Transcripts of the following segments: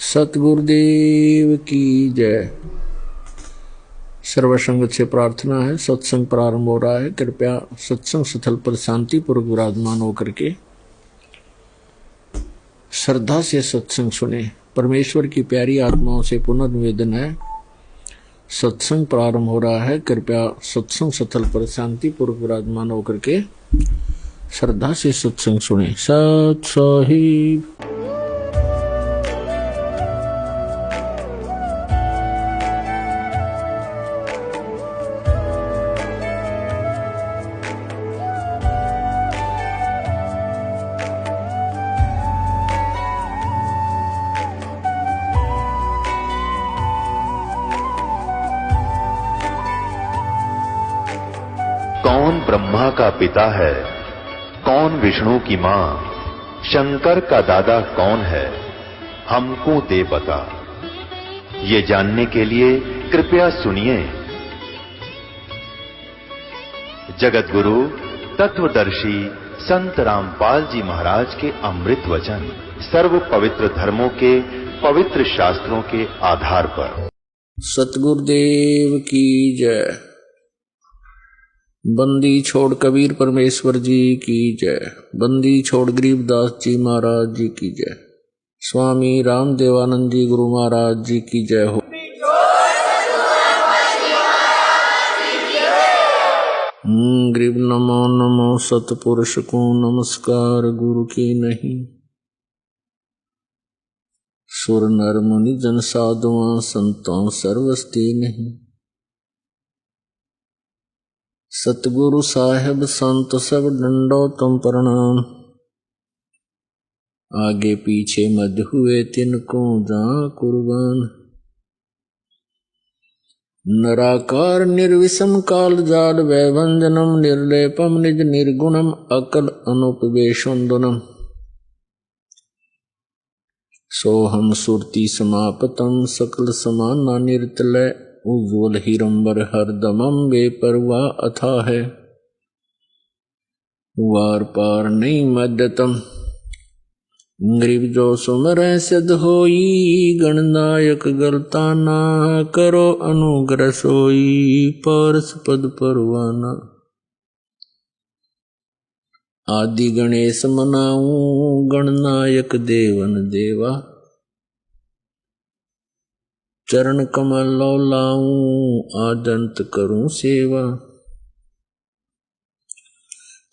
सतगुरुदेव की जय। सर्वसंगत से प्रार्थना है। सत्संग प्रारंभ हो रहा है। कृपया सत्संग स्थल पर शांतिपूर्वक विराजमान होकर के श्रद्धा से सत्संग सुने। परमेश्वर की प्यारी आत्माओं से पुनर्निवेदन है, सत्संग प्रारंभ हो रहा है। कृपया सत्संग स्थल पर शांतिपूर्वक विराजमान होकर के श्रद्धा से सत्संग सुने। सत साहिब। कौन ब्रह्मा का पिता है, कौन विष्णु की मां, शंकर का दादा कौन है, हमको दे बता। ये जानने के लिए कृपया सुनिए। जगत गुरु तत्वदर्शी संत रामपाल जी महाराज के अमृत वचन सर्व पवित्र धर्मों के पवित्र शास्त्रों के आधार पर। सतगुरुदेव की जय। बंदी छोड़ कबीर परमेश्वर जी की जय। बंदी छोड़ गरीबदास जी महाराज जी की जय। स्वामी रामदेवानंद जी गुरु महाराज जी की जय हो। गरीब नमो नमो सतपुरुष को नमस्कार गुरु की नहीं। सुर नर मुनि जन साधुआं संतों सर्वस्ती नहीं। सतगुरु साहेब संत सब डंडो तुम प्रणाम। आगे पीछे मध्य हुए तिनको जा कुर्बान। नराकार निर्विषम काल जाल वैभंजनम निर्लेपम निज निर्गुणम अकल अनुपवेशोन्दनम। सोहम सुरति समापतम सकल समाना निर्तलय। उज्ज्वल हिरंबर हरदमम बेपरवाह अथा है। वार पार नहीं मध्यतम। गरीब जो सुमर सिद्ध होई। गणनायक गलता ना करो अनुग्रह सोई। पारस पद परवाना। आदि गणेश मनाऊं गणनायक देवन देवा। चरण कमल लो लाऊं आदंत करूं सेवा।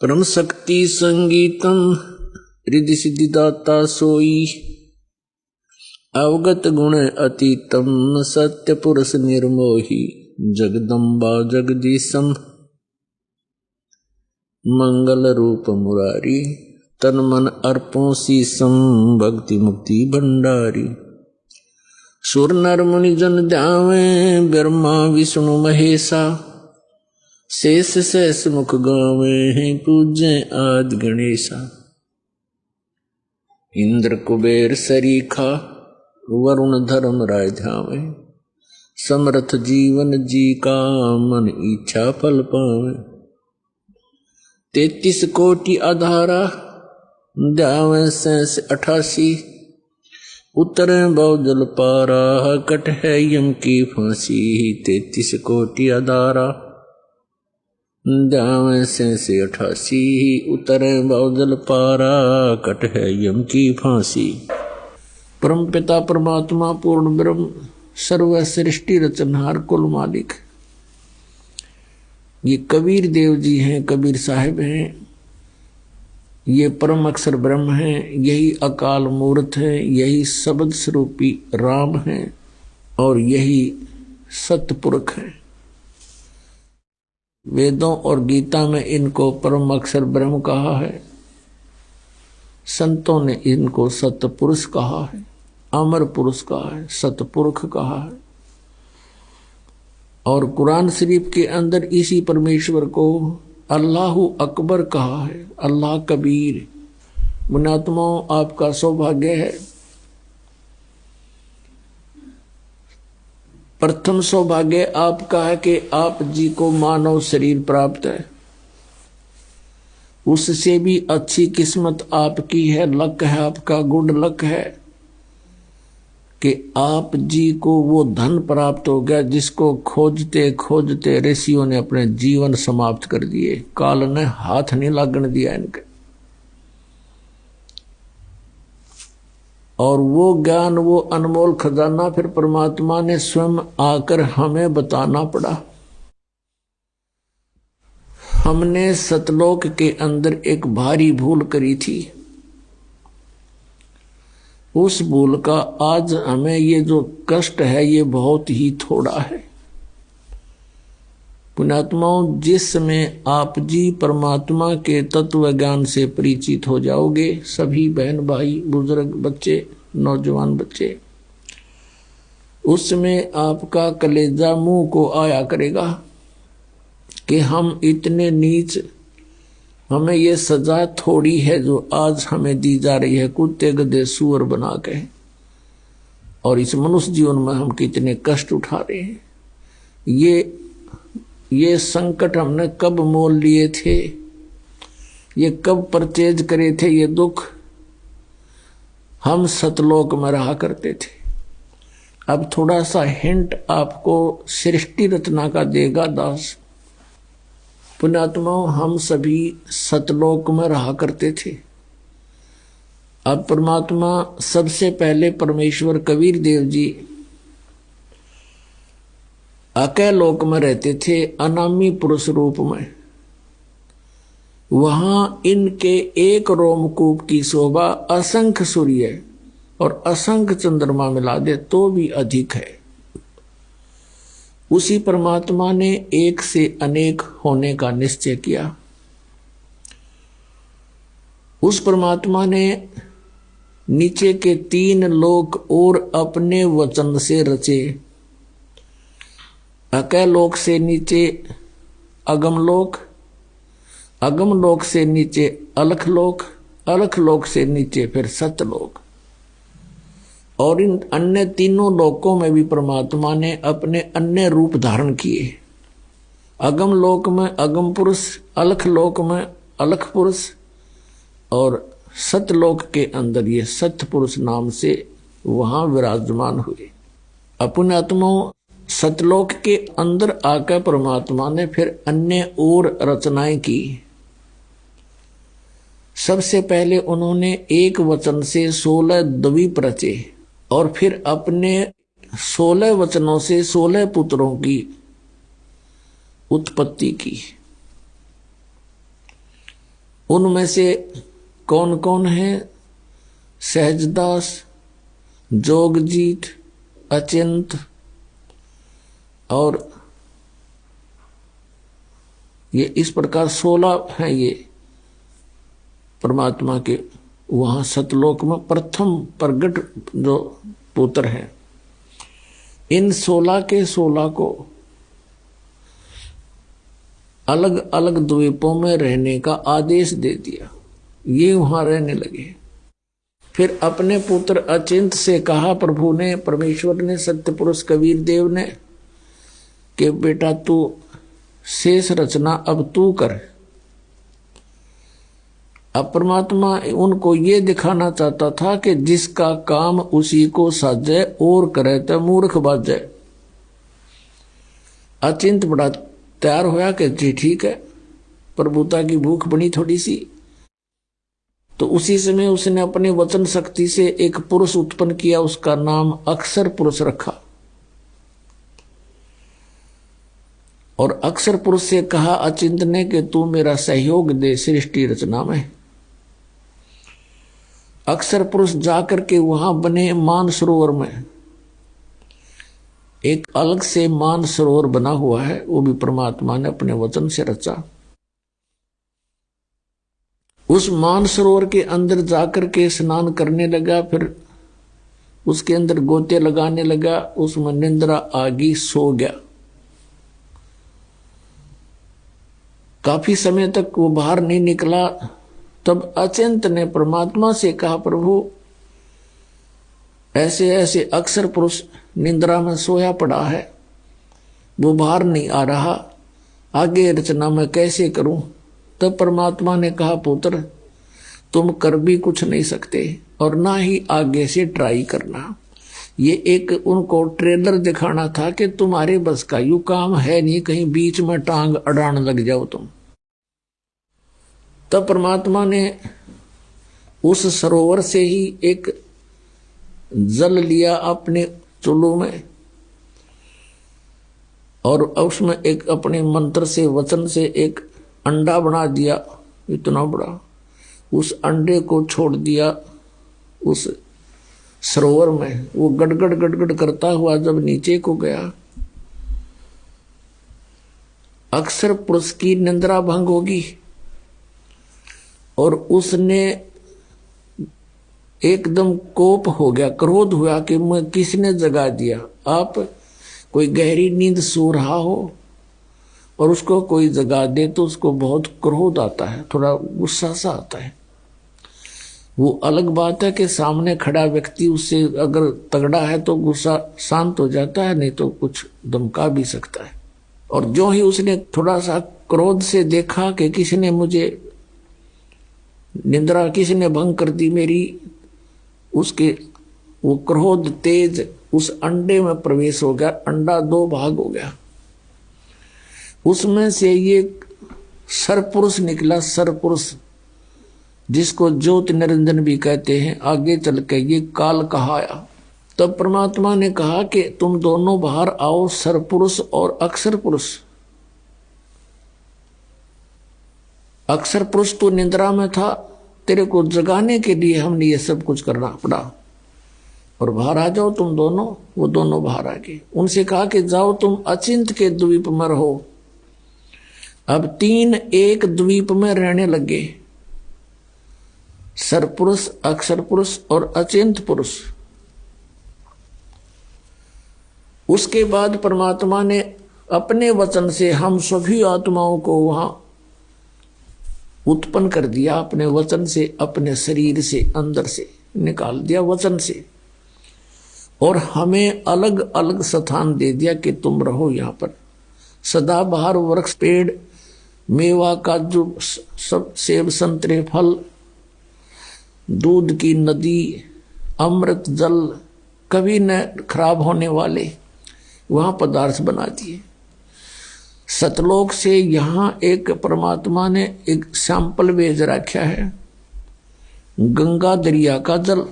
परम शक्ति संगीतम रिद्धि सिद्धि दाता सोई। अवगत गुण अतीतम सत्य पुरुष निर्मोही। जगदम्बा जगदीशम मंगल रूप मुरारी। तन मन अर्पों शीसम भक्ति मुक्ति भंडारी। सुर नर मुनि जन ध्यावे ब्रह्मा विष्णु महेशा। शेष शेष मुख गावे पूजे आदि गणेशा। इंद्र कुबेर सरीखा वरुण धर्म राय ध्यावे। समर्थ जीवन जी का मन इच्छा फल पावे। 33 कोटि आधारा ध्यावे 88। उतरे बहुजल पारा कट है यम की फांसी। 33 कोटि अदारा ध्यावे 88। उतरे बहुजल पारा कट है यम की फांसी। परम पिता परमात्मा पूर्ण ब्रह्म सर्व सृष्टि रचनहार कुल मालिक ये कबीर देव जी हैं, कबीर साहिब हैं। ये परम अक्षर ब्रह्म है, यही अकाल मूर्त है, यही शब्द स्वरूपी राम है और यही सतपुरुष है। वेदों और गीता में इनको परम अक्षर ब्रह्म कहा है। संतों ने इनको सतपुरुष कहा है, अमर पुरुष कहा है, सतपुरुष कहा है। और कुरान शरीफ के अंदर इसी परमेश्वर को अल्लाहु अकबर कहा है। अल्लाह कबीर। मुनात्माओं आपका सौभाग्य है। प्रथम सौभाग्य आपका है कि आप जी को मानव शरीर प्राप्त है। उससे भी अच्छी किस्मत आपकी है, लक है आपका, गुड लक है कि आप जी को वो धन प्राप्त हो गया जिसको खोजते खोजते ऋषियों ने अपने जीवन समाप्त कर दिए, काल ने हाथ नहीं लागण दिया इनके। और वो ज्ञान, वो अनमोल खजाना फिर परमात्मा ने स्वयं आकर हमें बताना पड़ा। हमने सतलोक के अंदर एक भारी भूल करी थी, उस भूल का आज हमें ये जो कष्ट है ये बहुत ही थोड़ा है। पुण्यात्माओं, जिस समय आप जी परमात्मा के तत्व ज्ञान से परिचित हो जाओगे, सभी बहन भाई बुजुर्ग बच्चे नौजवान बच्चे, उस समय आपका कलेजा मुंह को आया करेगा कि हम इतने नीच, हमें ये सजा थोड़ी है जो आज हमें दी जा रही है कुत्ते गधे सूअर बना के, और इस मनुष्य जीवन में हम कितने कष्ट उठा रहे हैं। ये संकट हमने कब मोल लिए थे, ये कब परचेज करे थे ये दुख। हम सतलोक में रहा करते थे। अब थोड़ा सा हिंट आपको सृष्टि रचना का देगा दास। पुण्यात्माओं, हम सभी सतलोक में रहा करते थे। अब परमात्मा सबसे पहले परमेश्वर कबीर देव जी अकय लोक में रहते थे, अनामी पुरुष रूप में। वहां इनके एक रोमकूप की शोभा असंख्य सूर्य और असंख्य चंद्रमा मिला दे तो भी अधिक है। उसी परमात्मा ने एक से अनेक होने का निश्चय किया। उस परमात्मा ने नीचे के 3 लोक और अपने वचन से रचे। अकय लोक से नीचे अगमलोक, अगमलोक से नीचे अलखलोक, अलखलोक से नीचे फिर सतलोक। और इन अन्य तीनों लोकों में भी परमात्मा ने अपने अन्य रूप धारण किए। अगम लोक में अगम पुरुष, अलख लोक में अलख पुरुष, और सतलोक के अंदर ये सत्य पुरुष नाम से वहां विराजमान हुए। अपने आत्माओं, सतलोक के अंदर आकर परमात्मा ने फिर अन्य और रचनाएं की। सबसे पहले उन्होंने एक वचन से 16 द्वीप रचे और फिर अपने 16 वचनों से 16 पुत्रों की उत्पत्ति की। उनमें से कौन कौन है? सहजदास, जोगजीत, अचिंत, और ये इस प्रकार 16 हैं ये परमात्मा के वहां सतलोक में प्रथम प्रगट जो पुत्र हैं। इन 16 के 16 को अलग अलग द्वीपों में रहने का आदेश दे दिया। ये वहां रहने लगे। फिर अपने पुत्र अचिंत से कहा प्रभु ने, परमेश्वर ने, सत्य पुरुष कबीर देव ने, कि बेटा तू शेष रचना अब तू कर। अब परमात्मा उनको ये दिखाना चाहता था कि जिसका काम उसी को साजे और करे तो मूर्ख बाजे। अचिंत बड़ा तैयार होया कि जी ठीक है, प्रभुता की भूख बनी थोड़ी सी। तो उसी समय उसने अपने वचन शक्ति से एक पुरुष उत्पन्न किया, उसका नाम अक्षर पुरुष रखा। और अक्षर पुरुष से कहा अचिंत ने कि तू मेरा सहयोग दे सृष्टि रचना में। अक्षर पुरुष जाकर के वहां बने मानसरोवर में, एक अलग से मानसरोवर बना हुआ है, वो भी परमात्मा ने अपने वचन से रचा। उस मानसरोवर के अंदर जाकर के स्नान करने लगा, फिर उसके अंदर गोते लगाने लगा, उसमें निंद्रा आगी, सो गया। काफी समय तक वो बाहर नहीं निकला। तब अचिंत ने परमात्मा से कहा प्रभु ऐसे ऐसे अक्षर पुरुष निंद्रा में सोया पड़ा है, वो बाहर नहीं आ रहा, आगे रचना मैं कैसे करूं? तब परमात्मा ने कहा पुत्र तुम कर भी कुछ नहीं सकते और ना ही आगे से ट्राई करना, ये एक उनको ट्रेलर दिखाना था कि तुम्हारे बस का यू काम है नहीं, कहीं बीच में टांग अड़ान लग जाओ तुम। तब परमात्मा ने उस सरोवर से ही एक जल लिया अपने चुल्लू में, और उसमें एक अपने मंत्र से वचन से एक अंडा बना दिया इतना बड़ा। उस अंडे को छोड़ दिया उस सरोवर में। वो गड़गड़ गड़गड़ करता हुआ जब नीचे को गया, अक्सर पुरुष की निंद्रा भंग होगी, और उसने एकदम कोप हो गया, क्रोध हुआ कि मैं किसने जगा दिया। आप कोई गहरी नींद सो रहा हो और उसको कोई जगा दे तो उसको बहुत क्रोध आता है, थोड़ा गुस्सा सा आता है। वो अलग बात है कि सामने खड़ा व्यक्ति उससे अगर तगड़ा है तो गुस्सा शांत हो जाता है, नहीं तो कुछ धमका भी सकता है। और जो ही उसने थोड़ा सा क्रोध से देखा कि किसने मुझे निंद्रा, किसने भंग कर दी मेरी, उसके वो क्रोध तेज उस अंडे में प्रवेश हो गया। अंडा दो भाग हो गया, उसमें से ये सरपुरुष निकला, सरपुरुष जिसको ज्योति निरंजन भी कहते हैं। आगे चल के ये काल कहाया। तब परमात्मा ने कहा कि तुम दोनों बाहर आओ, सरपुरुष और अक्षर पुरुष। अक्षर पुरुष तो निद्रा में था, तेरे को जगाने के लिए हमने ये सब कुछ करना पड़ा, और बाहर आ जाओ तुम दोनों। वो दोनों बाहर आ गए। उनसे कहा कि जाओ तुम अचिंत के द्वीप में रहो। अब 3 एक द्वीप में रहने लगे, सरपुरुष, अक्षर पुरुष और अचिंत पुरुष। उसके बाद परमात्मा ने अपने वचन से हम सभी आत्माओं को वहां उत्पन्न कर दिया। अपने वचन से, अपने शरीर से, अंदर से निकाल दिया वचन से, और हमें अलग अलग स्थान दे दिया कि तुम रहो यहाँ पर। सदाबहार वृक्ष, पेड़, मेवा, काजू, सब, सेब, संतरे, फल, दूध की नदी, अमृत जल, कभी न खराब होने वाले वहां पदार्थ बना दिए। सतलोक से यहाँ एक परमात्मा ने एक सैंपल भेज रखा है, गंगा दरिया का जल।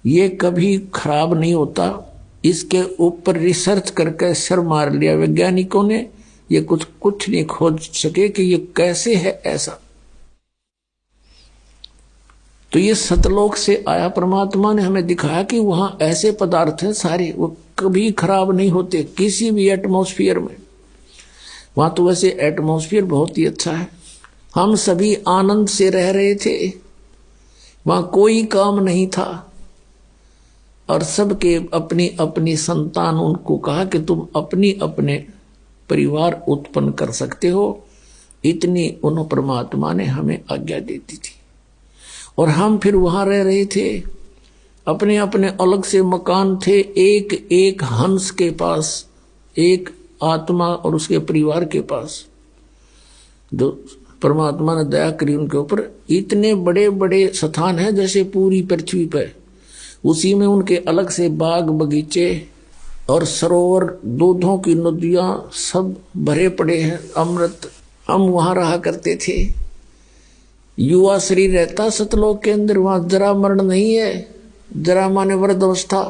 ये कभी खराब नहीं होता। इसके ऊपर रिसर्च करके सर मार लिया वैज्ञानिकों ने। ये कुछ नहीं खोज सके कि ये कैसे है ऐसा। तो ये सतलोक से आया परमात्मा ने हमें दिखाया कि वहां ऐसे पदार्थ हैं सारे, वो कभी खराब नहीं होते किसी भी एटमॉस्फेयर में। वहां तो वैसे एटमॉस्फेयर बहुत ही अच्छा है, हम सभी आनंद से रह रहे थे, वहां कोई काम नहीं था। और सबके अपनी अपनी संतान, उनको कहा कि तुम अपनी अपने परिवार उत्पन्न कर सकते हो, इतनी उन परमात्मा ने हमें आज्ञा दे दी थी। और हम फिर वहां रह रहे थे, अपने अपने अलग से मकान थे। एक एक हंस के पास एक आत्मा और उसके परिवार के पास, जो परमात्मा ने दया करी उनके ऊपर। इतने बड़े बड़े स्थान हैं जैसे पूरी पृथ्वी पर, उसी में उनके अलग से बाग बगीचे और सरोवर, दूधों की नदियां सब भरे पड़े हैं, अमृत। हम वहां रहा करते थे। युवा शरीर रहता सतलोक के अंदर, वहां जरा मरण नहीं है। जरा माने वृद्ध अवस्था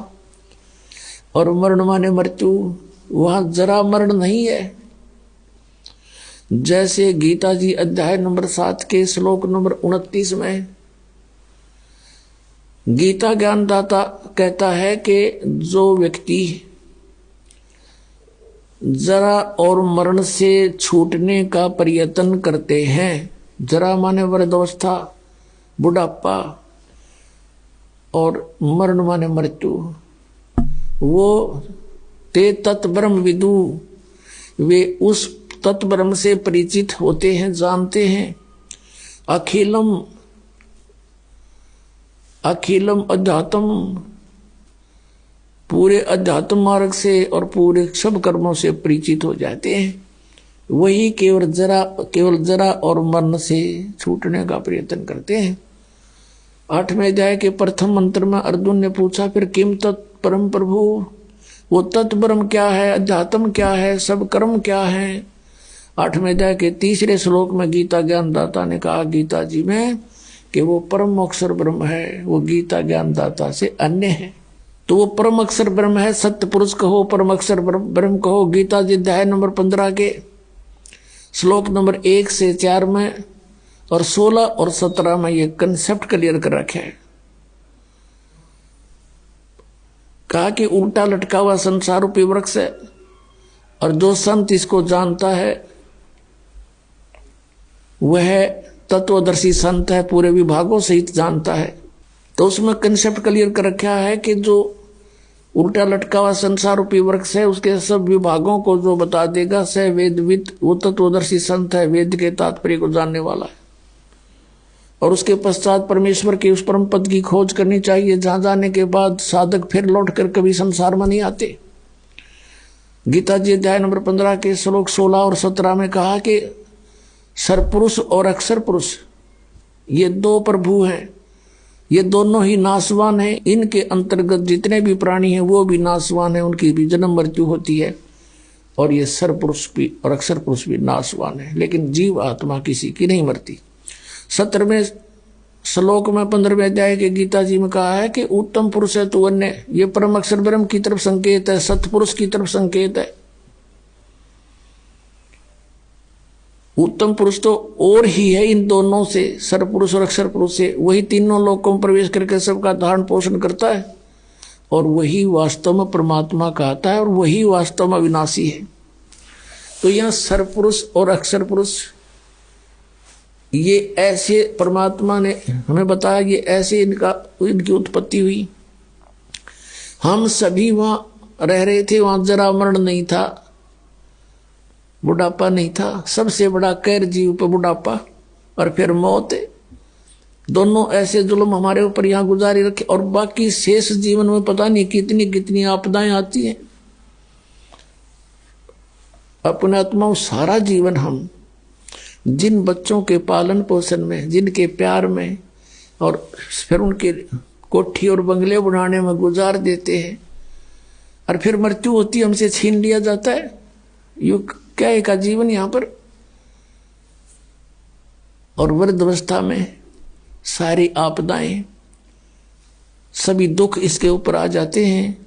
और मरण माने मृत्यु, वहां जरा मरण नहीं है। जैसे गीता जी अध्याय नंबर 7 के श्लोक नंबर 29 में गीता ज्ञानदाता कहता है कि जो व्यक्ति जरा और मरण से छूटने का प्रयत्न करते हैं, जरा माने वृद्धावस्था, बुढ़ापा, और मरण माने मृत्यु, वो ते तत्ब्रह्म विदु, वे उस तत्ब्रह्म से परिचित होते हैं, जानते हैं। अखिलम अखिलम अध्यात्म, पूरे अध्यात्म मार्ग से और पूरे सब कर्मों से परिचित हो जाते हैं। वही केवल जरा और मरण से छूटने का प्रयत्न करते हैं। 8वें अध्याय के प्रथम मंत्र में अर्जुन ने पूछा, फिर किम तत् परम प्रभु, वो तत्परम क्या है, अध्यात्म क्या है, सब कर्म क्या है। 8वें अध्याय के 3 श्लोक में गीता ज्ञानदाता ने कहा गीता जी में कि वो परम अक्षर ब्रह्म है, वो गीता ज्ञानदाता से अन्य है। तो वो परम अक्षर ब्रह्म है, सत्य पुरुष कहो, परम अक्षर ब्रह्म कहो। गीता जी अध्याय नंबर 15 के श्लोक नंबर 1 से 4 में और 16 और 17 में ये कंसेप्ट क्लियर कर रखे है। कहा कि उल्टा लटका हुआ संसार रूपी वृक्ष है, और जो संत इसको जानता है वह तत्वदर्शी संत है, पूरे विभागों सहित जानता है। तो उसमें कंसेप्ट क्लियर कर रखा है कि जो उल्टा लटका हुआ संसार रूपी वृक्ष है उसके सब विभागों को जो बता देगा स वेदविद, वो तत्वदर्शी संत है, वेद के तात्पर्य को जानने वाला है। और उसके पश्चात परमेश्वर के उस परम पद की खोज करनी चाहिए, जहां जाने के बाद साधक फिर लौट कर कभी संसार में नहीं आते। गीता जी अध्याय नंबर 15 के श्लोक 16 और 17 में कहा कि सरपुरुष और अक्षर पुरुष ये 2 प्रभु हैं, ये दोनों ही नाशवान हैं। इनके अंतर्गत जितने भी प्राणी हैं वो भी नाशवान हैं, उनकी भी जन्म मृत्यु होती है। और ये सरपुरुष भी और अक्षर पुरुष भी नाशवान है, लेकिन जीव आत्मा किसी की नहीं मरती। 17वें श्लोक में 15वें अध्याय के गीता जी में कहा है कि उत्तम पुरुष है तू अन्य, ये परम अक्षर ब्रह्म की तरफ संकेत है, सत्पुरुष की तरफ संकेत है। उत्तम पुरुष तो और ही है इन दोनों से, सरपुरुष और अक्षर पुरुष से, वही तीनों लोकों में प्रवेश करके सबका धारण पोषण करता है, और वही वास्तव में परमात्मा कहता है, और वही वास्तव में अविनाशी है। तो यह सरपुरुष और अक्षर पुरुष ये ऐसे परमात्मा ने हमें बताया, ये ऐसे इनकी उत्पत्ति हुई। हम सभी वहां रह रहे थे, वहां जरा मरण नहीं था, बुढ़ापा नहीं था। सबसे बड़ा कैर जीव पे बुढ़ापा और फिर मौत है। दोनों ऐसे जुल्म हमारे ऊपर यहाँ गुजारी रखे, और बाकी शेष जीवन में पता नहीं कितनी कितनी आपदाएं आती हैं। अपने आत्माओं सारा जीवन हम जिन बच्चों के पालन पोषण में, जिनके प्यार में, और फिर उनके कोठी और बंगले बनाने में गुजार देते हैं, और फिर मृत्यु होती है, हमसे छीन लिया जाता है। युग क्या का जीवन यहां पर। और वृद्धावस्था में सारी आपदाएं, सभी दुख इसके ऊपर आ जाते हैं।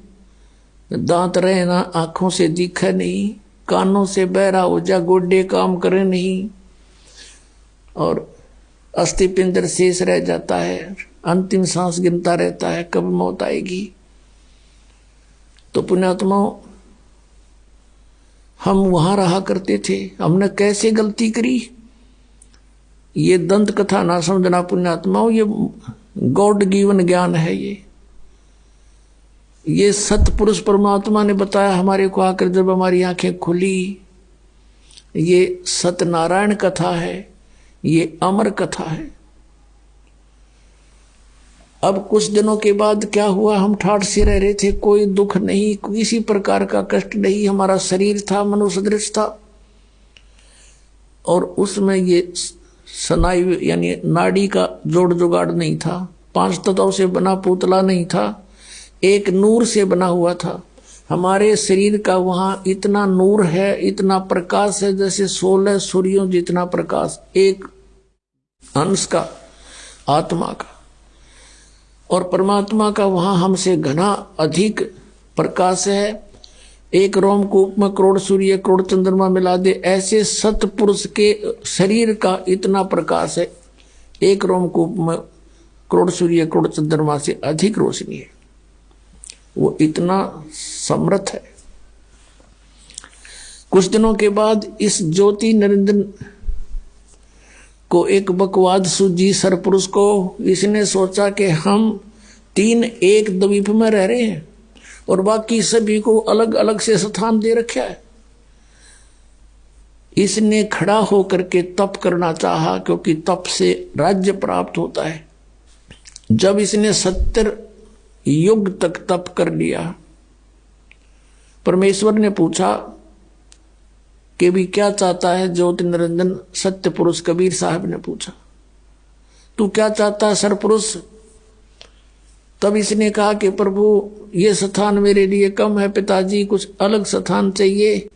दांत रहे ना, आंखों से दिखे नहीं, कानों से बहरा हो जा, गोडे काम करे नहीं, और अस्थि पिंजर शेष रह जाता है, अंतिम सांस गिनता रहता है कब मौत आएगी। तो पुण्यात्माओं, हम वहां रहा करते थे, हमने कैसे गलती करी ये दंत कथा ना समझना पुण्यात्माओं, ये गॉड गिवन ज्ञान है। ये सतपुरुष परमात्मा ने बताया हमारे को आकर जब हमारी आंखें खुली। ये सत्यनारायण कथा है, ये अमर कथा है। अब कुछ दिनों के बाद क्या हुआ, हम ठाठ से रह रहे थे, कोई दुख नहीं, किसी प्रकार का कष्ट नहीं। हमारा शरीर था मनुष्य सदृश था, और उसमें ये स्नायु यानी नाड़ी का जोड़ जुगाड़ नहीं था, 5 तत्वों से बना पुतला नहीं था, एक नूर से बना हुआ था। हमारे शरीर का वहां इतना नूर है, इतना प्रकाश है, जैसे 16 सूर्यों जितना प्रकाश एक अंश का आत्मा का। और परमात्मा का वहां हमसे घना अधिक प्रकाश है। एक रोमकूप में करोड़ सूर्य करोड़ चंद्रमा मिला दे, ऐसे सतपुरुष के शरीर का इतना प्रकाश है। एक रोमकूप में करोड़ सूर्य करोड़ चंद्रमा से अधिक रोशनी है, वो इतना समर्थ है। कुछ दिनों के बाद इस ज्योति निरंजन को एक बकवाद सूझी सरपुरुष को। इसने सोचा कि हम 3 एक द्वीप में रह रहे हैं और बाकी सभी को अलग अलग से स्थान दे रखा है। इसने खड़ा होकर के तप करना चाहा, क्योंकि तप से राज्य प्राप्त होता है। जब इसने 70 युग तक तप कर लिया, परमेश्वर ने पूछा कि भी क्या चाहता है ज्योति निरंजन सत्य पुरुष। कबीर साहब ने पूछा, तू क्या चाहता है सरपुरुष? तब इसने कहा कि प्रभु ये स्थान मेरे लिए कम है पिताजी, कुछ अलग स्थान चाहिए।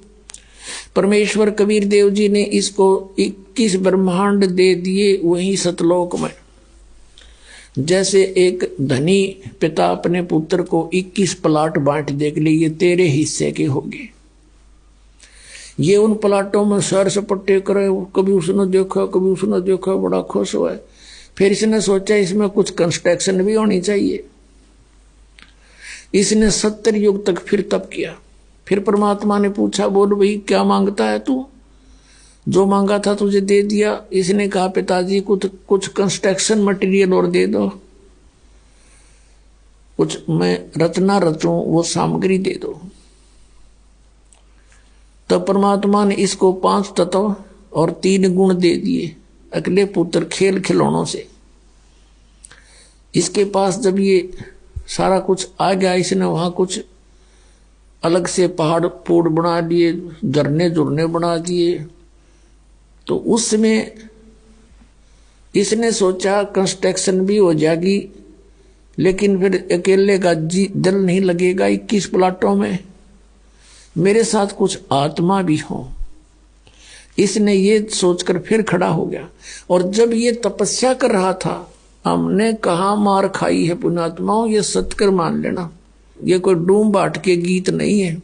परमेश्वर कबीर देव जी ने इसको 21 ब्रह्मांड दे दिए वहीं सतलोक में। जैसे एक धनी पिता अपने पुत्र को 21 प्लाट बांट दे के लिए, ये तेरे हिस्से के होंगे। ये उन प्लाटों में सैर सपट्टे करे, कभी उसने देखा कभी उसने देखा, बड़ा खुश हुआ। फिर इसने सोचा इसमें कुछ कंस्ट्रक्शन भी होनी चाहिए। इसने 70 युग तक फिर तप किया। फिर परमात्मा ने पूछा, बोल भाई क्या मांगता है तू? जो मांगा था तुझे दे दिया। इसने कहा पिताजी कुछ कंस्ट्रक्शन मटेरियल और दे दो, कुछ मैं रचना रचूं वो सामग्री दे दो। तब परमात्मा ने इसको 5 तत्व और 3 गुण दे दिए अगले पुत्र खेल खिलौनों से। इसके पास जब ये सारा कुछ आ गया, इसने वहां कुछ अलग से पहाड़ पोड़ बना दिए, झरने झुरने बना दिए। तो उसमें इसने सोचा कंस्ट्रक्शन भी हो जाएगी, लेकिन फिर अकेले का दिल नहीं लगेगा 21 प्लाटों में, मेरे साथ कुछ आत्मा भी हो। इसने ये सोचकर फिर खड़ा हो गया। और जब ये तपस्या कर रहा था, हमने कहा मार खाई है पुण्यात्माओं, ये सत्कर मान लेना। ये कोई डूम बाट के गीत नहीं है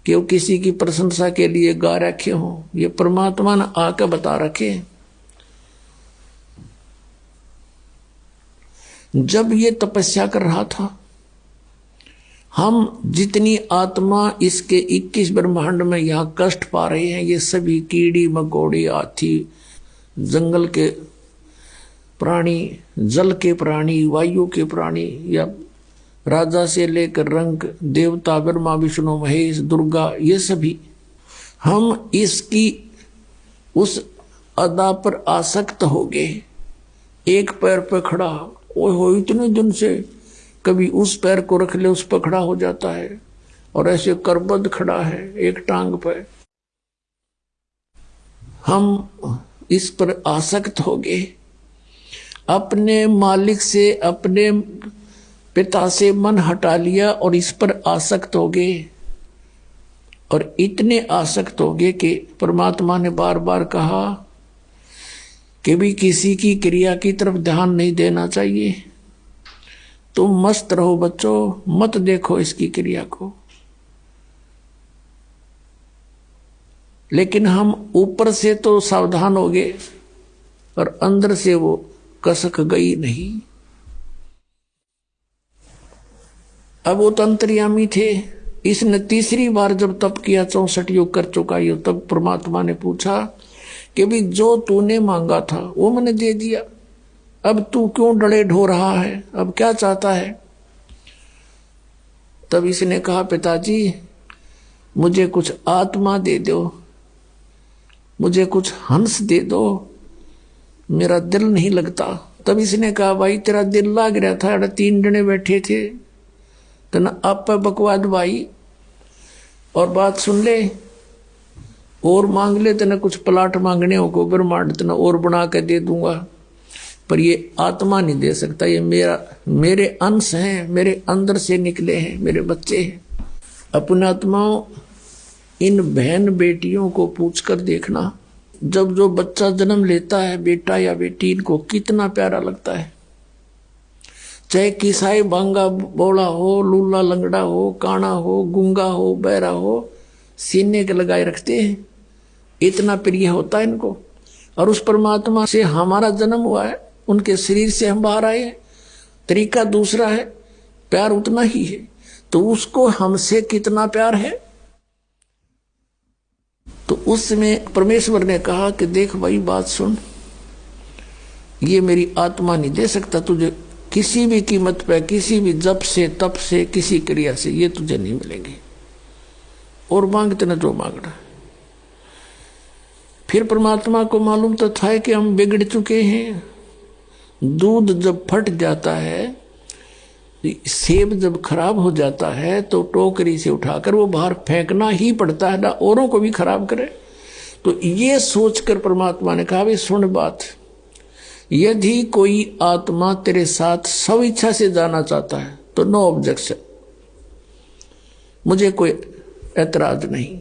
कि वो किसी की प्रशंसा के लिए गा रखे हो, ये परमात्मा ने आकर बता रखे। जब ये तपस्या कर रहा था, हम जितनी आत्मा इसके 21 ब्रह्मांड में यहां कष्ट पा रहे हैं, ये सभी कीड़ी मकोड़ी, हाथी, जंगल के प्राणी, जल के प्राणी, वायु के प्राणी, या राजा से लेकर रंग देवता, ब्रह्मा विष्णु महेश दुर्गा, ये सभी हम इसकी उस अदा पर आसक्त हो गए। एक पैर पर खड़ा, ओए हो इतने दिन से कभी उस पैर को रख ले उस पर खड़ा हो जाता है, और ऐसे करबद्ध खड़ा है एक टांग पर। हम इस पर आसक्त हो गए, अपने मालिक से, अपने पिता से मन हटा लिया और इस पर आसक्त हो गए। और इतने आसक्त हो गए कि परमात्मा ने बार बार कहा कि भी किसी की क्रिया की तरफ ध्यान नहीं देना चाहिए, तुम मस्त रहो बच्चों, मत देखो इसकी क्रिया को। लेकिन हम ऊपर से तो सावधान हो गए, और अंदर से वो कसक गई नहीं। अब वो तंत्रियामी थे। इसने तीसरी बार जब तप किया, 64 युग कर चुका ये, तब परमात्मा ने पूछा कि भी जो तूने मांगा था वो मैंने दे दिया, अब तू क्यों डले ढो रहा है, अब क्या चाहता है? तब इसने कहा पिताजी मुझे कुछ आत्मा दे दो, मुझे कुछ हंस दे दो, मेरा दिल नहीं लगता। तब इसने कहा भाई तेरा दिल लाग रहा था, 3 जने बैठे थे, तना आप बकवाद भाई, और बात सुन ले और मांग ले, तना कुछ प्लाट मांगने हो को ब्रह्मांड तना और बना के दे दूंगा, पर ये आत्मा नहीं दे सकता, ये मेरे अंश हैं, मेरे अंदर से निकले हैं, मेरे बच्चे हैं। अपने आत्माओं, इन बहन बेटियों को पूछकर देखना, जब जो बच्चा जन्म लेता है, बेटा या बेटी, इनको कितना प्यारा लगता है। चाहे किसाई बांगा बोला हो, लूला लंगड़ा हो, काना हो, गूंगा हो, बहरा हो, सीने के लगाए रखते हैं, इतना प्रिय होता है इनको। और उस परमात्मा से हमारा जन्म हुआ है, उनके शरीर से हम बाहर आए हैं, तरीका दूसरा है, प्यार उतना ही है। तो उसको हमसे कितना प्यार है। तो उसमें परमेश्वर ने कहा कि देख भाई बात सुन, ये मेरी आत्मा नहीं दे सकता तुझे किसी भी कीमत पे, किसी भी जप से, तप से, किसी क्रिया से, ये तुझे नहीं मिलेंगे, और मांगते न जो मांगना। फिर परमात्मा को मालूम तो था कि हम बिगड़ चुके हैं। दूध जब फट जाता है, सेब जब खराब हो जाता है, तो टोकरी से उठाकर वो बाहर फेंकना ही पड़ता है, ना औरों को भी खराब करे। तो ये सोचकर परमात्मा ने कहा भाई सुन बात, यदि कोई आत्मा तेरे साथ स्व इच्छा से जाना चाहता है तो नो ऑब्जेक्शन, मुझे कोई ऐतराज नहीं,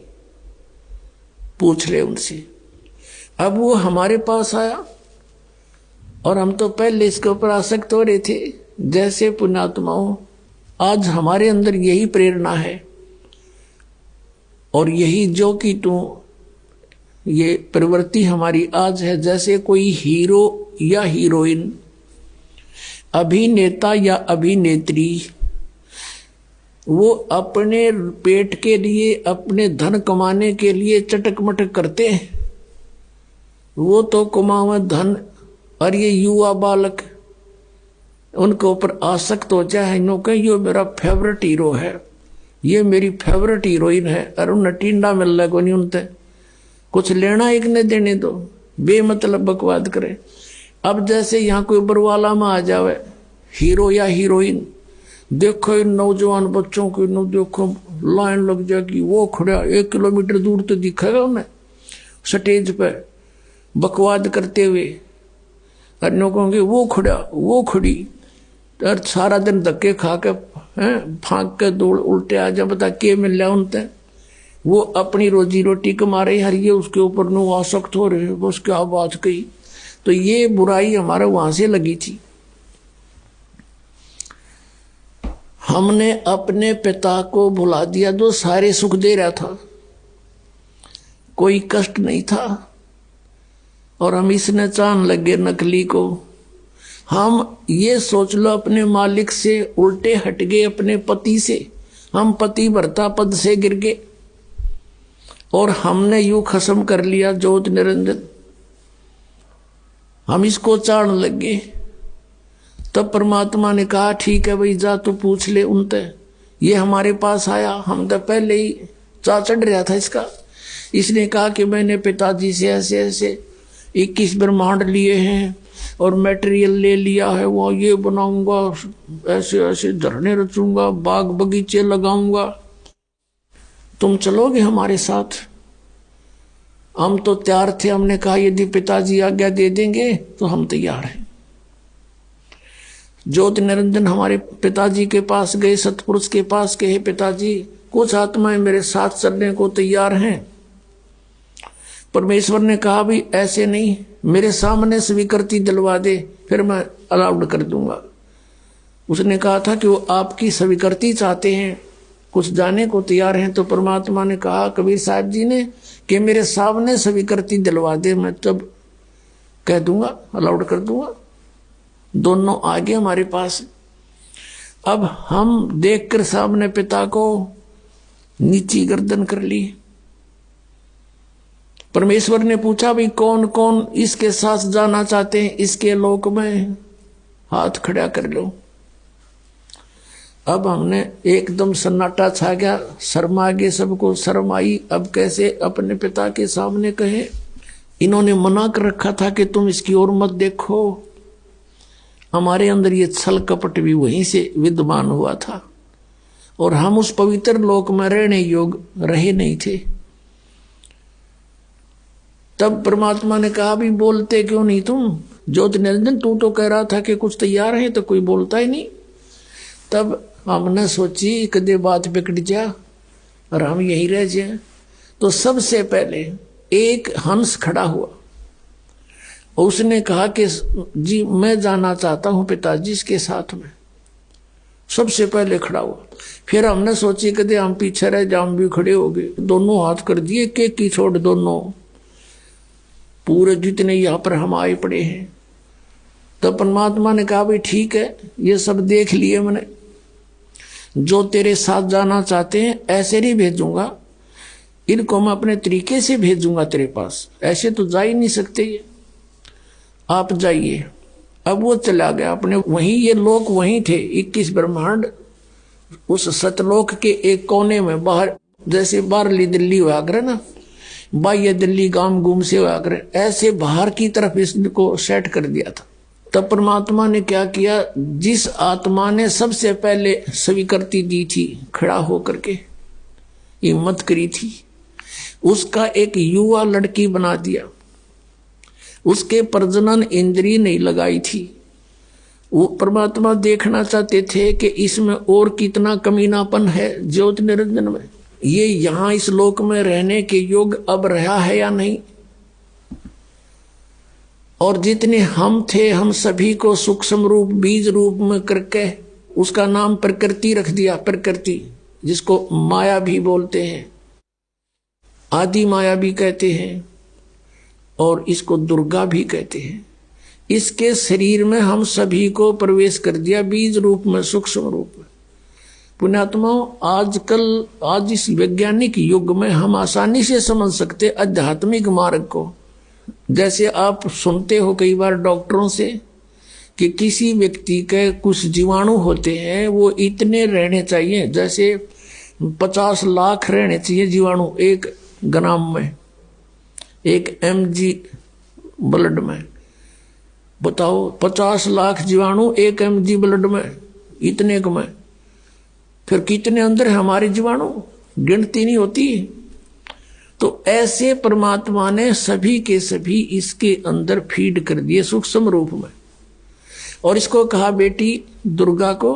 पूछ ले उनसे। अब वो हमारे पास आया और हम तो पहले इसके ऊपर आसक्त हो रहे थे। जैसे पुण्यात्माओं, आज हमारे अंदर यही प्रेरणा है और यही जो कि तू ये प्रवृत्ति हमारी आज है। जैसे कोई हीरो या हीरोइन, अभिनेता या अभिनेत्री, वो अपने पेट के लिए, अपने धन कमाने के लिए चटक मटक करते हैं। वो तो कमावे धन, और ये युवा बालक उनके ऊपर आसक्त हो जाए, इन्हों के ये मेरा फेवरेट हीरो है, ये मेरी फेवरेट हीरोइन है, और उन्हें टींडा मिल रहा को नहीं, उनसे कुछ लेना एक ने देने दो, बेमतलब बकवाद करे। अब जैसे यहाँ कोई बरवाला में आ जावे हीरो या हीरोइन, देखो इन नौजवान बच्चों की देखो लाइन लग जाएगी, वो खड़ा 1 किलोमीटर दूर तो दिखेगा उन्हें स्टेज पे बकवाद करते हुए, अन्यों कहोगे वो खड़ा वो खड़ी, और सारा दिन धक्के खा के फांक के दौड़ उल्टे आ जा, बता के मिल रहा उनसे। वो अपनी रोजी रोटी कमा रहे, हर ये उसके ऊपर नो आसक्त हो रहे, बस क्या बात कही। तो ये बुराई हमारे वहां से लगी थी। हमने अपने पिता को भुला दिया जो सारे सुख दे रहा था, कोई कष्ट नहीं था, और हम इसने चाहने लगे नकली को। हम ये सोच लो अपने मालिक से उल्टे हट गए, अपने पति से। हम पति भर्ता पद से गिर गए और हमने यूं खत्म कर लिया ज्योत निरंजन, हम इसको चाहने लगे। तब परमात्मा ने कहा ठीक है भाई, जा तू पूछ ले उनसे। ये हमारे पास आया, हम तो पहले ही चा चढ़ रहा था इसका। इसने कहा कि मैंने पिताजी से ऐसे ऐसे 21 ब्रह्मांड लिए हैं और मटेरियल ले लिया है, वो ये बनाऊंगा, ऐसे ऐसे झरने रचूंगा, बाग बगीचे लगाऊंगा, तुम चलोगे हमारे साथ? हम तो तैयार थे, हमने कहा यदि पिताजी आज्ञा दे देंगे तो हम तैयार हैं। ज्योत निरंजन हमारे पिताजी के पास गए, सतपुरुष के पास गए, पिताजी कुछ आत्माएं मेरे साथ चलने को तैयार हैं। परमेश्वर ने कहा भी ऐसे नहीं, मेरे सामने स्वीकृति दिलवा दे, फिर मैं अलाउड कर दूंगा। उसने कहा था कि वो आपकी स्वीकृति चाहते हैं, कुछ जाने को तैयार हैं। तो परमात्मा ने कहा कबीर साहब जी ने कि मेरे सामने स्वीकृति दिलवा दे, मैं तब कह दूंगा, अलाउड कर दूंगा। दोनों आगे हमारे पास। अब हम देखकर सामने पिता को नीची गर्दन कर ली। परमेश्वर ने पूछा भी कौन कौन इसके साथ जाना चाहते हैं इसके लोक में, हाथ खड़ा कर लो। अब हमने एकदम सन्नाटा छा गया, शर्मा गए, सबको शर्म आई। अब कैसे अपने पिता के सामने कहे? इन्होंने मना कर रखा था कि तुम इसकी ओर मत देखो। हमारे अंदर ये छल कपट भी वहीं से विद्यमान हुआ था और हम उस पवित्र लोक में रहने योग्य रहे नहीं थे। तब परमात्मा ने कहा भी बोलते क्यों नहीं तुम? ज्योति निरंजन तू तो कह रहा था कि कुछ तैयार है, तो कोई बोलता ही नहीं। तब हमने सोची कदे बात बिगड़ जा और हम यहीं रह जाए। तो सबसे पहले एक हंस खड़ा हुआ, उसने कहा कि जी मैं जाना चाहता हूं पिताजी के साथ में। सबसे पहले खड़ा हुआ। फिर हमने सोची कदे हम पीछे रह जाए, हम भी खड़े हो गए, दोनों हाथ कर दिए, केक की छोड़ दोनों, पूरे जितने यहां पर हम आए पड़े हैं। तो परमात्मा ने कहा भाई ठीक है, ये सब देख लिए मैंने, जो तेरे साथ जाना चाहते हैं ऐसे नहीं भेजूंगा, इनको मैं अपने तरीके से भेजूंगा तेरे पास, ऐसे तो जा ही नहीं सकते ये, आप जाइए। अब वो चला गया अपने, वहीं ये लोग वहीं थे 21 ब्रह्मांड, उस सतलोक के एक कोने में बाहर, जैसे बाहरली दिल्ली हुआ करे ना, बाह्य दिल्ली गांव गुम से हुआ करे, ऐसे बाहर की तरफ इसको सेट कर दिया था। तब परमात्मा ने क्या किया, जिस आत्मा ने सबसे पहले स्वीकृति दी थी, खड़ा होकर के हिम्मत करी थी, उसका एक युवा लड़की बना दिया। उसके प्रजनन इंद्रिय नहीं लगाई थी। वो परमात्मा देखना चाहते थे कि इसमें और कितना कमीनापन है ज्योति निरंजन में, ये यहां इस लोक में रहने के योग अब रहा है या नहीं। और जितने हम थे हम सभी को सूक्ष्म रूप बीज रूप में करके उसका नाम प्रकृति रख दिया। प्रकृति जिसको माया भी बोलते हैं, आदि माया भी कहते हैं और इसको दुर्गा भी कहते हैं। इसके शरीर में हम सभी को प्रवेश कर दिया बीज रूप में, सूक्ष्म रूप में। पुण्यात्माओं, आजकल आज इस वैज्ञानिक युग में हम आसानी से समझ सकते आध्यात्मिक मार्ग को। जैसे आप सुनते हो कई बार डॉक्टरों से कि किसी व्यक्ति के कुछ जीवाणु होते हैं, वो इतने रहने चाहिए, जैसे 50 लाख रहने चाहिए जीवाणु 1 ग्राम में, 1 mg ब्लड में। बताओ 50 लाख जीवाणु 1 mg ब्लड में, इतने में फिर कितने अंदर हमारे जीवाणु, गिनती नहीं होती। तो ऐसे परमात्मा ने सभी के सभी इसके अंदर फीड कर दिए सूक्ष्म रूप में। और इसको कहा बेटी दुर्गा को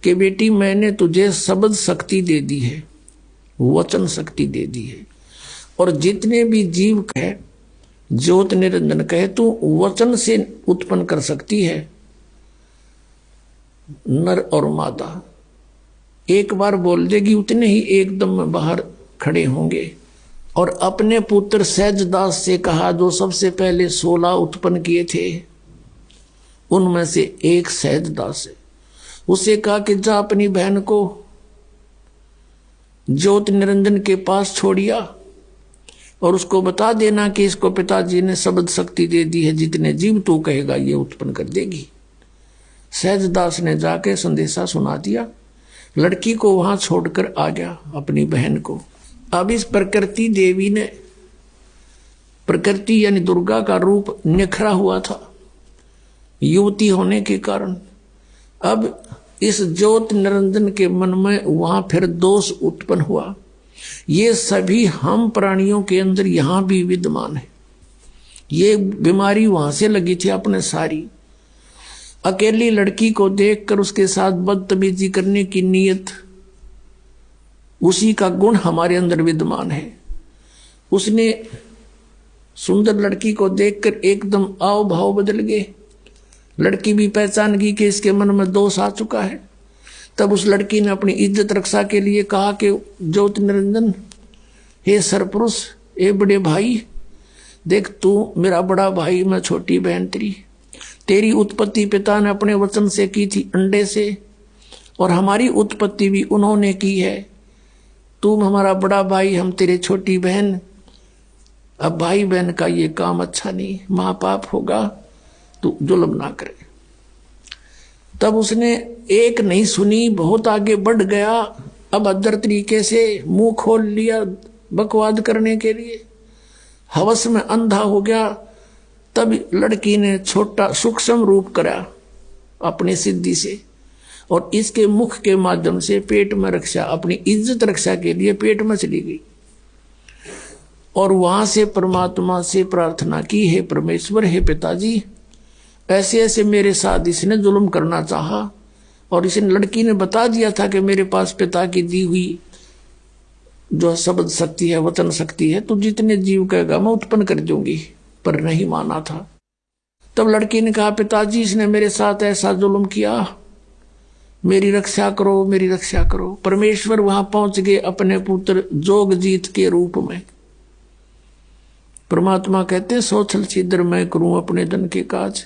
कि बेटी मैंने तुझे शब्द शक्ति दे दी है, वचन शक्ति दे दी है। और जितने भी जीव कहे, ज्योत निरंजन कहे, तू वचन से उत्पन्न कर सकती है नर और मादा। एक बार बोल देगी उतने ही एकदम में बाहर खड़े होंगे। और अपने पुत्र सहजदास से कहा, जो सबसे पहले 16 उत्पन्न किए थे उनमें से एक सहजदास है, उसे कहा कि जा अपनी बहन को ज्योत निरंजन के पास छोड़िया और उसको बता देना कि इसको पिताजी ने शब्द शक्ति दे दी है, जितने जीव तू कहेगा ये उत्पन्न कर देगी। सहजदास ने जाके संदेशा सुना दिया, लड़की को वहां छोड़कर आ गया अपनी बहन को। अब इस प्रकृति देवी ने, प्रकृति यानी दुर्गा का रूप निखरा हुआ था युवती होने के कारण। अब इस ज्योत निरंजन के मन में वहां फिर दोष उत्पन्न हुआ। ये सभी हम प्राणियों के अंदर यहां भी विद्यमान है। ये बीमारी वहां से लगी थी अपने सारी। अकेली लड़की को देखकर उसके साथ बदतमीजी करने की नीयत, उसी का गुण हमारे अंदर विद्यमान है। उसने सुंदर लड़की को देखकर एकदम आव भाव बदल गए। लड़की भी पहचान गई कि इसके मन में दोष आ चुका है। तब उस लड़की ने अपनी इज्जत रक्षा के लिए कहा कि ज्योति निरंजन, हे सरपुरुष, हे बड़े भाई, देख तू मेरा बड़ा भाई, मैं छोटी बहन तेरी उत्पत्ति पिता ने अपने वचन से की थी, अंडे से, और हमारी उत्पत्ति भी उन्होंने की है। तू हमारा बड़ा भाई, हम तेरे छोटी बहन। अब भाई बहन का ये काम अच्छा नहीं, महापाप होगा, तू जुल्म ना करे। तब उसने एक नहीं सुनी, बहुत आगे बढ़ गया। अब अदर तरीके से मुंह खोल लिया बकवाद करने के लिए, हवस में अंधा हो गया। तब लड़की ने छोटा सूक्ष्म रूप करा अपनी सिद्धि से, और इसके मुख के माध्यम से पेट में रक्षा, अपनी इज्जत रक्षा के लिए पेट में चली गई। और वहां से परमात्मा से प्रार्थना की, हे परमेश्वर, हे पिताजी, ऐसे ऐसे मेरे साथ इसने जुल्म करना चाहा। और इस लड़की ने बता दिया था कि मेरे पास पिता की दी हुई जो शब्द शक्ति है, वचन शक्ति है, तो जितने जीव कहेगा मैं उत्पन्न कर दूंगी, पर नहीं माना था। तब लड़की ने कहा, पिताजी इसने मेरे साथ ऐसा जुल्म किया, मेरी रक्षा करो, मेरी रक्षा करो। परमेश्वर वहां पहुंच गए अपने पुत्र जोगजीत के रूप में। परमात्मा कहते, सोचल छिद्र मैं करूं अपने धन के काज।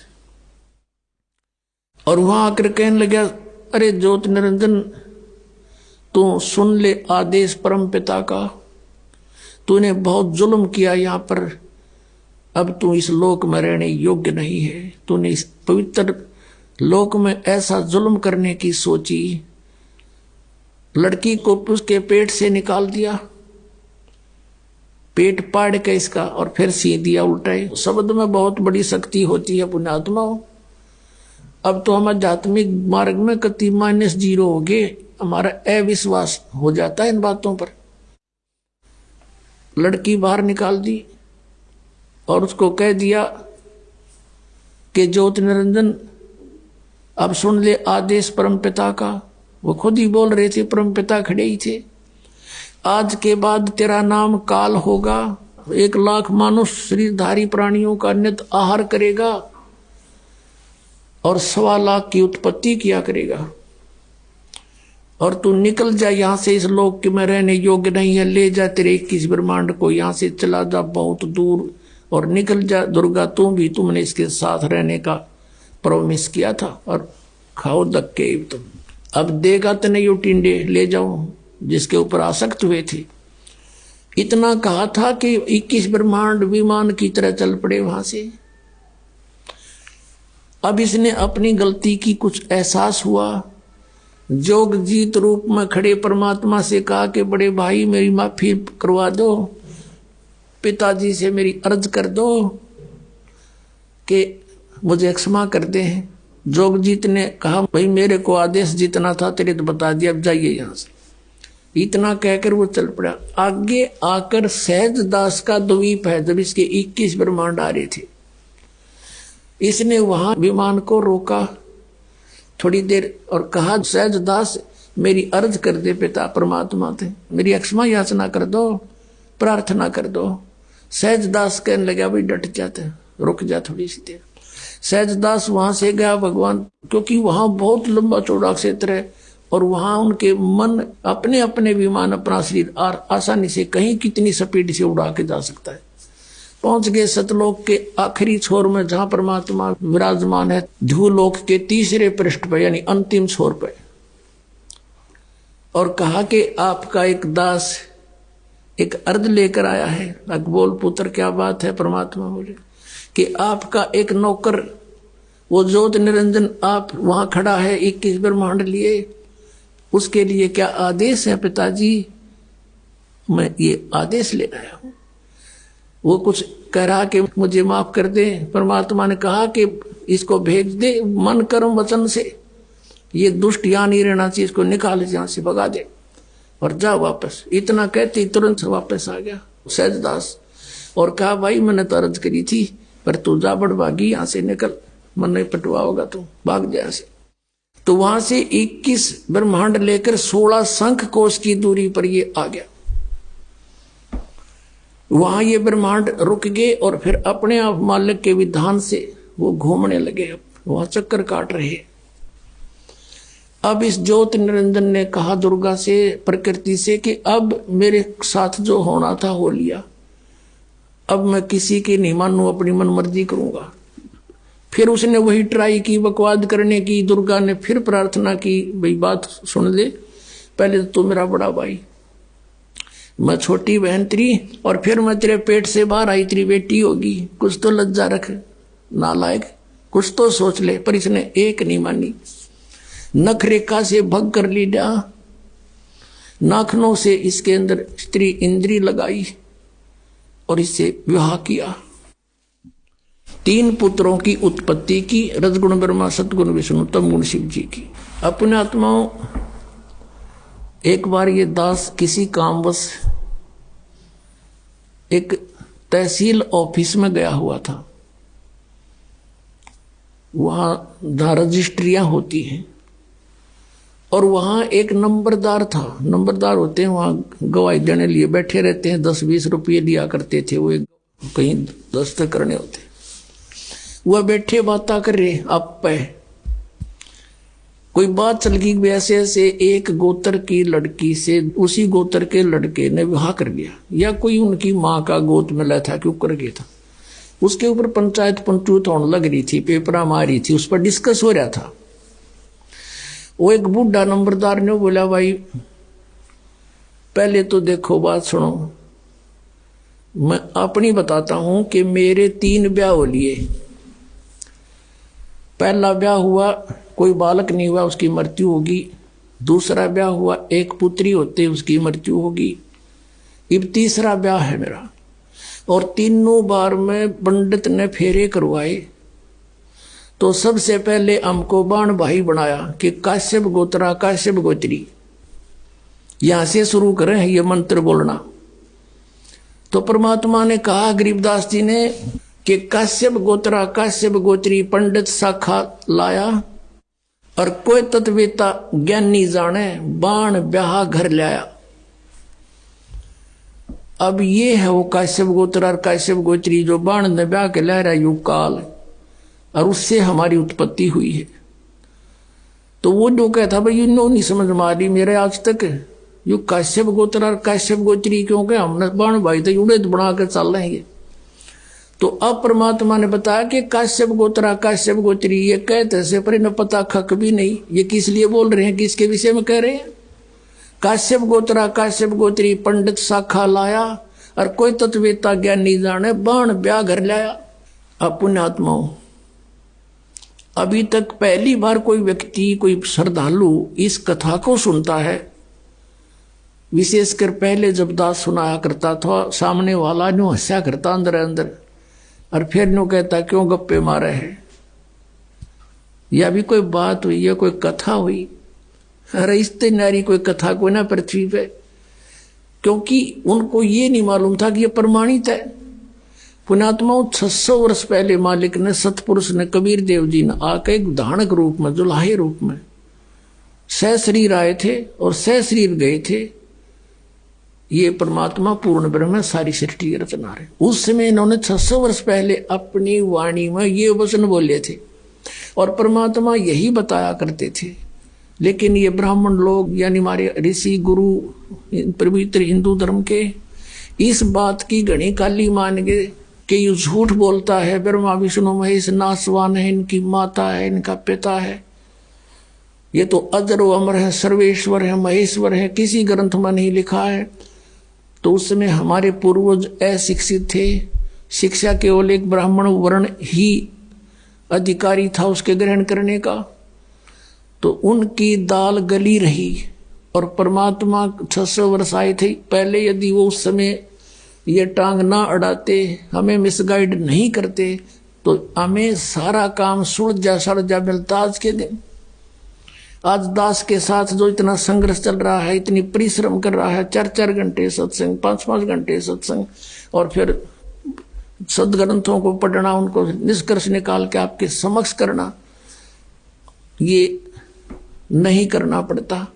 और वहां आकर कहने लगा, अरे ज्योत निरंजन, तू सुन ले आदेश परम पिता का। तूने बहुत जुल्म किया यहाँ पर, अब तू इस लोक में रहने योग्य नहीं है। तूने इस पवित्र लोक में ऐसा जुल्म करने की सोची, लड़की को उसके पेट से निकाल दिया, पेट पाड़ के इसका, और फिर सी दिया उल्टाए। शब्द में बहुत बड़ी शक्ति होती है पुण्यात्माओं। अब तो हम आध्यात्मिक मार्ग में कति -0 हो गए, हमारा अविश्वास हो जाता है इन बातों पर। लड़की बाहर निकाल दी और उसको कह दिया कि ज्योति निरंजन अब सुन ले आदेश परमपिता का। वो खुद ही बोल रहे थे, परमपिता खड़े ही थे। आज के बाद तेरा नाम काल होगा, 1 लाख मानुष शरीरधारी प्राणियों का नित आहार करेगा और 1.25 लाख की उत्पत्ति किया करेगा। और तू निकल जा यहाँ से, इस लोक के में रहने योग्य नहीं है। ले जा तेरे 21 ब्रह्मांड को, यहाँ से चला जा बहुत दूर और निकल जा। दुर्गा तू भी, तुमने इसके साथ रहने का प्रॉमिस किया था और खाओ धक्के तुम। अब देगा तो नहीं, टिंडे ले जाओ जिसके ऊपर आसक्त हुए थे। इतना कहा था कि 21 ब्रह्मांड विमान की तरह चल पड़े वहां से। अब इसने अपनी गलती की कुछ एहसास हुआ। जोग जीत रूप में खड़े परमात्मा से कहा कि बड़े भाई मेरी माफी करवा दो, पिताजी से मेरी अर्ज कर दो कि मुझे क्षमा कर दे। जोगजीत ने कहा भाई मेरे को आदेश जितना था तेरे तो बता दिया, अब जाइए यहां से। इतना कहकर वो चल पड़ा। आगे आकर सहज दास का द्वीप है, जब इसके 21 ब्रह्मांड आ रहे थे। इसने वहां विमान को रोका थोड़ी देर और कहा सहज दास मेरी अर्ज कर दे पिता परमात्मा थे, मेरी क्षमा याचना कर दो, प्रार्थना कर दो। सहज दास कहने लगा भाई डट जाते, रुक जा थोड़ी सी देर। सहज दास वहां से गया भगवान, क्योंकि वहां बहुत लंबा चौड़ा क्षेत्र है और वहां उनके मन अपने अपने विमान अपना शरीर आसानी से कहीं कितनी स्पीड से उड़ा के जा सकता है। पहुंच गए सतलोक के आखिरी छोर में, जहां परमात्मा विराजमान है, ध्रुवलोक के 3रे पृष्ठ पर यानी अंतिम छोर पर। और कहा कि आपका एक दास एक अर्ज लेकर आया है। बोल पुत्र क्या बात है? परमात्मा बोले कि आपका एक नौकर वो ज्योत निरंजन आप वहां खड़ा है 21 ब्रह्मांड लिए, उसके लिए क्या आदेश है पिताजी? मैं ये आदेश ले आया हूं। वो कुछ कह रहा कि मुझे माफ कर दे। परमात्मा ने कहा कि इसको भेज दे मन कर्म वचन से, ये दुष्ट यहां नहीं रहना चाहिए, इसको निकाल यहां से, भगा दे और जा वापस। इतना कहते तुरंत वापस आ गया सहजदास और कहा भाई मैंने तो अर्ज करी थी पर तू जा बड़भागी, यहां से निकल, मन नहीं पटवा होगा तू, भाग जा से। तो वहां से 21 ब्रह्मांड लेकर 16 शंख कोश की दूरी पर ये आ गया। वहां ये ब्रह्मांड रुक गए और फिर अपने आप मालिक के विधान से वो घूमने लगे, वहां चक्कर काट रहे। अब इस ज्योत निरंजन ने कहा दुर्गा से, प्रकृति से कि अब मेरे साथ जो होना था हो लिया, अब मैं किसी की नहीं मानू, अपनी मन मर्जी करूंगा। फिर उसने वही ट्राई की बकवाद करने की। दुर्गा ने फिर प्रार्थना की भाई बात सुन ले, पहले तो मेरा बड़ा भाई, मैं छोटी बहन तेरी, और फिर मैं तेरे पेट से बाहर आई, तेरी बेटी होगी, कुछ तो लज्जा रख नालायक, कुछ तो सोच ले। पर इसने एक नहीं मानी, नख रेखा से भग कर लिया, नाखनों से इसके अंदर स्त्री इंद्री लगाई और इससे विवाह किया। 3 पुत्रों की उत्पत्ति की, रजगुण ब्रह्मा, सतगुण विष्णु, तमगुण शिव जी की। अपने आत्माओं, एक बार ये दास किसी कामवश एक तहसील ऑफिस में गया हुआ था। वहां जहां रजिस्ट्रियां होती हैं और वहां एक नंबरदार था। नंबरदार होते हैं वहां गवाही देने लिए बैठे रहते हैं, 10-20 रुपये दिया करते थे, वो कहीं दस्तखत करने होते। वह बैठे बातें कर रहे, आप पे कोई बात चल गई, वैसे ऐसे एक गोत्र की लड़की से उसी गोत्र के लड़के ने विवाह कर लिया, या कोई उनकी माँ का गोद मिला था, क्यों कर गया था। उसके ऊपर पंचायत पंचूत होने लग रही थी, पेपरा मारी थी, उस पर डिस्कस हो रहा था। वो एक बूढ़ा नंबरदार ने बोला भाई पहले तो देखो बात सुनो, मैं अपनी बताता हूं कि मेरे 3 ब्याह हो लिए। पहला ब्याह हुआ, कोई बालक नहीं हुआ, उसकी मृत्यु होगी। दूसरा ब्याह हुआ, एक पुत्री होते उसकी मृत्यु होगी। अब तीसरा ब्याह है मेरा, और तीनों बार में पंडित ने फेरे करवाए। तो सबसे पहले हमको बाण भाई बनाया कि काश्यप गोत्रा काश्यप गोत्री, यहां से शुरू करें ये मंत्र बोलना। तो परमात्मा ने कहा गरीबदास जी ने कि काश्यप गोत्री पंडित शाखा लाया, और कोई तत्वेता ज्ञानी जाने बाण ब्याह घर लाया। अब ये है वो काश्यप गोत्र और काश्यप गोत्री जो बाण ने ब्याह के ला रहा युग काल, और उससे हमारी उत्पत्ति हुई है। तो वो जो कहता भाई इन्हों नहीं समझ में आ रही मेरे आज तक यो काश्यप गोत्र और काश्यप गोत्री, क्योंकि हमने बाण भाई थे उड़े तो बना कर चल रहे हैं। तो अब परमात्मा ने बताया कि काश्यप गोत्रा काश्यप गोत्री ये कहते से पर इन्हें पता खक भी नहीं ये किस लिए बोल रहे हैं, किसके विषय में कह रहे हैं। काश्यप गोत्रा काश्यप गोत्री पंडित शाखा लाया, और कोई तत्वेता ज्ञानी जाने बाण ब्याह घर लाया। अब पुण्यात्माओं, अभी तक पहली बार कोई व्यक्ति कोई श्रद्धालु इस कथा को सुनता है। विशेषकर पहले जब दास सुनाया करता था सामने वाला न्यू हंसा करता अंदर अंदर, और फिर न्यू कहता क्यों गप्पे मारे हैं, या भी कोई बात हुई या कोई कथा हुई। अरे इतनी नारी कोई कथा कोई ना पृथ्वी पे, क्योंकि उनको ये नहीं मालूम था कि ये प्रमाणित है। पुण्यात्माओं 600 वर्ष पहले मालिक ने सतपुरुष ने कबीर देव जी ने आके एक धानक रूप में जुलाहे रूप में सहशरीर आए थे और सहशरीर गए थे। ये परमात्मा पूर्ण ब्रह्म है, सारी सृष्टि रचना रहे। उस समय इन्होंने 600 वर्ष पहले अपनी वाणी में ये वचन बोले थे और परमात्मा यही बताया करते थे। लेकिन ये ब्राह्मण लोग यानी हमारे ऋषि गुरु पवित्र हिंदू धर्म के इस बात की घनी काली मान गए कि ये झूठ बोलता है, ब्रह्मा विष्णु महेश नासवान है, इनकी माता है, इनका पिता है, ये तो अजर व अमर है, सर्वेश्वर है, महेश्वर है, किसी ग्रंथ में नहीं लिखा है। तो उस समय हमारे पूर्वज अशिक्षित थे, शिक्षा केवल एक ब्राह्मण वर्ण ही अधिकारी था उसके ग्रहण करने का, तो उनकी दाल गली रही। और परमात्मा 600 वर्ष आए थे पहले, यदि वो उस समय ये टांग ना अड़ाते, हमें मिसगाइड नहीं करते, तो हमें सारा काम सुलझा सलझा मिलता आज के दिन। आज दास के साथ जो इतना संघर्ष चल रहा है, इतनी परिश्रम कर रहा है, 4-4 घंटे सत्संग, 5-5 घंटे सत्संग, और फिर सदग्रंथों को पढ़ना, उनको निष्कर्ष निकाल के आपके समक्ष करना, ये नहीं करना पड़ता।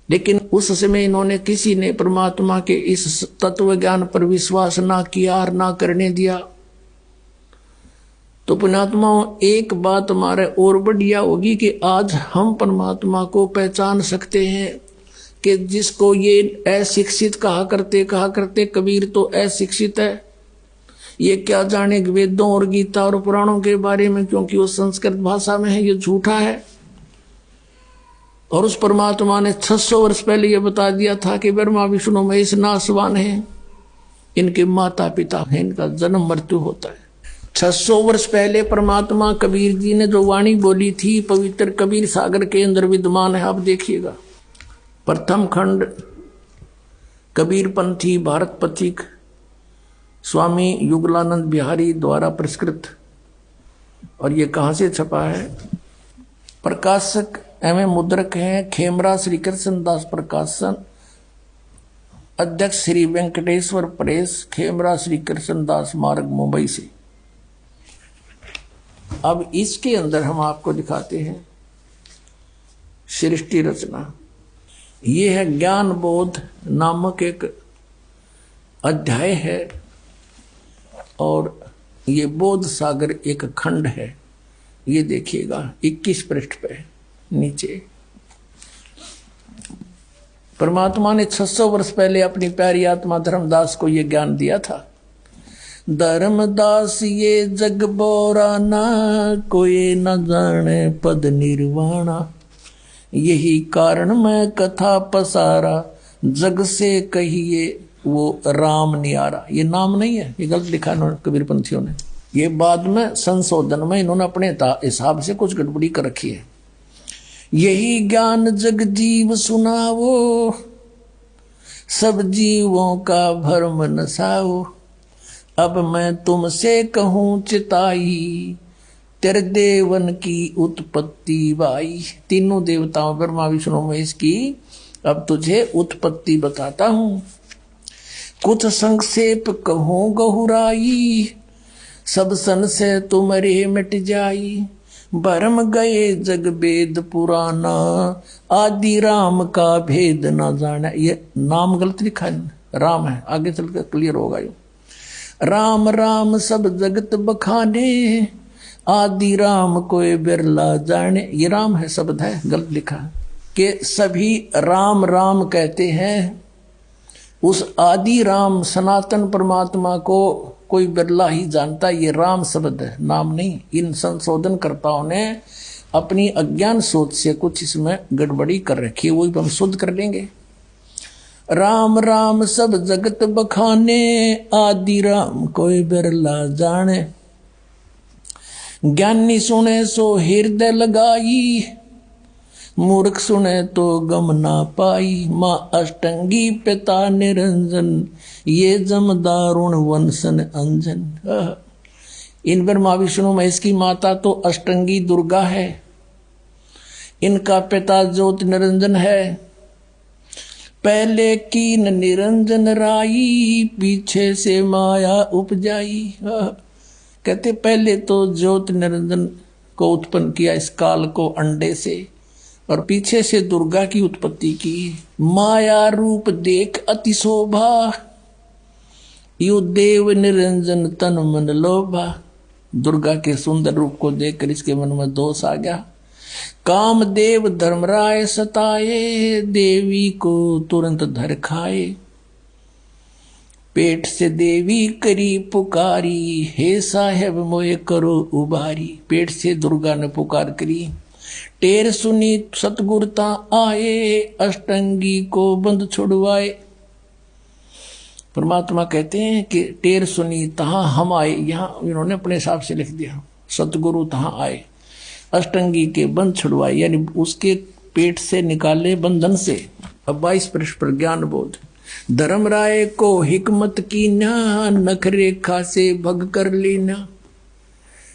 लेकिन उस समय इन्होंने किसी ने परमात्मा के इस तत्व ज्ञान पर विश्वास ना किया और ना करने दिया। तो पुण्यात्माओं, एक बात हमारे और बढ़िया होगी कि आज हम परमात्मा को पहचान सकते हैं कि जिसको ये अशिक्षित कहा करते कबीर तो अशिक्षित है, ये क्या जाने वेदों और गीता और पुराणों के बारे में, क्योंकि वो संस्कृत भाषा में है, ये झूठा है। और उस परमात्मा ने 600 वर्ष पहले ये बता दिया था कि ब्रह्मा विष्णु महेश नासवान है, इनके माता पिता हैं, इनका जन्म मृत्यु होता है। 600 वर्ष पहले परमात्मा कबीर जी ने जो वाणी बोली थी पवित्र कबीर सागर के अंदर विद्यमान है। आप देखिएगा, प्रथम खंड कबीर पंथी भारत पथिक स्वामी युगलानंद बिहारी द्वारा पुरस्कृत। और ये कहाँ से छपा है? प्रकाशक एवं मुद्रक हैं खेमरा श्री कृष्ण दास प्रकाशन, अध्यक्ष श्री वेंकटेश्वर प्रेस, खेमरा श्री कृष्ण दास मार्ग, मुंबई से। अब इसके अंदर हम आपको दिखाते हैं सृष्टि रचना। ये है ज्ञान बोध नामक एक अध्याय है, और ये बोध सागर एक खंड है। ये देखिएगा 21 पृष्ठ पे नीचे परमात्मा ने 600 वर्ष पहले अपनी प्यारी आत्मा धर्मदास को ये ज्ञान दिया था। धर्मदास ये जग बोरा ना, कोई न जाने पद निर्वाणा, यही कारण मैं कथा पसारा, जग से कहिए वो राम नियारा। ये नाम नहीं है, ये गलत लिखा इन्होंने कबीर पंथियों ने। ये बाद में संशोधन में इन्होंने अपने हिसाब से कुछ गड़बड़ी कर रखी है। यही ज्ञान जग जीव सुनावो, सब जीवों का भरम नसाओ, अब मैं तुमसे कहूँ चिताई, तेरे देवन की उत्पत्ति बाई। तीनों देवताओं ब्रह्मा विष्णु महेश की अब तुझे उत्पत्ति बताता हूँ। कुछ संक्षेप कहूँ गहुराई, सब सन से तुम्हारे मिट जाई, भरम गए जग वेद पुराना, आदि राम का भेद ना जाना। ये नाम गलत लिखा है, राम है, आगे चलकर क्लियर होगा। ये राम राम सब जगत बखाने, आदि राम कोई बिरला जाने। ये राम है शब्द है, गलत लिखा है कि सभी राम राम कहते हैं, उस आदि राम सनातन परमात्मा को कोई बिरला ही जानता। ये राम शब्द है, नाम नहीं। इन संशोधनकर्ताओं ने अपनी अज्ञान सोच से कुछ इसमें गड़बड़ी कर रखी है, वही हम शुद्ध कर लेंगे। राम राम सब जगत बखाने, आदि राम कोई बिरला जाने। ज्ञानी सुने सो हृदय लगाई, मूर्ख सुने तो गम ना पाई। माँ अष्टंगी पिता निरंजन, ये जमदारुण वंशन अंजन। इन ब्रह्मा विष्णु महेश की माता तो अष्टंगी दुर्गा है, इनका पिता ज्योत निरंजन है। पहले कीन निरंजन राई, पीछे से माया उपजाई। कहते पहले तो ज्योत निरंजन को उत्पन्न किया इस काल को अंडे से, और पीछे से दुर्गा की उत्पत्ति की। माया रूप देख अति शोभा, यु देव निरंजन तन मन लोभा। दुर्गा के सुंदर रूप को देखकर इसके मन में दोष आ गया। काम देव धर्मराय सताए, देवी को तुरंत धर खाए। पेट से देवी करी पुकारी, हे साहेब मोए करो उबारी। पेट से दुर्गा ने पुकार करी। टेर सुनी सतगुरता आए, अष्टंगी को बंद छुड़वाए। परमात्मा कहते हैं कि टेर सुनी तहां हम आए, यहां इन्होंने अपने हिसाब से लिख दिया। सतगुरु तहां आए, अष्टंगी के बंद छुड़वाए, यानी उसके पेट से निकाले बंधन से। अब 22 पृष्ठ पर ज्ञान बोध। धर्म राय को हिकमत की ना, नख रेखा से भग कर लेना।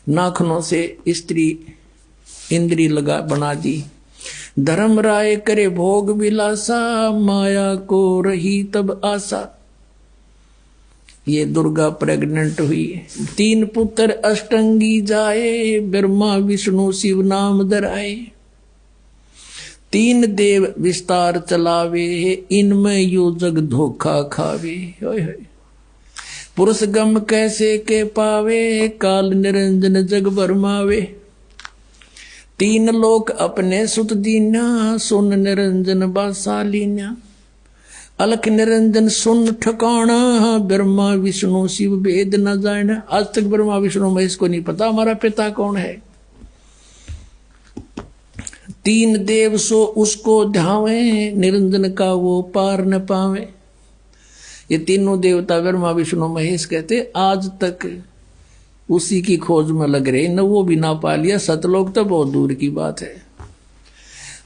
नाखनों से स्त्री इंद्री लगा बना दी। धर्म राय करे भोग विलासा, माया को रही तब आशा। ये दुर्गा प्रेग्नेंट हुई। 3 पुत्र अष्टंगी जाए, ब्रह्मा विष्णु शिव नाम धराए। 3 देव विस्तार चलावे, इनमें यो जग धोखा खावे। पुरुष गम कैसे के पावे, काल निरंजन जग भरमावे। 3 लोक अपने सुत दीना, सुन निरंजन बासालीना। अलख निरंजन सुन ठिकाना, ब्रह्मा विष्णु शिव भेद न जाना। आज तक ब्रह्मा विष्णु महेश को नहीं पता हमारा पिता कौन है। 3 देव सो उसको ध्यावे, निरंजन का वो पार न पावे। ये तीनों देवता ब्रह्मा विष्णु महेश कहते आज तक उसी की खोज में लग रहे, न वो भी ना पा लिया। सतलोक तो बहुत दूर की बात है।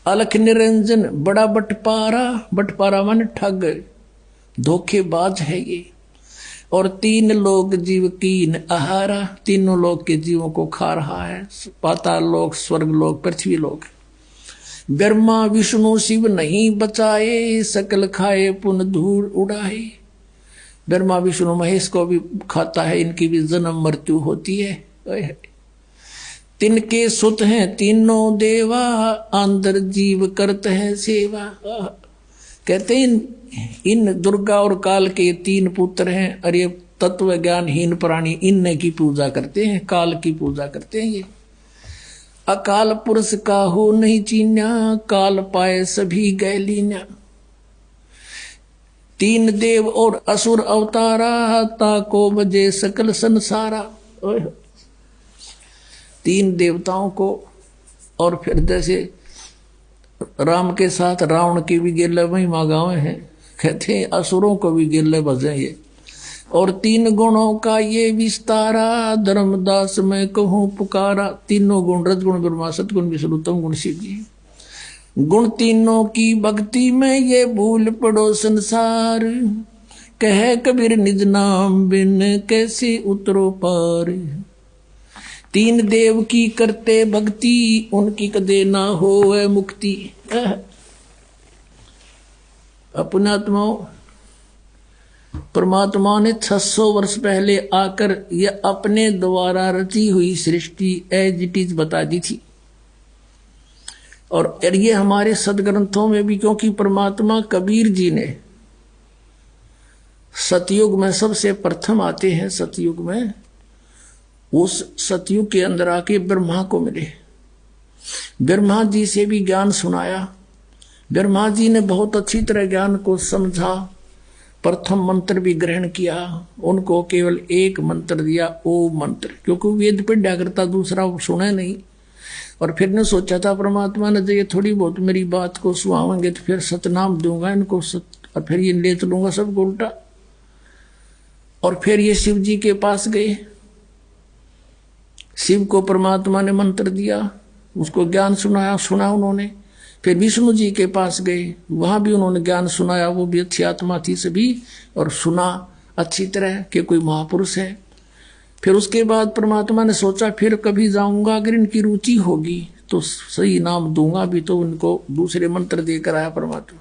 अलख निरंजन बड़ा बटपारा, बटपारा माने ठग, धोखेबाज है ये। और 3 लोग जीव कीन आहारा, तीनों लोग के जीवों को खा रहा है। पाताल लोक, स्वर्ग लोक, पृथ्वी लोक। ब्रह्मा विष्णु शिव नहीं बचाए, सकल खाए पुन धूल उड़ाए। ब्रह्मा विष्णु महेश को भी खाता है, इनकी भी जन्म मृत्यु होती है। तिनके सुत हैं तीनों देवा, अंदर जीव करते हैं सेवा। कहते हैं इन दुर्गा और काल के 3 पुत्र हैं, और ये तत्व ज्ञानहीन प्राणी इनने की पूजा करते हैं, काल की पूजा करते हैं। ये अकाल पुरुष का हो नहीं चीन्या, काल पाए सभी गए लीना। 3 देव और असुर अवतारा, ताको बजे सकल संसारा। 3 देवताओं को, और फिर जैसे राम के साथ रावण की भी गिल्ले महिमा गावे हैं, कहते हैं असुरों को भी गिल्ले बजे ये। और 3 गुणों का ये विस्तारा, धर्मदास मैं कहूँ पुकारा। तीनों गुण, रजगुण ब्रह्मा, सतगुण विष्णु, तम गुण शिव जी। गुण तीनों की भक्ति में ये भूल पड़ो संसार, कहे कबीर निज नाम बिन कैसे उतरो पार। 3 देव की करते भक्ति, उनकी कदे ना होए मुक्ति। अपने आत्माओं परमात्मा ने 600 वर्ष पहले आकर यह अपने द्वारा रची हुई सृष्टि एज इट इज बता दी थी। और ये हमारे सदग्रंथों में भी, क्योंकि परमात्मा कबीर जी ने सतयुग में सबसे प्रथम आते हैं। सतयुग में उस सतयुग के अंदर आके ब्रह्मा को मिले, ब्रह्मा जी से भी ज्ञान सुनाया। ब्रह्मा जी ने बहुत अच्छी तरह ज्ञान को समझा, प्रथम मंत्र भी ग्रहण किया। उनको केवल एक मंत्र दिया, ओम मंत्र, क्योंकि वेद पढ़ा करता, दूसरा सुने नहीं। और फिर ने सोचा था परमात्मा ने, ये थोड़ी बहुत मेरी बात को सुहावेंगे तो फिर सतनाम दूंगा इनको, और फिर ये ले चलूंगा सबको उल्टा। और फिर ये शिव जी के पास गए, शिव को परमात्मा ने मंत्र दिया, उसको ज्ञान सुना उन्होंने। फिर विष्णु जी के पास गए, वहां भी उन्होंने ज्ञान सुनाया, वो भी अच्छी आत्मा थी सभी, और सुना अच्छी तरह कि कोई महापुरुष है। फिर उसके बाद परमात्मा ने सोचा फिर कभी जाऊंगा, अगर इनकी रुचि होगी तो सही नाम दूंगा भी, तो उनको दूसरे मंत्र देकर आया परमात्मा।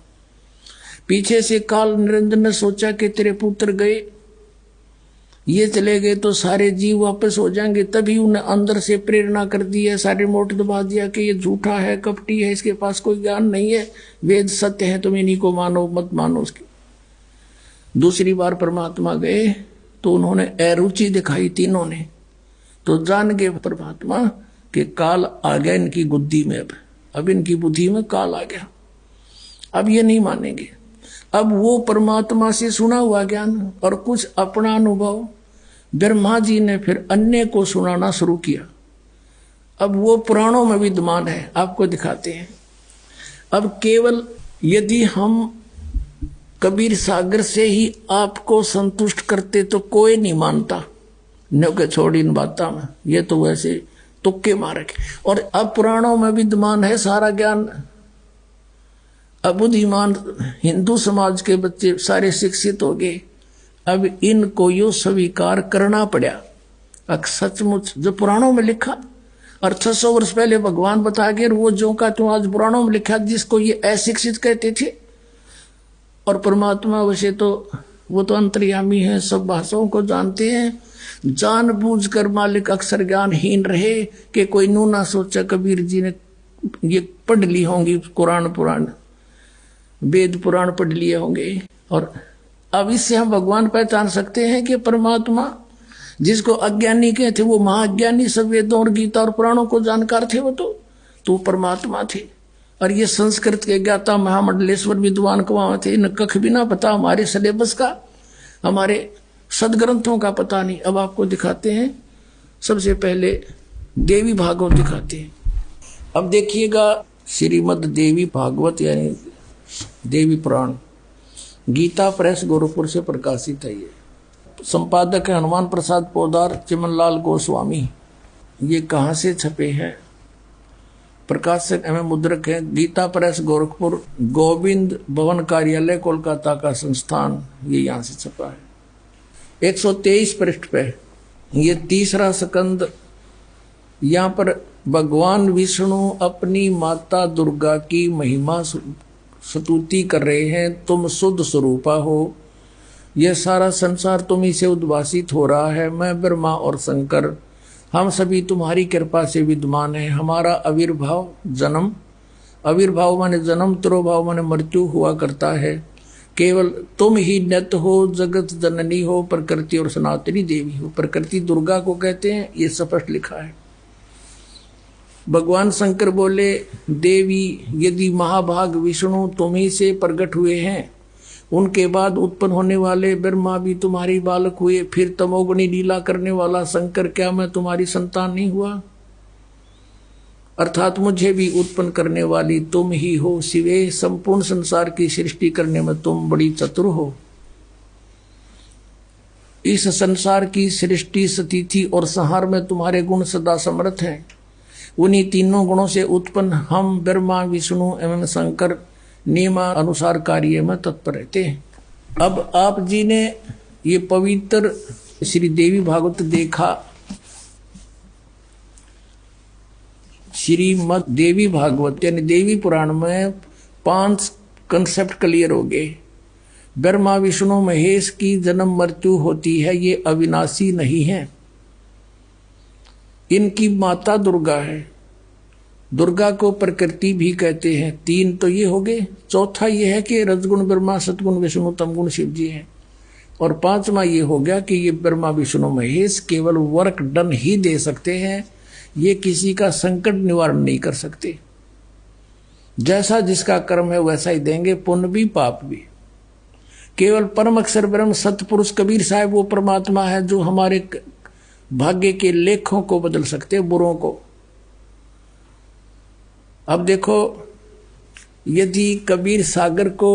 पीछे से काल निरंजन ने सोचा कि तेरे पुत्र गए, ये चले गए तो सारे जीव वापस हो जाएंगे, तभी उन्हें अंदर से प्रेरणा कर दी है, सारे मोट दबा दिया कि ये झूठा है, कपटी है, इसके पास कोई ज्ञान नहीं है, वेद सत्य है, तुम इन्हीं को मानो, मत मानो उसकी। दूसरी बार परमात्मा गए तो उन्होंने अरुचि दिखाई तीनों ने, तो जान गए परमात्मा कि काल आ गया इनकी बुद्धि में, अब इनकी बुद्धि में काल आ गया, अब ये नहीं मानेंगे। अब वो परमात्मा से सुना हुआ ज्ञान और कुछ अपना अनुभव ब्रह्मा जी ने फिर अन्य को सुनाना शुरू किया। अब वो पुराणों में विद्यमान है, आपको दिखाते हैं। अब केवल यदि हम कबीर सागर से ही आपको संतुष्ट करते तो कोई नहीं मानता, न के छोड़ इन बातों में, ये तो वैसे तुक्के मारे। और अब पुराणों में विद्यमान है सारा ज्ञान। अब बुद्धिमान हिंदू समाज के बच्चे सारे शिक्षित हो गए, अब इनको यो स्वीकार करना पड़ा। अब सचमुच जो पुराणों में लिखा, और 600 वर्ष पहले भगवान बता गए, वो जो का तो आज पुराणों में लिखा, जिसको ये अशिक्षित कहते थे। और परमात्मा वैसे तो वो तो अंतर्यामी है, सब भाषाओं को जानते हैं। जानबूझकर मालिक अक्सर ज्ञानहीन रहे कि कोई नू ना सोचा कबीर जी ने ये पढ़ ली होंगी, कुरान पुराण वेद पुराण पढ़ लिए होंगे। और अब इससे हम भगवान पहचान सकते हैं कि परमात्मा जिसको अज्ञानी कहते वो महाज्ञानी, सब वेदों और गीता और पुराणों को जानकार थे, वो तो परमात्मा थे। और ये संस्कृत के ज्ञाता महामंडलेश्वर विद्वान कहाँ थे, इन कख भी ना पता, हमारे सिलेबस का, हमारे सदग्रंथों का पता नहीं। अब आपको दिखाते हैं, सबसे पहले देवी भागवत दिखाते हैं। अब देखिएगा श्रीमद देवी भागवत यानी देवी पुराण, गीता प्रेस गोरखपुर से प्रकाशित है। ये संपादक है हनुमान प्रसाद पोदार, चिमनलाल गोस्वामी। ये कहाँ से छपे हैं? प्रकाशक एवं मुद्रक है गीता प्रेस गोरखपुर, गोविंद भवन कार्यालय कोलकाता का संस्थान, ये यहाँ से छपा है। 123 पृष्ठ पे ये तीसरा स्कंद। यहाँ पर भगवान विष्णु अपनी माता दुर्गा की महिमा स्तुति कर रहे हैं। तुम शुद्ध स्वरूपा हो, यह सारा संसार तुम्ही से उद्भासित हो रहा है। मैं ब्रह्मा और शंकर, हम सभी तुम्हारी कृपा से विद्यमान है। हमारा आविर्भाव जन्म, आविर्भाव माने जन्म, तिरोभाव माने मृत्यु हुआ करता है। केवल तुम ही नित्य हो, जगत जननी हो, प्रकृति और सनातनी देवी हो। प्रकृति दुर्गा को कहते हैं, ये स्पष्ट लिखा है। भगवान शंकर बोले, देवी यदि महाभाग विष्णु तुम्ही से प्रकट हुए हैं, उनके बाद उत्पन्न होने वाले ब्रह्मा भी तुम्हारी बालक हुए, फिर तमोगुणी लीला करने वाला शंकर क्या मैं तुम्हारी संतान नहीं हुआ? अर्थात मुझे भी उत्पन्न करने वाली तुम ही हो शिवे। संपूर्ण संसार की सृष्टि करने में तुम बड़ी चतुर हो। इस संसार की सृष्टि, स्थिति और संहार में तुम्हारे गुण सदा समर्थ हैं। उन्हीं तीनों गुणों से उत्पन्न हम ब्रह्मा विष्णु एवं शंकर नियमानुसार कार्य में तत्पर रहते हैं। अब आप जी ने ये पवित्र श्री देवी भागवत देखा। श्रीमद देवी भागवत यानी देवी पुराण में 5 कंसेप्ट क्लियर हो गए। ब्रह्मा विष्णु महेश की जन्म मृत्यु होती है, ये अविनाशी नहीं है। इनकी माता दुर्गा है। दुर्गा को प्रकृति भी कहते हैं। 3 तो ये हो गए। चौथा ये है कि रजगुण ब्रह्मा, सतगुण विष्णु, तमगुण शिव जी हैं। और 5वां ये हो गया कि ये ब्रह्मा विष्णु महेश केवल वर्क डन ही दे सकते हैं, ये किसी का संकट निवारण नहीं कर सकते। जैसा जिसका कर्म है वैसा ही देंगे, पुण्य भी पाप भी। केवल परम अक्षर ब्रह्म सतपुरुष कबीर साहब वो परमात्मा है जो हमारे भाग्य के लेखों को बदल सकते, बुरों को। अब देखो, यदि कबीर सागर को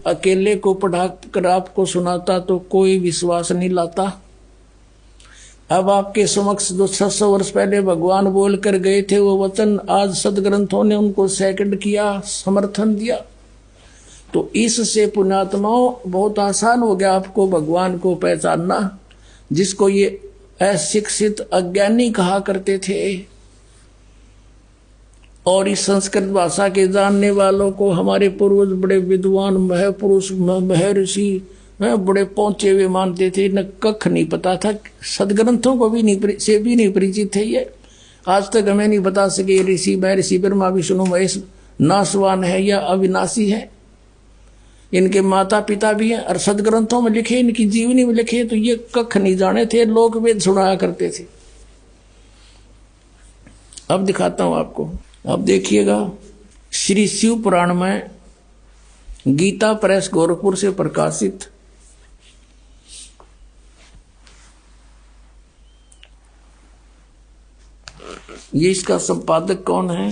अकेले को पढ़ाकर आपको सुनाता तो कोई विश्वास नहीं लाता। अब आपके समक्ष जो 600 वर्ष पहले भगवान बोल कर गए थे वो वचन, आज सदग्रंथों ने उनको सेकंड किया, समर्थन दिया। तो इससे पुण्यात्माओं बहुत आसान हो गया आपको भगवान को पहचानना, जिसको ये अशिक्षित अज्ञानी कहा करते थे। और इस संस्कृत भाषा के जानने वालों को हमारे पूर्वज बड़े विद्वान महापुरुष महर्षि बड़े पहुंचे हुए मानते थे। न कख नहीं पता था, सदग्रंथों को भी नहीं परिचित थे। ये आज तक हमें नहीं बता सके ऋषि महर्षि ब्रह्मा विष्णु महेश नाशवान है या अविनाशी है। इनके माता पिता भी हैं और सदग्रंथों में लिखे, इनकी जीवनी में लिखे, तो ये कख नहीं जाने थे, लोक वेद सुनाया करते थे। अब दिखाता हूं आपको। अब देखिएगा, श्री शिव पुराण में गीता प्रेस गोरखपुर से प्रकाशित ये इसका संपादक कौन है?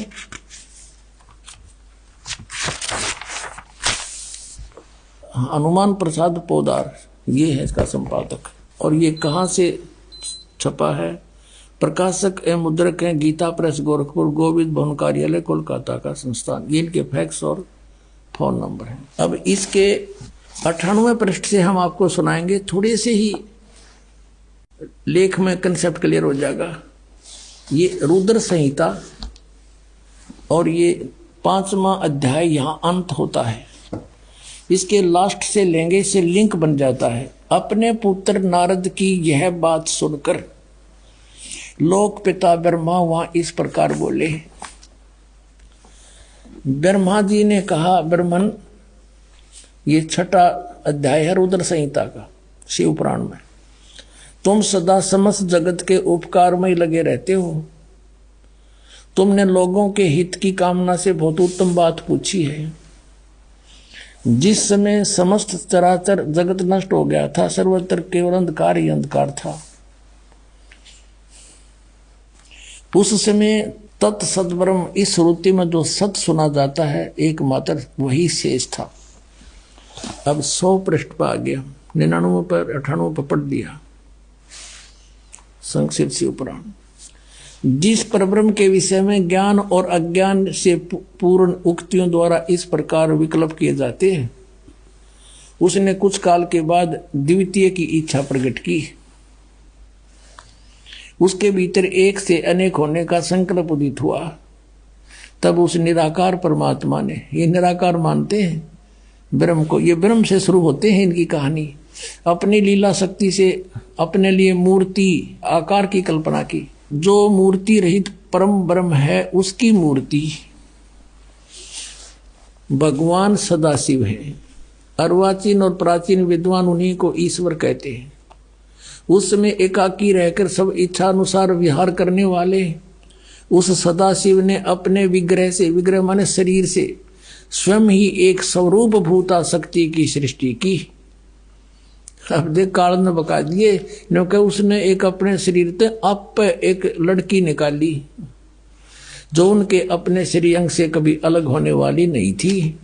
हनुमान प्रसाद पोदार, ये है इसका संपादक। और ये कहाँ से छपा है? प्रकाशक एवं मुद्रक हैं गीता प्रेस गोरखपुर, गोविंद भवन कार्यालय कोलकाता का संस्थान। ये इनके फैक्स और फोन नंबर है। अब इसके 98वें पृष्ठ से हम आपको सुनाएंगे, थोड़े से ही लेख में कंसेप्ट क्लियर हो जाएगा। ये रुद्र संहिता और ये 5वां अध्याय यहाँ अंत होता है। इसके लास्ट से लेंगे, इससे लिंक बन जाता है। अपने पुत्र नारद की यह बात सुनकर लोक पिता ब्रह्मा वहां इस प्रकार बोले। ब्रह्मा जी ने कहा, ब्रह्मन, ये 6वां अध्याय है रुद्र संहिता का शिव पुराण में, तुम सदा समस्त जगत के उपकार में ही लगे रहते हो। तुमने लोगों के हित की कामना से बहुत उत्तम बात पूछी है। जिस समय समस्त चराचर जगत नष्ट हो गया था, सर्वत्र केवल अंधकार ही अंधकार था, उस समय तत्सद्ब्रह्म इस श्रुति में जो सत सुना जाता है एकमात्र वही शेष था। अब 100 पृष्ठ पर आ गया, 99 पर 98 पर पढ़ दिया संक्षिप्त शिव पुराण। जिस परब्रह्म के विषय में ज्ञान और अज्ञान से पूर्ण उक्तियों द्वारा इस प्रकार विकल्प किए जाते हैं, उसने कुछ काल के बाद द्वितीय की इच्छा प्रकट की। उसके भीतर एक से अनेक होने का संकल्प उदित हुआ। तब उस निराकार परमात्मा ने, ये निराकार मानते हैं ब्रह्म को, ये ब्रह्म से शुरू होते हैं इनकी कहानी, अपनी लीला शक्ति से अपने लिए मूर्ति आकार की कल्पना की। जो मूर्ति रहित परम ब्रह्म है उसकी मूर्ति भगवान सदाशिव है। अर्वाचीन और प्राचीन विद्वान उन्हीं को ईश्वर कहते हैं। उस समय एकाकी रहकर सब इच्छा अनुसार विहार करने वाले उस सदाशिव ने अपने विग्रह से, विग्रह माने शरीर से, स्वयं ही एक स्वरूप भूता शक्ति की सृष्टि की। अब देख काल ने बका दिए, क्योंकि उसने एक अपने शरीर से आप एक लड़की निकाली जो उनके अपने शरीर अंग से कभी अलग होने वाली नहीं थी।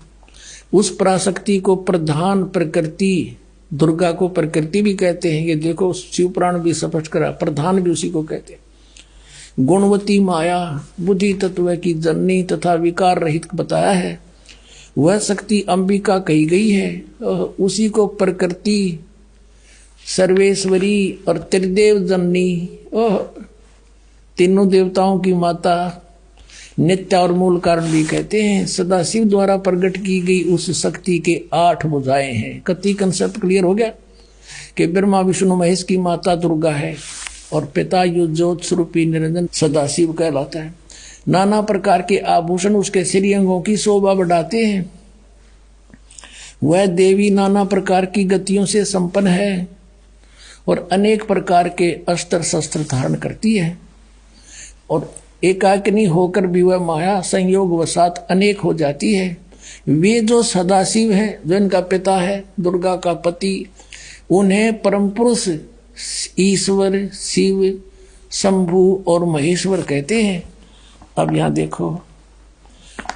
उस पराशक्ति को प्रधान प्रकृति, दुर्गा को प्रकृति भी कहते हैं। ये देखो शिव पुराण भी स्पष्ट करा, प्रधान भी उसी को कहते हैं। गुणवती माया बुद्धि तत्व की जननी तथा विकार रहित बताया है। वह शक्ति अंबिका कही गई है। उसी को प्रकृति, सर्वेश्वरी और त्रिदेव जननी, तीनों देवताओं की माता, नित्य और मूल कारण भी कहते हैं। सदाशिव द्वारा प्रकट की गई उस शक्ति के 8 भुजाएं हैं। कति कंसेप्ट क्लियर हो गया कि ब्रह्मा विष्णु महेश की माता दुर्गा है और पिता यो ज्योत स्वरूपी निरंजन सदाशिव कहलाता है। नाना प्रकार के आभूषण उसके श्री अंगों की शोभा बढ़ाते हैं। वह देवी नाना प्रकार की गतियों से संपन्न है और अनेक प्रकार के अस्त्र शस्त्र धारण करती है और एकाकिनी होकर भी वह माया संयोग वसात अनेक हो जाती है। वे जो सदाशिव है, जो इनका पिता है, दुर्गा का पति, उन्हें परम पुरुष ईश्वर, शिव, शंभु और महेश्वर कहते हैं। अब यहाँ देखो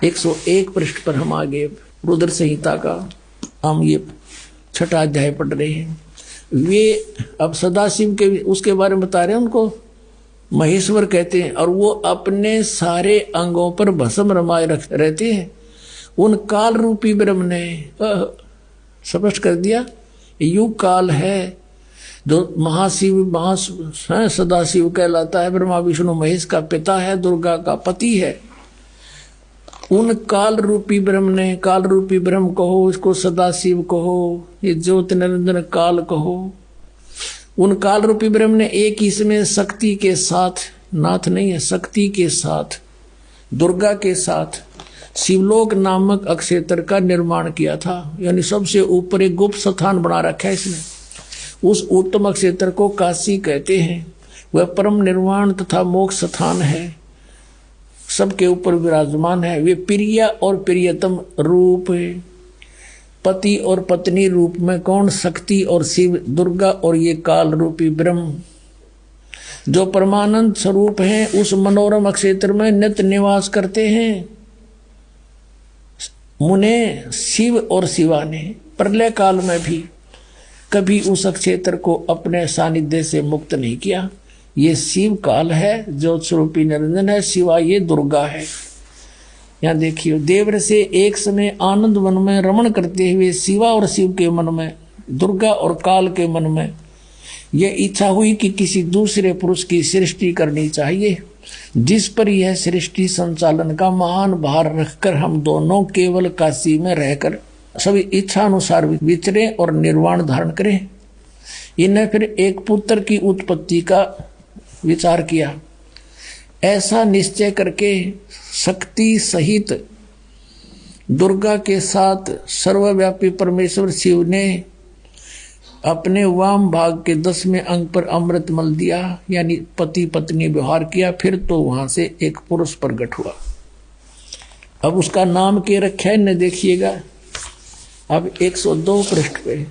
101 पृष्ठ पर हम आगे रुद्र संहिता का हम ये 6वां अध्याय पढ़ रहे हैं। वे अब सदाशिव के उसके बारे में बता रहे हैं, उनको महेश्वर कहते हैं और वो अपने सारे अंगों पर भस्म रमाए रहते हैं। उन काल रूपी ब्रह्म ने स्पष्ट कर दिया, युग काल है जो महाशिव सदाशिव कहलाता है, ब्रह्मा विष्णु महेश का पिता है, दुर्गा का पति है। उन काल रूपी ब्रह्म ने, काल रूपी ब्रह्म कहो, इसको सदाशिव कहो, ये ज्योत निरंजन काल कहो, उन काल रूपी ब्रह्म ने एक इसमें शक्ति के साथ, नाथ नहीं है, शक्ति के साथ, दुर्गा के साथ शिवलोक नामक अक्षेत्र का निर्माण किया था। यानी सबसे ऊपर एक गुप्त स्थान बना रखा है इसने। उस उत्तम अक्षेत्र को काशी कहते हैं। वह परम निर्वाण तथा मोक्ष स्थान है, सबके ऊपर विराजमान है। वे प्रिय और प्रियतम रूप है, पति और पत्नी रूप में कौन? शक्ति और शिव, दुर्गा और ये काल रूपी ब्रह्म जो परमानंद स्वरूप हैं, उस मनोरम क्षेत्र में नित्य निवास करते हैं। मुने शिव और शिवा ने प्रलय काल में भी कभी उस क्षेत्र को अपने सानिध्य से मुक्त नहीं किया। ये शिव काल है, ज्योत स्वरूपी निरंजन है, शिवा ये दुर्गा है। यहाँ देखियो, देवर से एक समय आनंद वन में रमण करते हुए शिवा और शिव के मन में, दुर्गा और काल के मन में यह इच्छा हुई कि किसी दूसरे पुरुष की सृष्टि करनी चाहिए, जिस पर यह सृष्टि संचालन का महान भार रखकर हम दोनों केवल काशी में रहकर सभी इच्छा अनुसार विचरे और निर्वाण धारण करें। इन्हें फिर एक पुत्र की उत्पत्ति का विचार किया। ऐसा निश्चय करके शक्ति सहित दुर्गा के साथ सर्वव्यापी परमेश्वर शिव ने अपने वाम भाग के 10वें अंग पर अमृत मल दिया, यानी पति पत्नी व्यवहार किया। फिर तो वहां से एक पुरुष प्रकट हुआ। अब उसका नाम क्या रखा है न देखिएगा। अब 102 पृष्ठ पे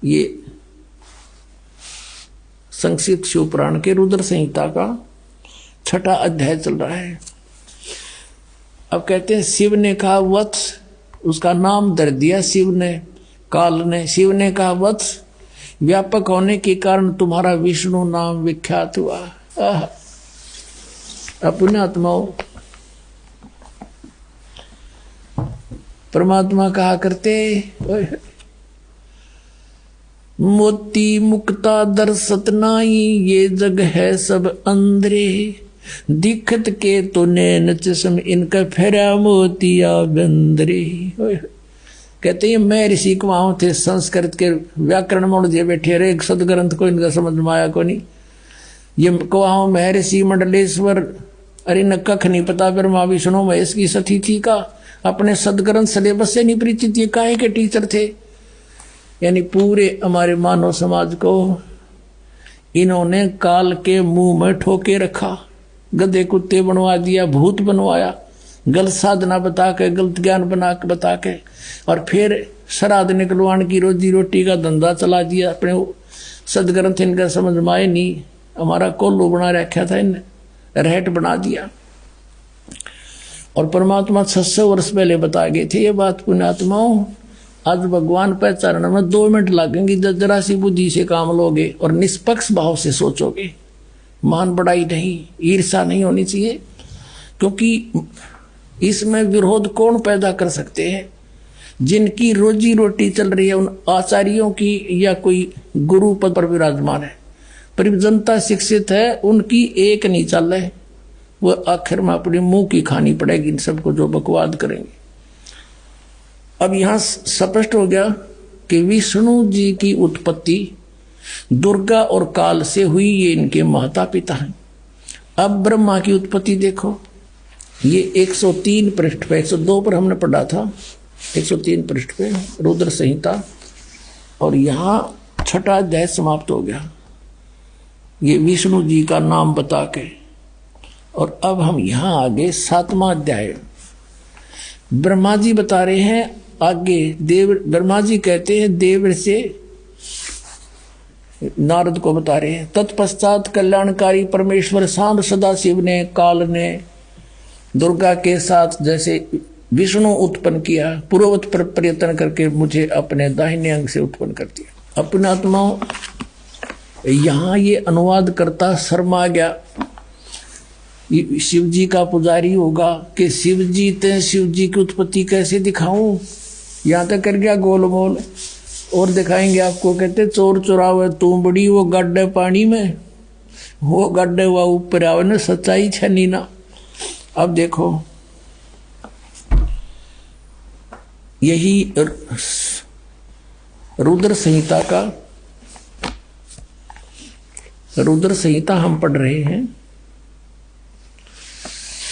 ये संक्षिप्त शिवपुराण के रुद्र संहिता का 6वां अध्याय चल रहा है। अब कहते हैं शिव ने कहा वत्स, उसका नाम धर दिया शिव ने, काल ने। शिव ने कहा वत्स, व्यापक होने के कारण तुम्हारा विष्णु नाम विख्यात हुआ। अपने आत्माओं, परमात्मा कहा करते मोती मुक्ता दर्शत नाई, ये जग है सब अंदरे, दिखत के तो नैन चश्म इनका फेरा मोतिया बंदरे। कहते हैं मैं ऋषि कुमाऊं थे, संस्कृत के व्याकरण मोड़ दिए बैठे रहे, एक सदग्रंथ को इनका समझ में आया को नहीं। ये कुआं महर्षि मंडलेश्वर, अरे न कख नहीं पता ब्रह्मा विष्णु महेश की सती थी का, अपने सदग्रंथ सिलेबस से नहीं परिचित, ये काहे के टीचर थे। यानी पूरे हमारे मानव समाज को इन्होंने काल के मुंह में ठोके रखा, गधे कुत्ते बनवा दिया, भूत बनवाया, गलत साधना बता के, गलत ज्ञान बना के बता के, और फिर श्राद्ध निकलवाने की रोजी रोटी का धंधा चला दिया। अपने सदग्रंथ इनका समझ में आए नहीं, हमारा कोल्लू बना रखा था, इन रहट बना दिया। और परमात्मा 600 वर्ष पहले बता गए थे ये बात। पुण्यात्माओं, आज भगवान पहचानने में 2 मिनट लगेंगे, जरा सी बुद्धि से काम लोगे और निष्पक्ष भाव से सोचोगे। मान बढ़ाई नहीं, ईर्षा नहीं होनी चाहिए, क्योंकि इसमें विरोध कौन पैदा कर सकते हैं? जिनकी रोजी रोटी चल रही है, उन आचार्यों की या कोई गुरु पद पर विराजमान है, पर जनता शिक्षित है, उनकी एक नहीं चल रहे। वो आखिर में अपने मुंह की खानी पड़ेगी इन सबको जो बकवाद करेंगे। अब यहां स्पष्ट हो गया कि विष्णु जी की उत्पत्ति दुर्गा और काल से हुई, ये इनके माता पिता हैं। अब ब्रह्मा की उत्पत्ति देखो, ये 103 पृष्ठ पे, 102 पर हमने पढ़ा था, 103 पृष्ठ पे रुद्र संहिता, और यहां छठा अध्याय समाप्त हो गया ये विष्णु जी का नाम बता के। और अब हम यहां आगे 7वां अध्याय, ब्रह्मा जी बता रहे हैं आगे। ब्रह्मा जी कहते हैं देव से नारद को बता रहे हैं, तत्पश्चात कल्याणकारी परमेश्वर सांब सदाशिव ने काल ने दुर्गा के साथ जैसे विष्णु उत्पन्न किया, पूर्ववत पर प्रयत्न करके मुझे अपने दाहिने अंग से उत्पन्न कर दिया। अपने आत्मा यहां ये अनुवाद करता शर्मा गया, शिव जी का पुजारी होगा कि शिव जी की उत्पत्ति कैसे दिखाऊं, यहां तक कर गया गोलमोल। और दिखाएंगे आपको, कहते चोर चुरावे तू बड़ी, वो गड्ढे पानी में, वो गड्ढे हुआ ऊपर आवे ना, सच्चाई छनी ना। अब देखो यही रुद्र संहिता हम पढ़ रहे हैं,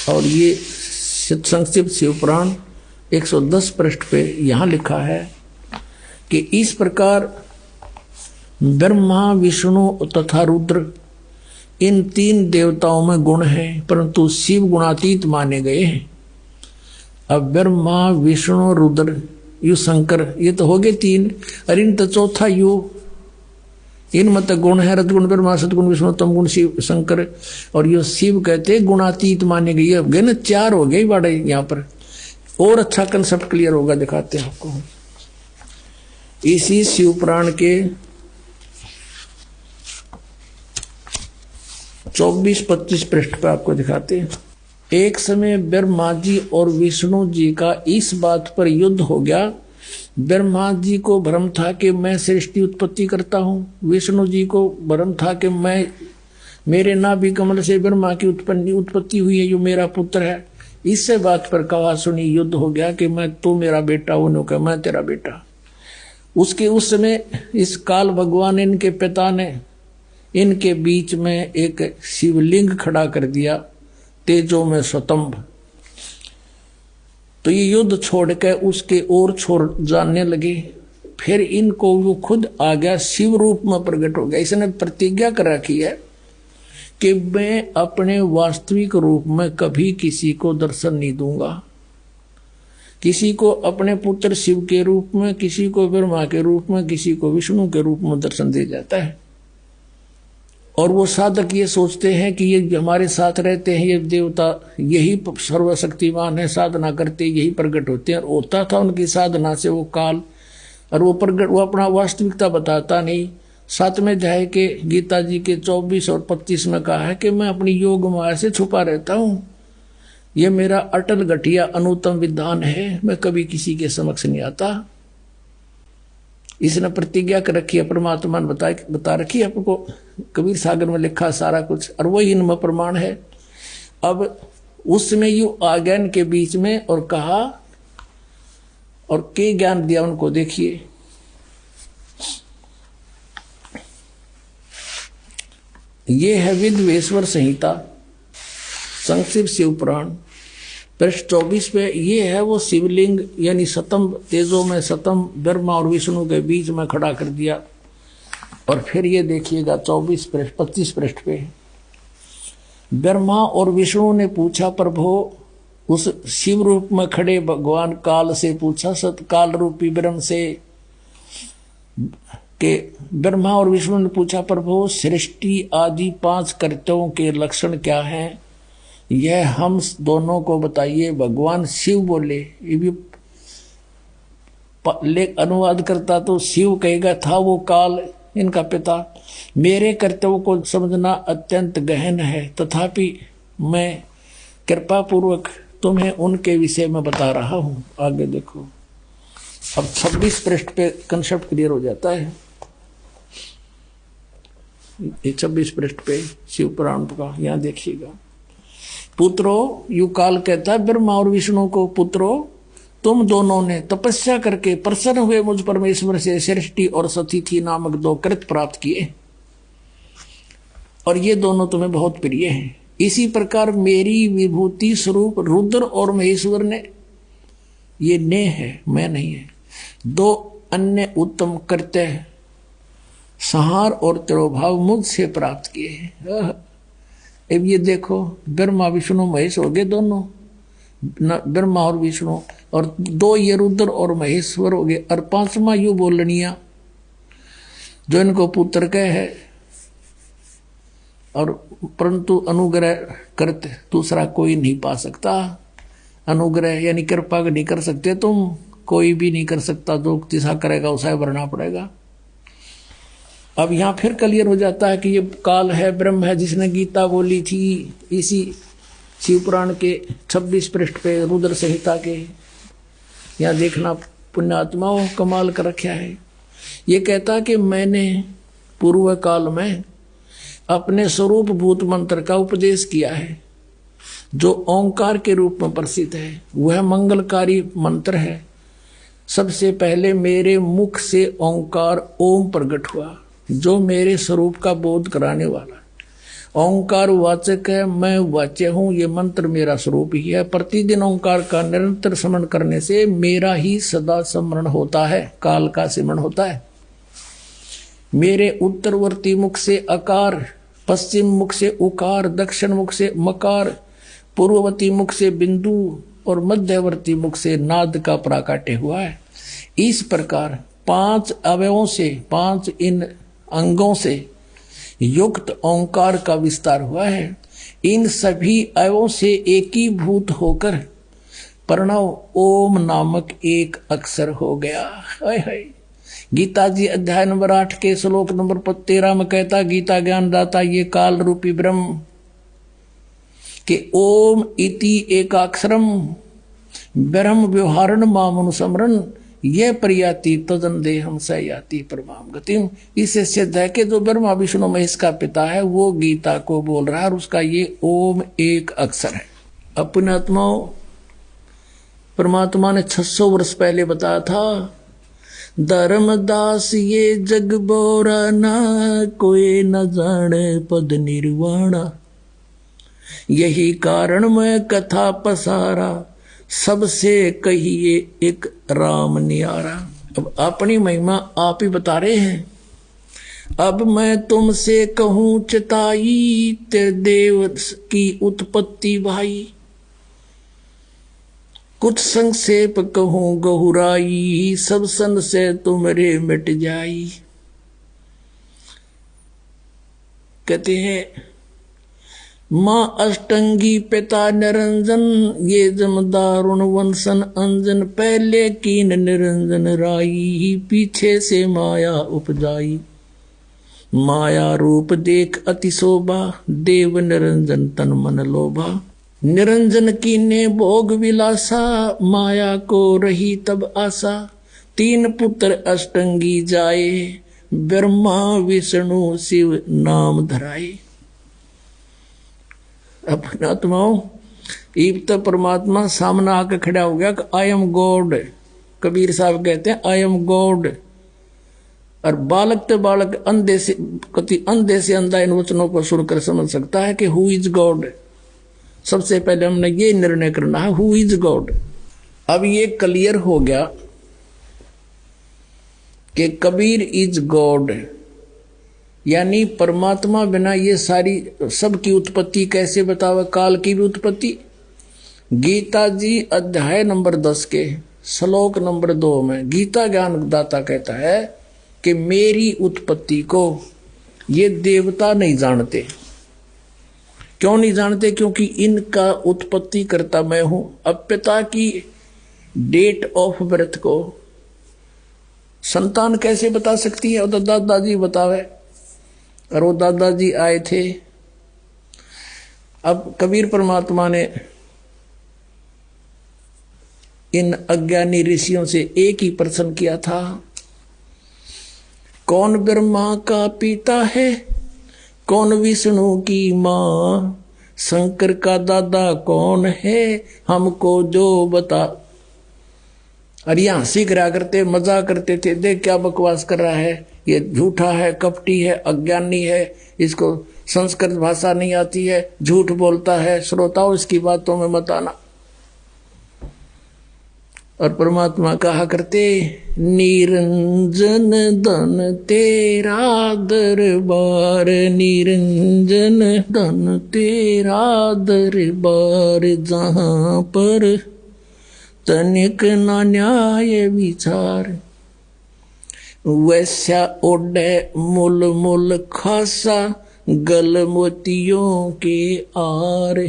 और ये संक्षिप्त शिवपुराण 110 पृष्ठ पे यहां लिखा है कि इस प्रकार ब्रह्मा विष्णु तथा रुद्र इन 3 देवताओं में गुण हैं, परंतु शिव गुणातीत माने गए हैं। अब ब्रह्मा विष्णु रुद्र यु शंकर, ये तो हो गए 3, और इन तो चौथा यु, इन मत गुण है रजगुण ब्रह्मा सतगुण विष्णु तमगुण शिव शंकर, और यो शिव कहते गुणातीत माने गए। अब गए ना 4 हो गए बड़े यहाँ पर, और अच्छा कंसेप्ट क्लियर होगा, दिखाते हैं आपको। इसी शिवपुराण के 24-25 पृष्ठ पर आपको दिखाते हैं। एक समय ब्रह्मा जी और विष्णु जी का इस बात पर युद्ध हो गया। ब्रह्मा जी को भ्रम था कि मैं सृष्टि उत्पत्ति करता हूँ, विष्णु जी को भ्रम था कि मेरे नाभि कमल से ब्रह्मा की उत्पत्ति हुई है, जो मेरा पुत्र है। इससे बात पर कहा सुनी युद्ध हो गया कि तू मेरा बेटा, उन्होंने कहा मैं तेरा बेटा। उस समय इस काल भगवान इनके पिता ने इनके बीच में एक शिवलिंग खड़ा कर दिया, तेजो में स्वतंभ। तो ये युद्ध छोड़ के उसके और छोड़ जानने लगे। फिर इनको वो खुद आ गया, शिव रूप में प्रकट हो गया। इसने प्रतिज्ञा कर रखी है कि मैं अपने वास्तविक रूप में कभी किसी को दर्शन नहीं दूंगा। किसी को अपने पुत्र शिव के रूप में, किसी को ब्रह्मा के रूप में, किसी को विष्णु के रूप में दर्शन दे जाता है। और वो साधक ये सोचते हैं कि ये हमारे साथ रहते हैं, ये देवता यही सर्वशक्तिमान है, साधना करते यही प्रकट होते हैं। और होता था उनकी साधना से वो काल, और वो प्रकट, वो अपना वास्तविकता बताता नहीं। 7वें अध्याय के गीता जी के 24 और 25 में कहा है कि मैं अपनी योग माया से छुपा रहता हूँ, ये मेरा अटल घटिया अनुत्तम विधान है, मैं कभी किसी के समक्ष नहीं आता। इसने प्रतिज्ञा कर रखी है, परमात्मा ने बता रखी है आपको, कबीर सागर में लिखा सारा कुछ, और वही इनमें प्रमाण है। अब उसमें यू आ गया इनके बीच में और कहा, और के ज्ञान दिया उनको, देखिए ये है विद्वेश्वर संहिता संक्षिप्त शिवपुराण पृष्ठ 24 पे। ये है वो शिवलिंग, यानी सतम तेजों में सतम ब्रह्मा और विष्णु के बीच में खड़ा कर दिया। और फिर ये देखिएगा 25 पृष्ठ पे, ब्रह्मा और विष्णु ने पूछा, प्रभु उस शिव रूप में खड़े भगवान काल से पूछा, सतकाल रूपी ब्रह्म से, कि ब्रह्मा और विष्णु ने पूछा, प्रभु सृष्टि आदि 5 कर्तव्यों के लक्षण क्या हैं, यह हम दोनों को बताइए। भगवान शिव बोले, ये भी अनुवाद करता तो शिव कहेगा था वो काल इनका पिता। मेरे कर्तव्य को समझना अत्यंत गहन है, तथापि मैं कृपा पूर्वक तुम्हें उनके विषय में बता रहा हूं। आगे देखो, अब 26 पृष्ठ पे कंसेप्ट क्लियर हो जाता है। 26 पृष्ठ पे शिव पुराण का, यहां देखिएगा, पुत्रो, यू काल कहता है ब्रह्मा और विष्णु को, पुत्रो तुम दोनों ने तपस्या करके प्रसन्न हुए मुझ परमेश्वर से सृष्टि और सतिथि नामक 2 कृत प्राप्त किए, और ये दोनों तुम्हें बहुत प्रिय हैं। इसी प्रकार मेरी विभूति स्वरूप रुद्र और महेश्वर ने, ये ने है मैं नहीं है, 2 अन्य उत्तम कृत्य संहार और तिरोभाव मुझसे प्राप्त किए हैं। अब ये देखो, ब्रह्मा विष्णु महेश हो गए दोनों, ब्रह्मा और विष्णु, और 2 ये रुद्र और महेश्वर हो गए, और 5वां यू बोलनिया जो इनको पुत्र कह है, और परंतु अनुग्रह करते दूसरा कोई नहीं पा सकता। अनुग्रह यानी कृपा नहीं कर सकते तुम, कोई भी नहीं कर सकता, जो जैसा करेगा उसे भरना पड़ेगा। अब यहाँ फिर क्लियर हो जाता है कि ये काल है, ब्रह्म है, जिसने गीता बोली थी इसी शिवपुराण के 26 पृष्ठ पे रुद्र संहिता के। यहाँ देखना पुण्यात्माओं कमाल कर रखा है। ये कहता कि मैंने पूर्व काल में अपने स्वरूप भूत मंत्र का उपदेश किया है, जो ओंकार के रूप में प्रसिद्ध है। वह मंगलकारी मंत्र है। सबसे पहले मेरे मुख से ओंकार ओम प्रकट हुआ, जो मेरे स्वरूप का बोध कराने वाला। ओंकार वाचक है, मैं वाच्य हूँ, ये मंत्र मेरा स्वरूप ही है। प्रतिदिन ओंकार का निरंतर स्मरण करने से मेरा ही सदा स्मरण होता है, काल का स्मरण होता है। मेरे उत्तरवर्ती मुख से अकार, पश्चिम मुख से उकार, दक्षिण मुख से मकार, पूर्ववर्ती मुख से बिंदु और मध्यवर्ती मुख से नाद का प्राकट्य हुआ है। इस प्रकार 5 अवयवों से, 5 इन अंगों से युक्त ओंकार का विस्तार हुआ है। इन सभी अवयवों से एकीभूत होकर प्रणव ओम नामक एक अक्षर हो गया। हाय हाय। गीता जी अध्याय नंबर 8 के श्लोक नंबर 13 में कहता, गीता ज्ञान दाता ये काल रूपी ब्रह्म के ओम इति एकाक्षरम ब्रह्म व्यवहारण मामनुसमरण यह प्रयाति तदन देहम सयाति परमाम गतिम। इससे सिद्ध है कि जो ब्रह्मा विष्णु महेश का पिता है वो गीता को बोल रहा है, और उसका ये ओम एक अक्षर है। अपने आत्माओं, परमात्मा ने 600 वर्ष पहले बताया था, धर्मदास ये जग बोरा ना, कोई न जाने पद निर्वाणा, यही कारण मैं कथा पसारा, सबसे कहिए एक राम न्यारा। अब अपनी महिमा आप ही बता रहे हैं। अब मैं तुमसे कहूं चिताई, तेरे देव की उत्पत्ति भाई, कुछ संक्षेप कहूं गहुराई, सब सन से तुमरे मिट जाई। कहते हैं माँ अष्टंगी पिता निरंजन, ये जमदारुण वंशन अंजन, पहले कीन निरंजन राई, पीछे से माया उपजाई। माया रूप देख अति शोभा, देव निरंजन तन मन लोभा। निरंजन कीने भोग विलासा, माया को रही तब आशा। 3 पुत्र अष्टंगी जाए, ब्रह्मा विष्णु शिव नाम धराए। अपने आत्माओं, इब तो परमात्मा सामने आकर खड़ा हो गया कि आई एम गॉड। कबीर साहब कहते हैं आई एम गॉड। और बालक तो बालक अंधे से अंधा इन वचनों को सुनकर समझ सकता है कि हु इज गॉड। सबसे पहले हमने ये निर्णय करना है हु इज गॉड। अब ये क्लियर हो गया कि कबीर इज गॉड, यानी परमात्मा बिना ये सारी सबकी उत्पत्ति कैसे बतावे, काल की भी उत्पत्ति। गीता जी अध्याय नंबर 10 के श्लोक नंबर 2 में गीता ज्ञान दाता कहता है कि मेरी उत्पत्ति को ये देवता नहीं जानते। क्यों नहीं जानते? क्योंकि इनका उत्पत्ति करता मैं हूं। अब पिता की डेट ऑफ बर्थ को संतान कैसे बता सकती है? और दादाजी बतावे, और वो दादाजी आए थे। अब कबीर परमात्मा ने इन अज्ञानी ऋषियों से एक ही प्रश्न किया था, कौन ब्रह्मा का पिता है, कौन विष्णु की माँ, शंकर का दादा कौन है, हमको जो बता। और ये हंसी करा करते, मजाक करते थे, देख क्या बकवास कर रहा है, ये झूठा है, कपटी है, अज्ञानी है, इसको संस्कृत भाषा नहीं आती है, झूठ बोलता है, श्रोताओं इसकी बातों में मत आना। और परमात्मा कहा करते, निरंजन धन तेरा दरबार, निरंजन धन तेरा दरबार, जहां पर तनिक न न्याय विचार, वैसा ओढ़े मुल मुल खासा, गल मोतियों के आर,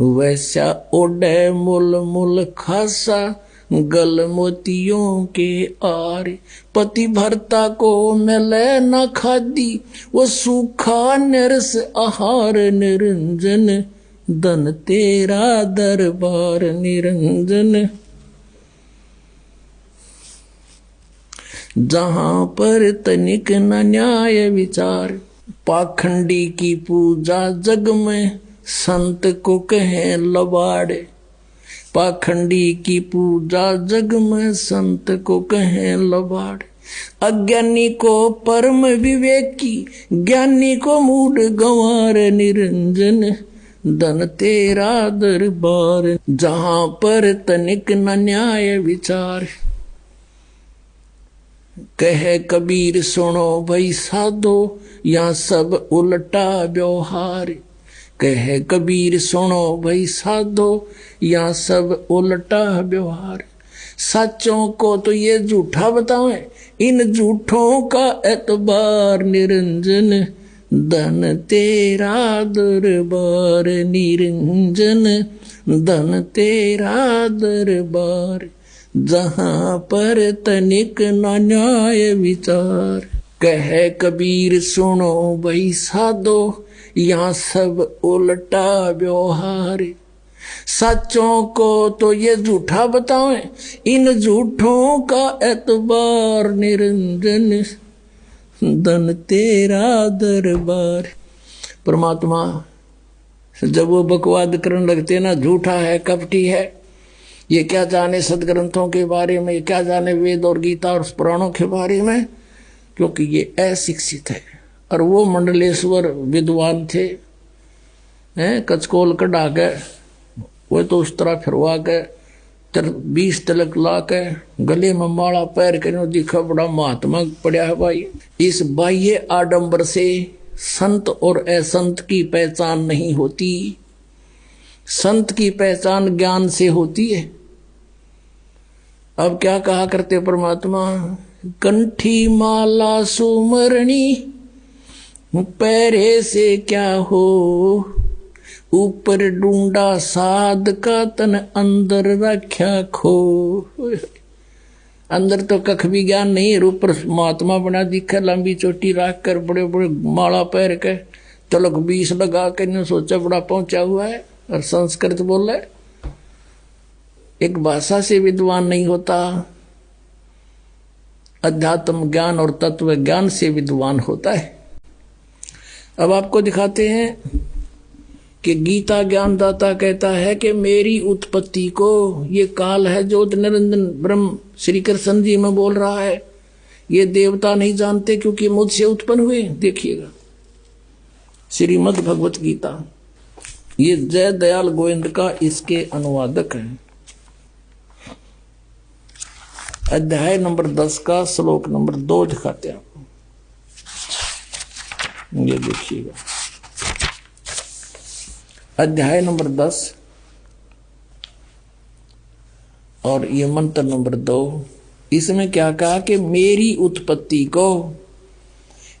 वैसा ओढ़े मुल मुल खासा, गल मोतियों के आर, पति भरता को मिले न खादी, वो सूखा निरस आहार, निरंजन धन तेरा दरबार, निरंजन जहां पर तनिक न न्याय विचार, पाखंडी की पूजा जग में संत को कहे लबाड़े, पाखंडी की पूजा जग में संत को कहे लबाड़े, अज्ञानी को परम विवेकी, ज्ञानी को मूड गंवार, निरंजन धन तेरा दरबार, जहां पर तनिक न न्याय विचार, कहे कबीर सुनो भाई साधो, या सब उल्टा व्यवहार, कहे कबीर सुनो भाई साधो, या सब उल्टा व्यवहार, सच्चों को तो ये झूठा बतावे, इन झूठों का एतबार, निरंजन धन तेरा दरबार, निरंजन धन तेरा दरबार, जहां पर तनिक न न्याय विचार, कहे कबीर सुनो भाई साधो, यहाँ सब उल्टा व्यवहार, सच्चों को तो ये झूठा बतावे, इन झूठों का एतबार, निरंजन धन तेरा दरबार। परमात्मा जब वो बकवाद करने लगते ना, झूठा है, कपटी है, ये क्या जाने सदग्रंथों के बारे में, क्या जाने वेद और गीता और पुराणों के बारे में, क्योंकि ये अशिक्षित है। और वो मंडलेश्वर विद्वान थे, कचकोल कढ़ा के, वो तो उस तरह फिरवा के 20 तिलक ला के, गले में माला पैर के दिखा बड़ा महात्मा पड़ा है भाई। इस बाह्य आडंबर से संत और असंत की पहचान नहीं होती, संत की पहचान ज्ञान से होती है। अब क्या कहा करते परमात्मा, कंठी माला सुमरणी, पैरे से क्या हो, ऊपर ढूंढा साध का तन, अंदर रख्या खो। अंदर तो कख भी ज्ञान नहीं, ऊपर महात्मा बना दिखा, लंबी चोटी रख कर, बड़े बड़े माला पैर के, तिलक 20 लगा कर, ने सोचा बड़ा पहुंचा हुआ है, और संस्कृत बोल रहे। एक भाषा से विद्वान नहीं होता, अध्यात्म ज्ञान और तत्व ज्ञान से विद्वान होता है। अब आपको दिखाते हैं कि गीता ज्ञानदाता कहता है कि मेरी उत्पत्ति को, ये काल है जो निरंजन ब्रह्म श्री कृष्ण जी में बोल रहा है, ये देवता नहीं जानते क्योंकि मुझसे उत्पन्न हुए। देखिएगा श्रीमद् भगवत गीता, ये जय दयाल गोविंद का इसके अनुवादक है। अध्याय नंबर 10 का श्लोक नंबर 2 दिखाते हैं आपको, ये देखिएगा। अध्याय नंबर 10 और ये मंत्र नंबर 2, इसमें क्या कहा कि मेरी उत्पत्ति को,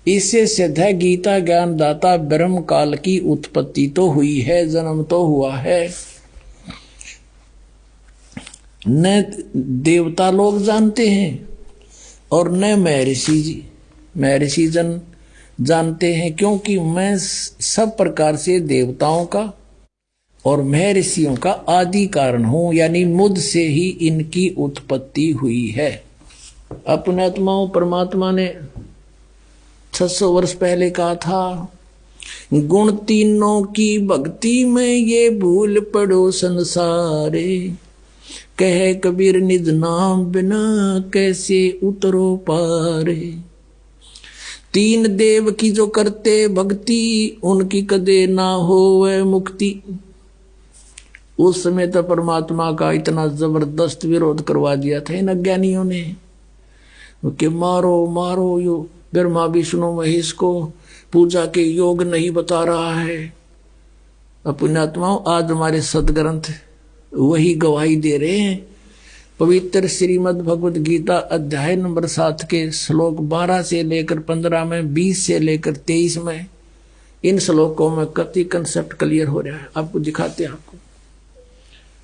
इससे सिद्ध है गीता ज्ञान दाता ब्रह्म काल की उत्पत्ति तो हुई है, जन्म तो हुआ है। न देवता लोग जानते हैं और न महर्षि जन जानते हैं, क्योंकि मैं सब प्रकार से देवताओं का और महर्षियों का आदि कारण हूं, यानी मुझ से ही इनकी उत्पत्ति हुई है। अपने आत्माओं परमात्मा ने 600 वर्ष पहले कहा था गुण तीनों की भक्ति में ये भूल पड़ो संसारे, कहे कबीर निज नाम बिना कैसे उतरो पारे। तीन देव की जो करते भक्ति, उनकी कदे ना होवे मुक्ति। उस समय तो परमात्मा का इतना जबरदस्त विरोध करवा दिया था इन अज्ञानियों ने कि मारो मारो, यो ब्रह्मा विष्णु महेश को पूजा के योग नहीं बता रहा है। पुण्यात्माओं, आज हमारे सदग्रंथ वही गवाही दे रहे हैं। पवित्र श्रीमद् भगवद गीता अध्याय नंबर 7 के श्लोक 12 से लेकर 15 में, 20 से लेकर 23 में, इन श्लोकों में कति कंसेप्ट क्लियर हो रहा है। आपको दिखाते हैं। आपको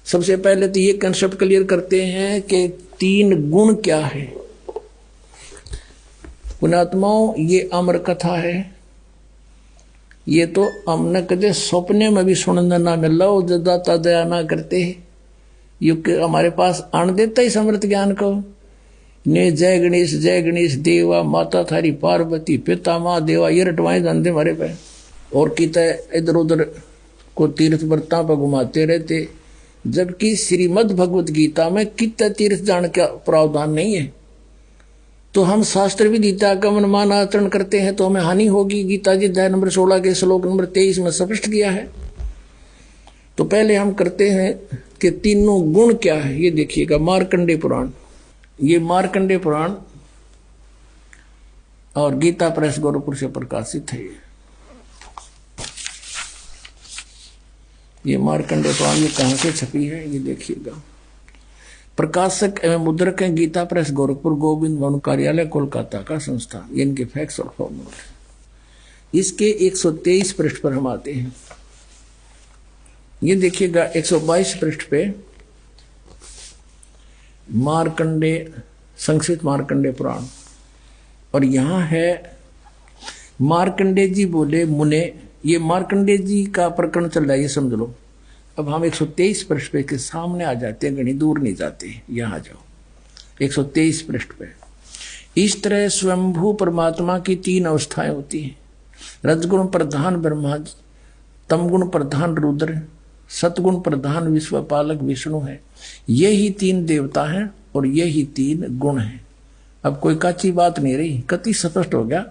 सबसे पहले तो ये कंसेप्ट क्लियर करते हैं कि तीन गुण क्या है। पुण्यात्माओं, ये अमर कथा है। ये तो हमने कदे सपने में भी सुनने ना मिला, दाता दया ना करते युग हमारे पास आन देता ही समृत ज्ञान को। ने जय गणेश देवा, माता थारी पार्वती, पिता माँ देवा, ये रटवाएं जानते हमारे पे। और किता इधर उधर को तीर्थ व्रता पर घुमाते रहते, जबकि श्रीमद् भगवत गीता में कितना तीर्थ जान का प्रावधान नहीं है। तो हम शास्त्र भी गीता का मनमान आचरण करते हैं तो हमें हानि होगी। गीता जी अध्याय नंबर 16 के श्लोक नंबर 23 में स्पष्ट किया है। तो पहले हम करते हैं कि तीनों गुण क्या है। ये देखिएगा, मार्कंडेय पुराण, ये मार्कंडेय पुराण और गीता प्रेस गोरखपुर से प्रकाशित है। ये मार्कंडेय पुराण ये कहां से छपी है, ये देखिएगा। प्रकाशक एवं मुद्रक है गीता प्रेस गोरखपुर, गोविंद भवन कार्यालय कोलकाता का संस्था। ये इनके फैक्ट्स और फॉर्मूले। इसके 123 पृष्ठ पर हम आते हैं। ये देखिएगा 122 पृष्ठ पे मार्कंडेय, संस्कृत मार्कंडेय पुराण, और यहां है मार्कंडेय जी बोले मुने। ये मार्कंडेय जी का प्रकरण चल रहा है, ये समझ लो। अब हम 123 पृष्ठ पे के सामने आ जाते हैं, घनी दूर नहीं जाते, यहां आ जाओ 123 पृष्ठ पे। इस तरह स्वयंभू परमात्मा की 3 अवस्थाएं होती हैं। रजगुण प्रधान ब्रह्मा, तमगुण प्रधान रुद्र, सतगुण प्रधान विश्वपालक विष्णु है। ये ही 3 देवता हैं और ये ही 3 गुण हैं। अब कोई काची बात नहीं रही, कति स्पष्ट हो गया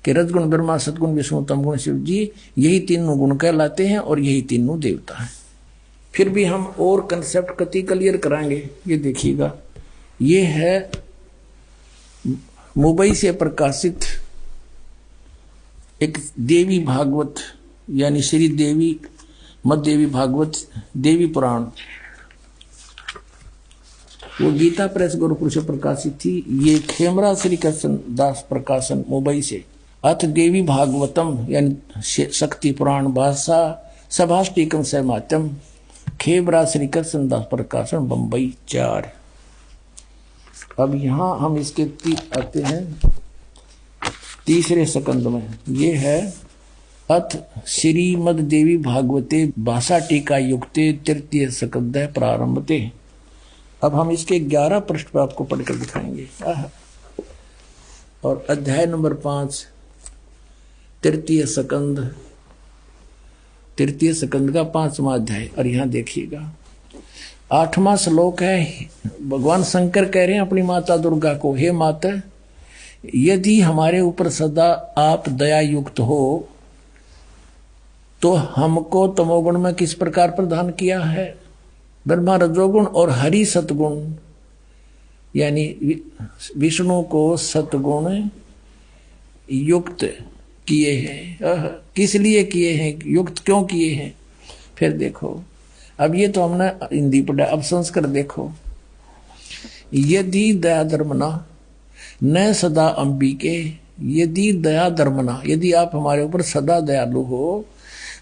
कि रजगुण ब्रह्मा, सतगुण विष्णु, तमगुण शिव जी, यही 3 गुण कहलाते हैं और यही 3 देवता हैं। फिर भी हम और कंसेप्ट कति क्लियर कराएंगे। ये देखिएगा, ये है मुंबई से प्रकाशित एक देवी भागवत, यानी श्री देवी मद देवी भागवत देवी पुराण। वो गीता प्रेस गोरखपुर से प्रकाशित थी। ये खेमरा श्री कृष्ण दास प्रकाशन मुंबई से। अथ देवी भागवतम यानी शक्ति पुराण भाषा सभाष्टिकम सहमात्यम, खेमरा श्री कृष्ण दास प्रकाशन बम्बई 4। अब यहां हम इसके आते हैं तीसरे सकंद में। ये है अथ श्रीमद देवी भागवते भाषा टीका युक्ते तृतीय सकंद प्रारंभते। अब हम इसके 11 पृष्ठ पर आपको पढ़कर दिखाएंगे। और अध्याय नंबर 5 तृतीय सकंद का 5वां अध्याय। और यहां देखिएगा 8वां श्लोक है। भगवान शंकर कह रहे हैं अपनी माता दुर्गा को, हे माता, यदि हमारे ऊपर सदा आप दया युक्त हो तो हमको तमोगुण में किस प्रकार प्रदान किया है? ब्रह्मा रजोगुण और हरि सतगुण, यानी विष्णु को सतगुण युक्त किए हैं। किस लिए किए हैं, युक्त क्यों किए हैं? फिर देखो, अब ये तो हमने हिंदी पढ़ा, अब संस्कृत देखो। यदि दया धर्मना न सदा अंबिके, यदि दया धर्मना, यदि आप हमारे ऊपर सदा दयालु हो,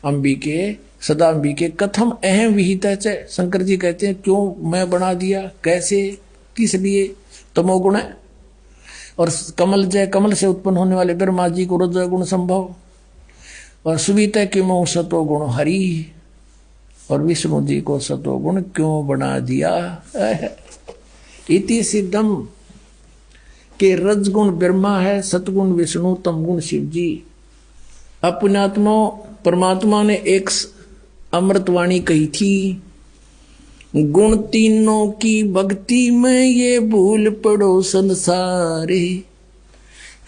अंबिके सदा अंबिके कथम अहम विहित है। शंकर जी कहते हैं क्यों मैं बना दिया, कैसे, किस लिए? तमोगुण है। और कमल जय, कमल से उत्पन्न होने वाले ब्रह्मा जी को रजो गुण संभव, और सुविता किमो सतो गुण हरि, और विष्णु जी को सतो गुण क्यों बना दिया? इति सिद्धम के रजगुण ब्रह्मा है, सतगुण विष्णु, तमगुण शिव जी। अपनात्मा परमात्मा ने एक अमृतवाणी कही थी, गुण तीनों की भक्ति में ये भूल पड़ो संसारे,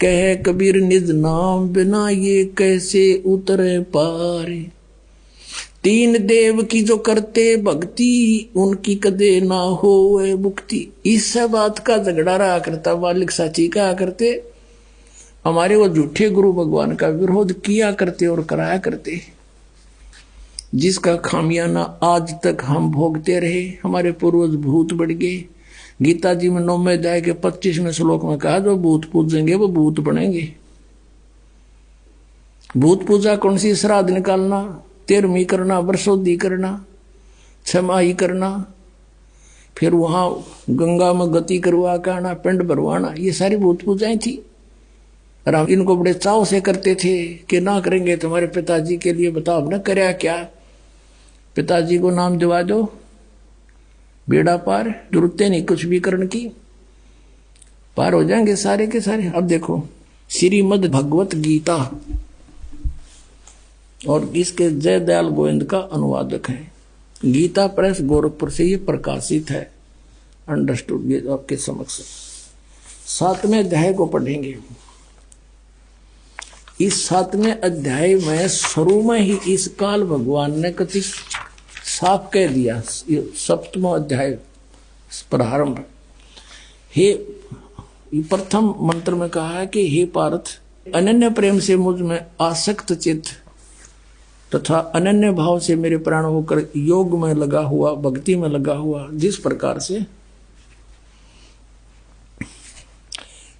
कह कबीर निज नाम बिना ये कैसे उतरे पारे। तीन देव की जो करते भक्ति, उनकी कदे ना होए मुक्ति। इस बात का झगड़ा रहा करता मालिक साची कहा करते, हमारे वो झूठे गुरु भगवान का विरोध किया करते और कराया करते, जिसका खामियाना आज तक हम भोगते रहे। हमारे पूर्वज भूत बढ़ गए। गीता जी में 9वें अध्याय के 25वें श्लोक में कहा, जो भूत पूजेंगे वो भूत बनेंगे। भूत पूजा कौन सी? श्राद्ध निकालना, 13वीं करना, वर्षोद्धि करना, 6 करना, फिर वहां गंगा में गति करवा के आना, पिंड भरवाना, ये सारी भूत पूजाएं थी। और हम इनको बड़े चाव से करते थे कि ना करेंगे तुम्हारे पिताजी के लिए, बताओ हमने करया क्या? पिताजी को नाम दिवा दो, बेड़ा पार, जरूरत नहीं कुछ भी करने की, पार हो जाएंगे सारे के सारे। अब देखो श्रीमद् भगवत गीता और इसके जय दयाल गोविंद का अनुवादक है। गीता प्रेस गोरखपुर से ये प्रकाशित है। अंडरस्टूड? ये आपके समक्ष 7वें अध्याय को पढ़ेंगे। इस 7वें अध्याय में शुरू में ही इस काल भगवान ने कति साफ कह दिया। 7वां अध्याय प्रारंभ, हे प्रथम मंत्र में कहा है कि हे पार्थ, अनन्य प्रेम से मुझ में आसक्त चित्त तथा अनन्य भाव से मेरे प्राण होकर योग में लगा हुआ, भक्ति में लगा हुआ, जिस प्रकार से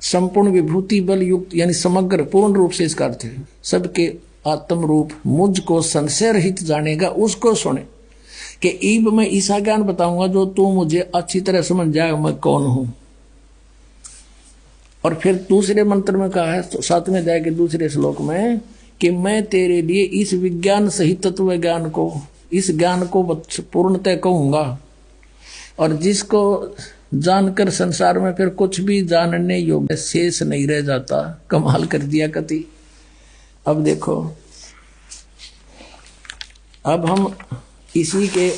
संपूर्ण विभूति बल युक्त, यानी समग्र पूर्ण रूप से इसका अर्थ है सबके आत्म रूप मुझको संशय रहित जानेगा, उसको सुने। कि ईब मैं ऐसा ज्ञान बताऊंगा जो तू मुझे अच्छी तरह समझ जाए मैं कौन हूं। और फिर दूसरे मंत्र में कहा है 7वें अध्याय के दूसरे श्लोक में कि मैं तेरे लिए इस विज्ञान सहित तत्व ज्ञान को, इस ज्ञान को पूर्णतः कहूंगा, और जिसको जानकर संसार में फिर कुछ भी जानने योग्य शेष नहीं रह जाता। कमाल कर दिया कति। अब देखो, अब हम इसी के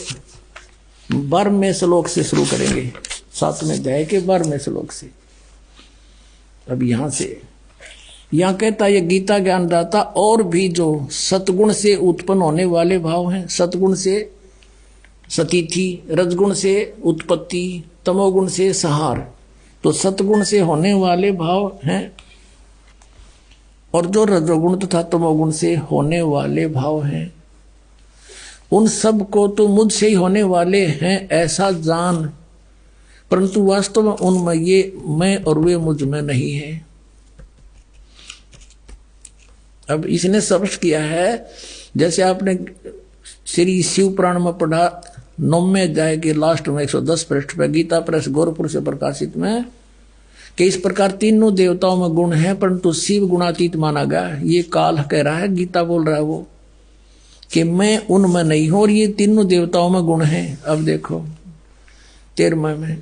12वें श्लोक से शुरू करेंगे, 7वें अध्याय के 12वें श्लोक से। अब यहां से यहां कहता है, ये गीता ज्ञानदाता और भी जो सतगुण से उत्पन्न होने वाले भाव हैं, सतगुण से सतीथि, रजगुण से उत्पत्ति, तमोगुण से सहार, तो सतगुण से होने वाले भाव हैं, और जो रजोगुण तथा तमोगुण से होने वाले भाव हैं, उन सब को तो मुझसे ही होने वाले हैं ऐसा जान, परंतु वास्तव में उनमें ये मैं और वे मुझ में नहीं है। अब इसने स्पष्ट किया है, जैसे आपने श्री शिव पुराण में पढ़ा 9वें अध्याय के लास्ट में 110 पृष्ठ पर, गीता प्रेस गोरखपुर से प्रकाशित में, कि इस प्रकार तीनों देवताओं में गुण है परंतु शिव गुणातीत माना गया। ये काल कह रहा है, गीता बोल रहा है वो, कि मैं उनमें नहीं हूं और ये तीनों देवताओं में गुण है। अब देखो 13वें में,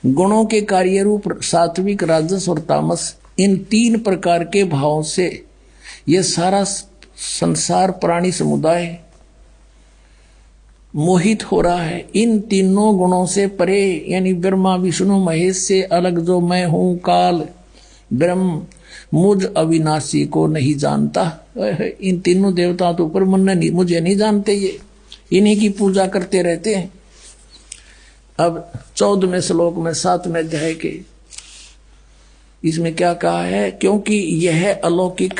गुणों के कार्य रूप सात्विक, राजस और तामस, इन 3 प्रकार के भावों से यह सारा संसार प्राणी समुदाय मोहित हो रहा है। इन तीनों गुणों से परे, यानी ब्रह्मा विष्णु महेश से अलग जो मैं हूं, काल ब्रह्म, मुझ अविनाशी को नहीं जानता। इन तीनों देवताओं के ऊपर मुझे नहीं जानते, ये इन्हीं की पूजा करते रहते हैं। अब 14वें श्लोक में 7वें अध्याय के, इसमें क्या कहा है, क्योंकि यह अलौकिक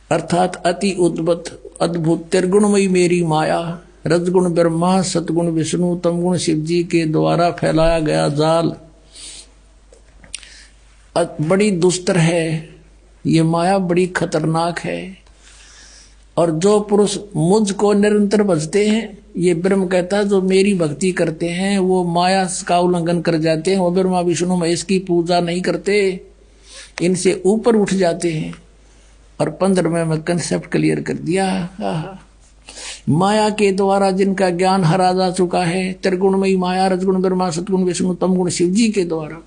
अर्थात अति अद्भुत त्रिगुणमयी मेरी माया, रजगुण ब्रह्मा, सतगुण विष्णु, तमगुण शिव जी के द्वारा फैलाया गया जाल बड़ी दुस्तर है। ये माया बड़ी खतरनाक है, और जो पुरुष मुझको निरंतर भजते हैं, ये ब्रह्म कहता है, जो मेरी भक्ति करते हैं वो माया का उल्लंघन कर जाते हैं, वो ब्रह्मा विष्णु महेश की पूजा नहीं करते, इनसे ऊपर उठ जाते हैं। और 15वें में कंसेप्ट क्लियर कर दिया। माया के द्वारा जिनका ज्ञान हरा जा चुका है, त्रिगुणमयी माया, रजगुण ब्रह्मा, सतगुण विष्णु, तमगुण शिव जी के द्वारा,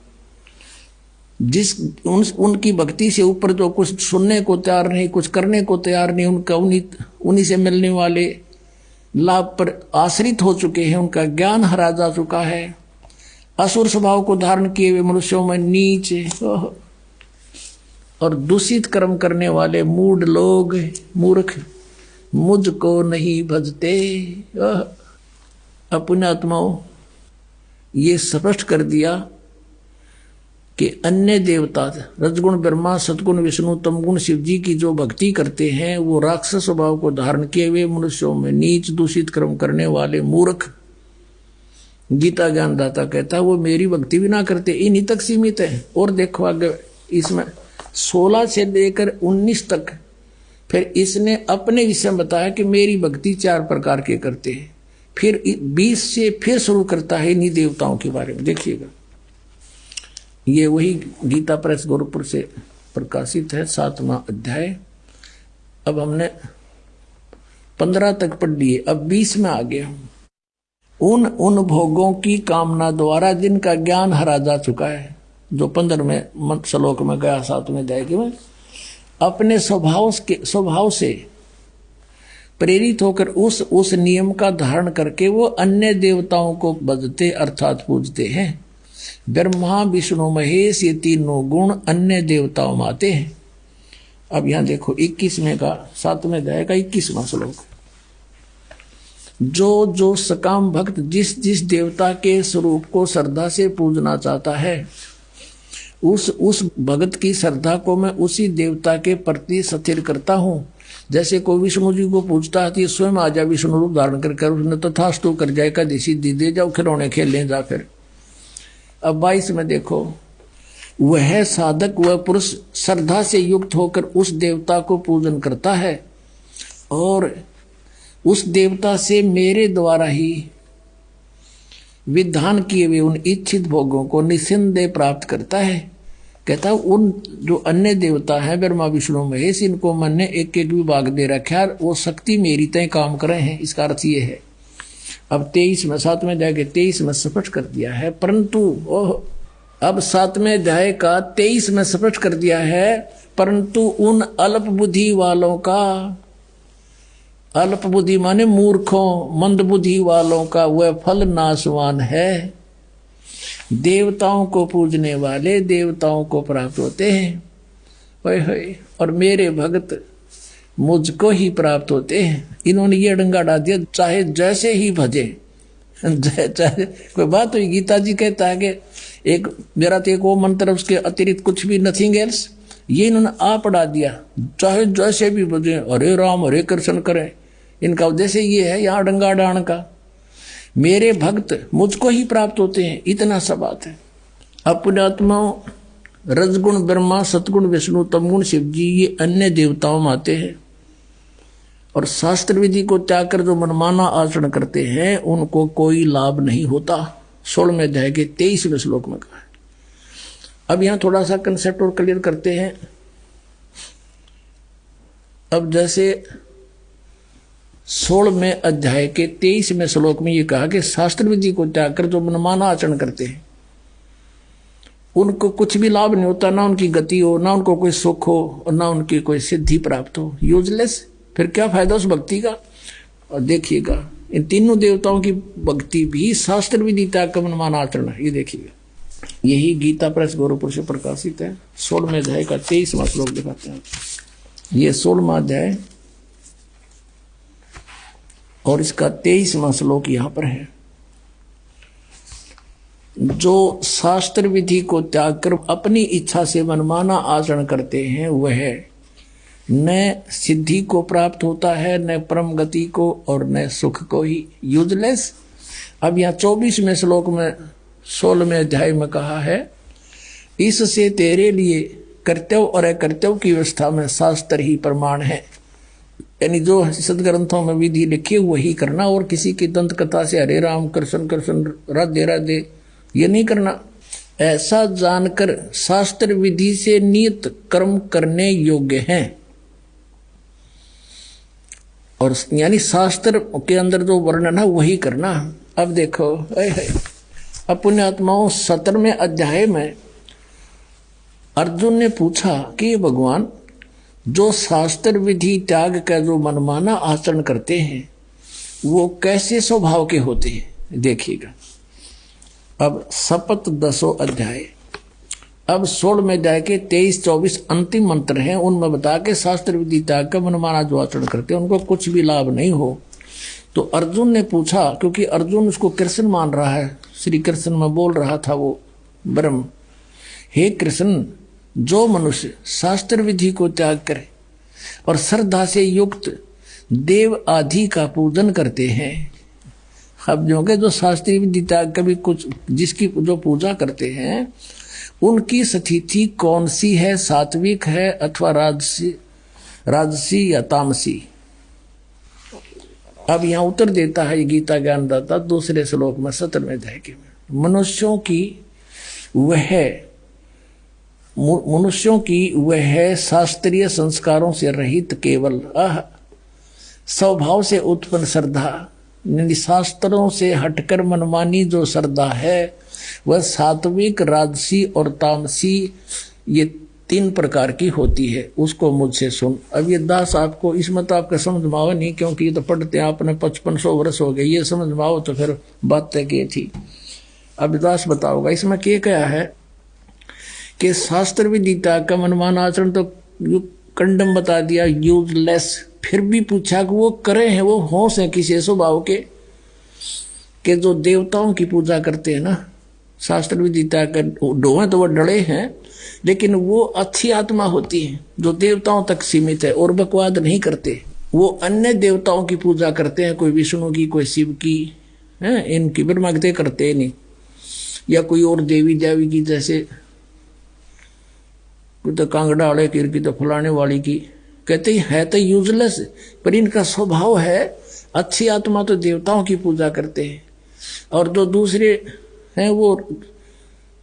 उनकी भक्ति से ऊपर जो कुछ सुनने को तैयार नहीं, कुछ करने को तैयार नहीं, उनका उन्हीं से मिलने वाले लाभ पर आश्रित हो चुके हैं, उनका ज्ञान हरा जा चुका है, असुर स्वभाव को धारण किए हुए मनुष्यों में नीच और दूषित कर्म करने वाले मूढ़ लोग, मूर्ख मुझको नहीं भजते। अपने आत्माओं ये स्पष्ट कर दिया कि अन्य देवता रजगुण ब्रह्मा, सतगुण विष्णु, तमगुण शिव जी की जो भक्ति करते हैं वो राक्षस स्वभाव को धारण किए हुए मनुष्यों में नीच दूषित कर्म करने वाले मूर्ख, गीता ज्ञानदाता कहता है वो मेरी भक्ति भी ना करते, इन्हीं तक सीमित है। और देखो आगे इसमें 16 से लेकर 19 तक फिर इसने अपने विषय में बताया कि मेरी भक्ति 4 प्रकार के करते हैं। फिर 20 से फिर शुरू करता है इन्हीं देवताओं के बारे में। देखिएगा ये वही गीता प्रेस गोरखपुर से प्रकाशित है 7वां अध्याय। अब हमने 15 तक पढ़ लिए, अब 20 में आ गया। उन भोगों की कामना द्वारा जिनका ज्ञान हरा जा चुका है, जो 15वें श्लोक में गया 7वें अध्याय में, अपने स्वभाव से प्रेरित होकर उस नियम का धारण करके वो अन्य देवताओं को भजते अर्थात पूजते हैं। ब्रह्मा विष्णु महेश ये तीनों गुण अन्य देवताओं में आते हैं। अब यहां देखो 21वें का 7वें अध्याय का 21वां श्लोक। जो सकाम भक्त जिस देवता के स्वरूप को श्रद्धा से पूजना चाहता है, उस भगत की श्रद्धा को मैं उसी देवता के प्रति स्थिर करता हूं। जैसे कोई विष्णु जी को पूजता है तो स्वयं आ जाए विष्णु रूप धारण कर उसने तथास्तु कर जाए, का देसी दे जाओ खिलौने खेल लें जा। फिर अब 22 में देखो, वह साधक वह पुरुष श्रद्धा से युक्त होकर उस देवता को पूजन करता है और उस देवता से मेरे द्वारा ही विधान किए हुए उन इच्छित भोगों को निस्संदेह प्राप्त करता है। कहता है उन जो अन्य देवता हैं ब्रह्मा विष्णु महेश, इनको मन ने एक एक विभाग दे रखा है, वो शक्ति मेरी तय काम कर रहे हैं। इसका अर्थ ये है, अब 23 में 7वें अध्याय के 23 में स्पष्ट कर दिया है, परंतु अब 7वें अध्याय का 23 में स्पष्ट कर दिया है, परंतु उन अल्प बुद्धि वालों का, अल्प बुद्धि माने मूर्खों मंद बुद्धि वालों का वह फल नाशवान है। देवताओं को पूजने वाले देवताओं को प्राप्त होते हैं और मेरे भगत मुझको ही प्राप्त होते हैं। इन्होंने ये डंगा डाल दिया, चाहे जैसे ही भजे, चाहे कोई बात हुई। गीता जी कहता है कि एक मेरा तो एक वो मंत्र, उसके अतिरिक्त कुछ भी नथिंग एल्स, ये इन्होंने आ पढ़ा दिया, चाहे जैसे भी भजे, हरे राम हरे कृष्ण करें। इनका उद्देश्य ये है यहाँ डंगा डाण का, मेरे भक्त मुझको ही प्राप्त होते हैं, इतना सा बात है। अपने आत्मा रजगुण ब्रह्मा, सतगुण विष्णु, तमगुण शिव जी ये अन्य देवताओं में आते हैं और शास्त्र विधि को त्याग कर जो मनमाना आचरण करते हैं उनको कोई लाभ नहीं होता। 16वें अध्याय के 23वें श्लोक में कहा है। अब यहां थोड़ा सा कंसेप्ट और क्लियर करते हैं। अब जैसे 16वें अध्याय के 23वें श्लोक में ये कहा कि शास्त्र विधि को त्याग कर जो मनमाना आचरण करते हैं उनको कुछ भी लाभ नहीं होता, ना उनकी गति हो, ना उनको कोई सुख हो और ना उनकी कोई सिद्धि प्राप्त हो, यूजलेस। फिर क्या फायदा उस भक्ति का। और देखिएगा इन तीनों देवताओं की भक्ति भी शास्त्र विधि त्याग का मनमाना आचरण है। ये देखिएगा, यही गीता प्रेस गोरखपुर से प्रकाशित है। 16वें अध्याय का 23वां श्लोक दिखाते हैं। ये 16वां अध्याय और इसका 23वां श्लोक यहां पर है। जो शास्त्र विधि को त्याग कर अपनी इच्छा से मनमाना आचरण करते हैं वह न सिद्धि को प्राप्त होता है, न परम गति को और न सुख को ही, यूजलेस। अब यहाँ 24वें श्लोक में 16वें अध्याय में कहा है, इससे तेरे लिए कर्तव्य और अकर्तव्य की व्यवस्था में शास्त्र ही प्रमाण है। यानी जो सदग्रंथों में विधि लिखी वही करना और किसी की दंत कथा से हरे राम कृष्ण कृष्ण राधे राधे ये नहीं करना। ऐसा जानकर शास्त्र विधि से नियत कर्म करने योग्य हैं और यानी शास्त्र के अंदर जो वर्णन है वही करना। अब देखो अपने आत्माओं 17वें अध्याय में अर्जुन ने पूछा कि ये भगवान, जो शास्त्र विधि त्याग का जो मनमाना आचरण करते हैं वो कैसे स्वभाव के होते हैं? देखिएगा अब शपथ 10 अध्याय, अब 16 में जाके 23-24 अंतिम मंत्र हैं, उनमें बता के शास्त्र विधि त्याग का मनमाना जो आचरण करते हैं उनको कुछ भी लाभ नहीं हो। तो अर्जुन ने पूछा, क्योंकि अर्जुन उसको कृष्ण मान रहा है, श्री कृष्ण में बोल रहा था वो ब्रह्म, हे कृष्ण, जो मनुष्य शास्त्र विधि को त्याग करे और श्रद्धा से युक्त देव आदि का पूजन करते हैं। अब जो शास्त्रीय विधि त्याग कभी कुछ जिसकी जो पूजा करते हैं उनकी स्थिति कौन सी है, सात्विक है अथवा राजसी या तामसी? अब यहाँ उत्तर देता है गीता ज्ञानदाता दूसरे श्लोक में 17वें अध्याय के में, मनुष्यों की वह शास्त्रीय संस्कारों से रहित केवल स्वभाव से उत्पन्न श्रद्धा, शास्त्रों से हटकर मनमानी जो श्रद्धा है वह सात्विक, राजसी और तामसी, ये 3 प्रकार की होती है। उसको मुझसे सुन। अब ये दास आपको इसमें तो आपका समझ में आओ नहीं, क्योंकि ये तो पढ़ते आपने 5500 वर्ष हो गए, ये समझ में आओ तो फिर बात तय की थी। अब दास बताओगा इसमें क्या क्या है कि शास्त्र विधि त्याग का मनमाना आचरण तो कंडम बता दिया, यूजलेस। फिर भी पूछा कि वो करे हैं, वो होश है किसी स्वभाव के जो देवताओं की पूजा करते हैं ना, शास्त्र विधि त्याग कर डोहे तो वो डरे हैं, लेकिन वो अच्छी आत्मा होती है जो देवताओं तक सीमित है और बकवाद नहीं करते। वो अन्य देवताओं की पूजा करते हैं, कोई विष्णु की, कोई शिव की, है इनकी ब्रह्मागते करते नहीं, या कोई और देवी देवी की, जैसे कोई तो कांगड़ा वाले की तो फलाने वाली की, कहते है तो यूजलेस, पर इनका स्वभाव है अच्छी आत्मा तो देवताओं की पूजा करते हैं। और जो दूसरे हैं वो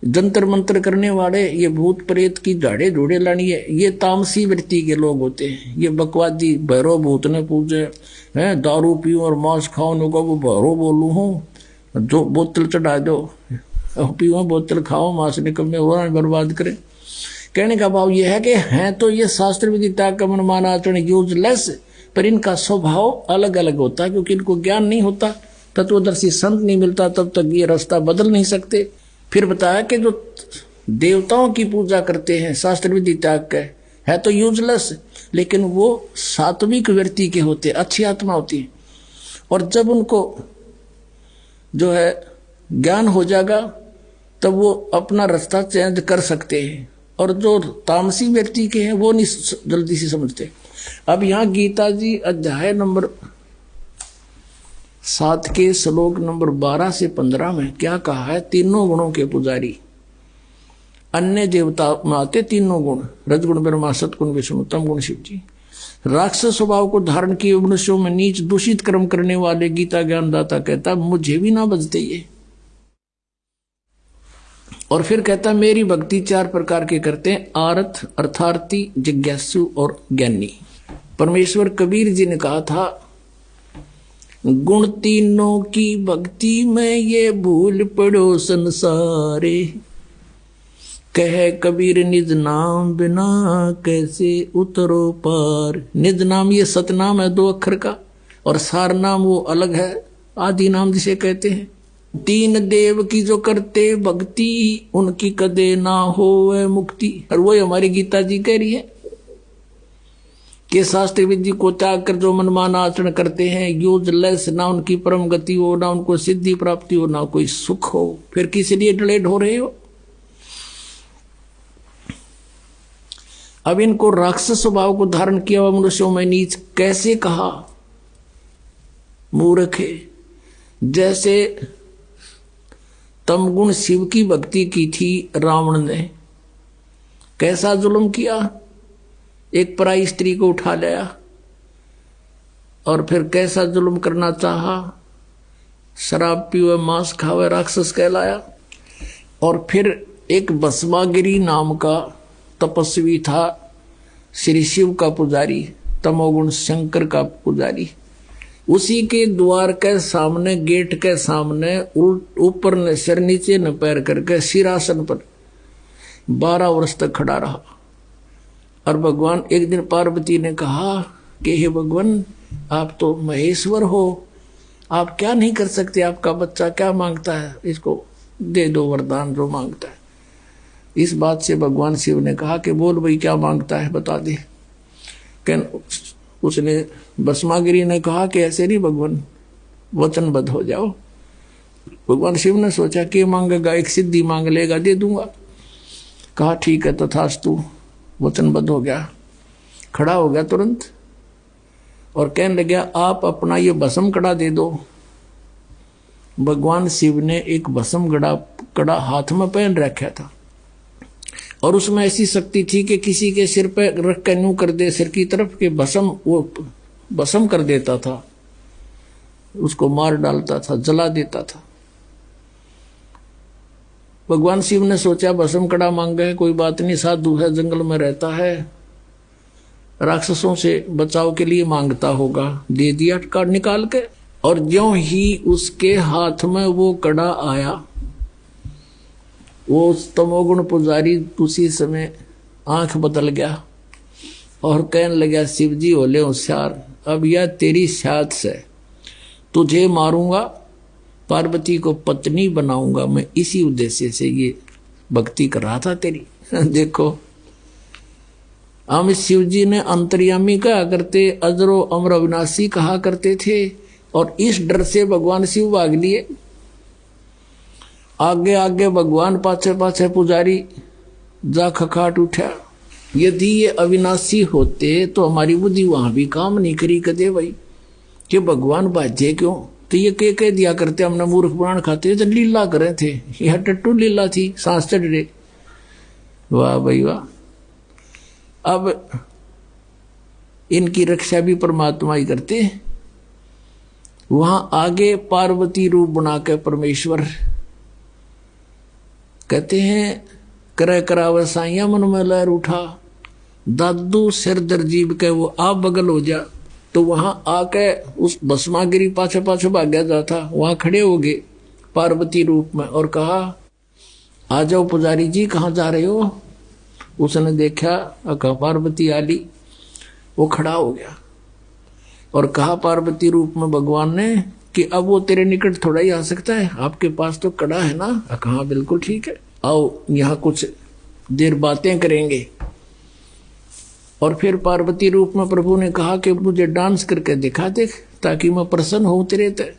जंतर मंत्र करने वाले, ये भूत प्रेत की झाड़े ढूढ़े लानी है, ये तामसी वृत्ति के लोग होते हैं। ये बकवादी भैरव भूत ने पूजे हैं, दारू पीऊं और मांस खाओ नो को वो भैरव बोलू हूँ, जो बोतल चढ़ा दो, पीओ बोतल खाओ, मांस निकम्मे और बर्बाद करे। कहने का भाव यह है कि हैं तो ये शास्त्र विधि त्याग का मनमाना आचरण यूजलेस, पर इनका स्वभाव अलग अलग होता है, क्योंकि इनको ज्ञान नहीं होता, तत्वदर्शी संत नहीं मिलता, तब तक ये रास्ता बदल नहीं सकते। फिर बताया कि जो देवताओं की पूजा करते हैं शास्त्र विधि त्याग के, है तो यूजलेस, लेकिन वो सात्विक वृत्ति के होते, अच्छी आत्मा होती है। और जब उनको जो है ज्ञान हो जाएगा तब वो अपना रास्ता चेंज कर सकते हैं, और जो तामसी व्यक्ति के हैं वो नहीं जल्दी से समझते। अब यहाँ गीता जी अध्याय नंबर 7 के श्लोक नंबर 12 से 15 में क्या कहा है? तीनों गुणों के पुजारी, अन्य देवता में आते तीनों गुण, रजगुण ब्रह्मा, सतगुण विष्णु, तम गुण शिव जी। राक्षस स्वभाव को धारण किए मनुष्यों में नीच दूषित कर्म करने वाले गीता ज्ञानदाता कहता मुझे भी ना बजते ये। और फिर कहता मेरी भक्ति 4 प्रकार के करते हैं, आरथ, अर्थार्थी, जिज्ञासु और ज्ञानी। परमेश्वर कबीर जी ने कहा था गुण तीनों की भक्ति में ये भूल पड़ो संसारे, कह कबीर निज नाम बिना कैसे उतरो पार। निज नाम ये सतनाम है 2 अक्षर का, और सार नाम वो अलग है, आदि नाम जिसे कहते हैं। 3 देव की जो करते भक्ति उनकी कदे ना हो मुक्ति। और वो हमारी गीता जी कह रही है कि शास्त्र विधि को त्याग कर जो मनमाना आचरण करते हैं यूजलेस, ना उनकी परम गति हो, ना उनको सिद्धि प्राप्ति हो, ना कोई सुख हो, फिर किस लिए डलेड हो रहे हो? अब इनको राक्षस स्वभाव को धारण किया हुआ मनुष्यों में नीच कैसे कहा? मूर्ख है। जैसे तमगुण शिव की भक्ति की थी रावण ने, कैसा जुल्म किया? एक पराई स्त्री को उठा लिया और फिर कैसा जुल्म करना चाहा, शराब पीवे, मांस खावे, राक्षस कहलाया। और फिर एक भस्मागिरी नाम का तपस्वी था, श्री शिव का पुजारी, तमोगुण शंकर का पुजारी, उसी के द्वार के सामने, गेट के सामने ऊपर न सिर नीचे न पैर करके सिरासन पर 12 वर्ष तक खड़ा रहा। और भगवान, एक दिन पार्वती ने कहा कि हे भगवान, आप तो महेश्वर हो, आप क्या नहीं कर सकते, आपका बच्चा क्या मांगता है, इसको दे दो वरदान जो मांगता है। इस बात से भगवान शिव ने कहा कि बोल भाई क्या मांगता है, बता दे। उसने भस्मागिरी ने कहा कि ऐसे नहीं भगवान, वचनबद्ध हो जाओ। भगवान शिव ने सोचा कि मांगेगा, एक सिद्धि मांग लेगा, दे दूंगा। कहा ठीक है तथास्तु, वचनबद्ध हो गया, खड़ा हो गया तुरंत और कहने लगा आप अपना ये भस्म कड़ा दे दो। भगवान शिव ने एक भस्म कड़ा हाथ में पहन रखा था और उसमें ऐसी शक्ति थी कि किसी के सिर पे रख के यूं कर दे सिर की तरफ के भस्म कर देता था, उसको मार डालता था, जला देता था। भगवान शिव ने सोचा भस्म कड़ा मांगा है, कोई बात नहीं, साधु है, जंगल में रहता है, राक्षसों से बचाव के लिए मांगता होगा। दे दिया कड़ा निकाल के। और ज्यों ही उसके हाथ में वो कड़ा आया, वो तमोगुण पुजारी उसी समय आंख बदल गया और कहने लगा शिव जी होले होशियार, अब यह तेरी साथ से तुझे मारूंगा, पार्वती को पत्नी बनाऊंगा मैं, इसी उद्देश्य से ये भक्ति कर रहा था तेरी। देखो हम शिव जी ने अंतर्यामी कहा करते, अजरो अमर अविनाशी कहा करते थे और इस डर से भगवान शिव भाग लिए। आगे आगे भगवान, पाछे पाछे पुजारी जा खखाट उठा। यदि ये अविनाशी होते तो हमारी बुद्धि वहां भी काम नहीं करी कदे भाई कि भगवान बाजे क्यों, तो ये कह दिया करते हमने मूर्ख पुराण खाते तो लीला करे थे, यह टट्टू लीला थी, सांस चढ़ रहे। वाह भाई वाह। अब इनकी रक्षा भी परमात्मा ही करते। वहां आगे पार्वती रूप बना के परमेश्वर कहते हैं, करे करावे साइया मन में लहर उठा, दादू सिर दर्जीब के वो आप बगल हो जा। तो वहां आके उस भस्मागिरी पाछे पाछे भाग्या जाता, वहां खड़े हो गए पार्वती रूप में और कहा आ जाओ पुजारी जी, कहाँ जा रहे हो। उसने देखा, कहा पार्वती आली, वो खड़ा हो गया और कहा पार्वती रूप में भगवान ने कि अब वो तेरे निकट थोड़ा ही आ सकता है, आपके पास तो कड़ा है ना। कहा बिल्कुल ठीक है, आओ यहाँ कुछ देर बातें करेंगे। और फिर पार्वती रूप में प्रभु ने कहा कि मुझे डांस करके दिखा दे ताकि मैं प्रसन्न हूं तेरे ते।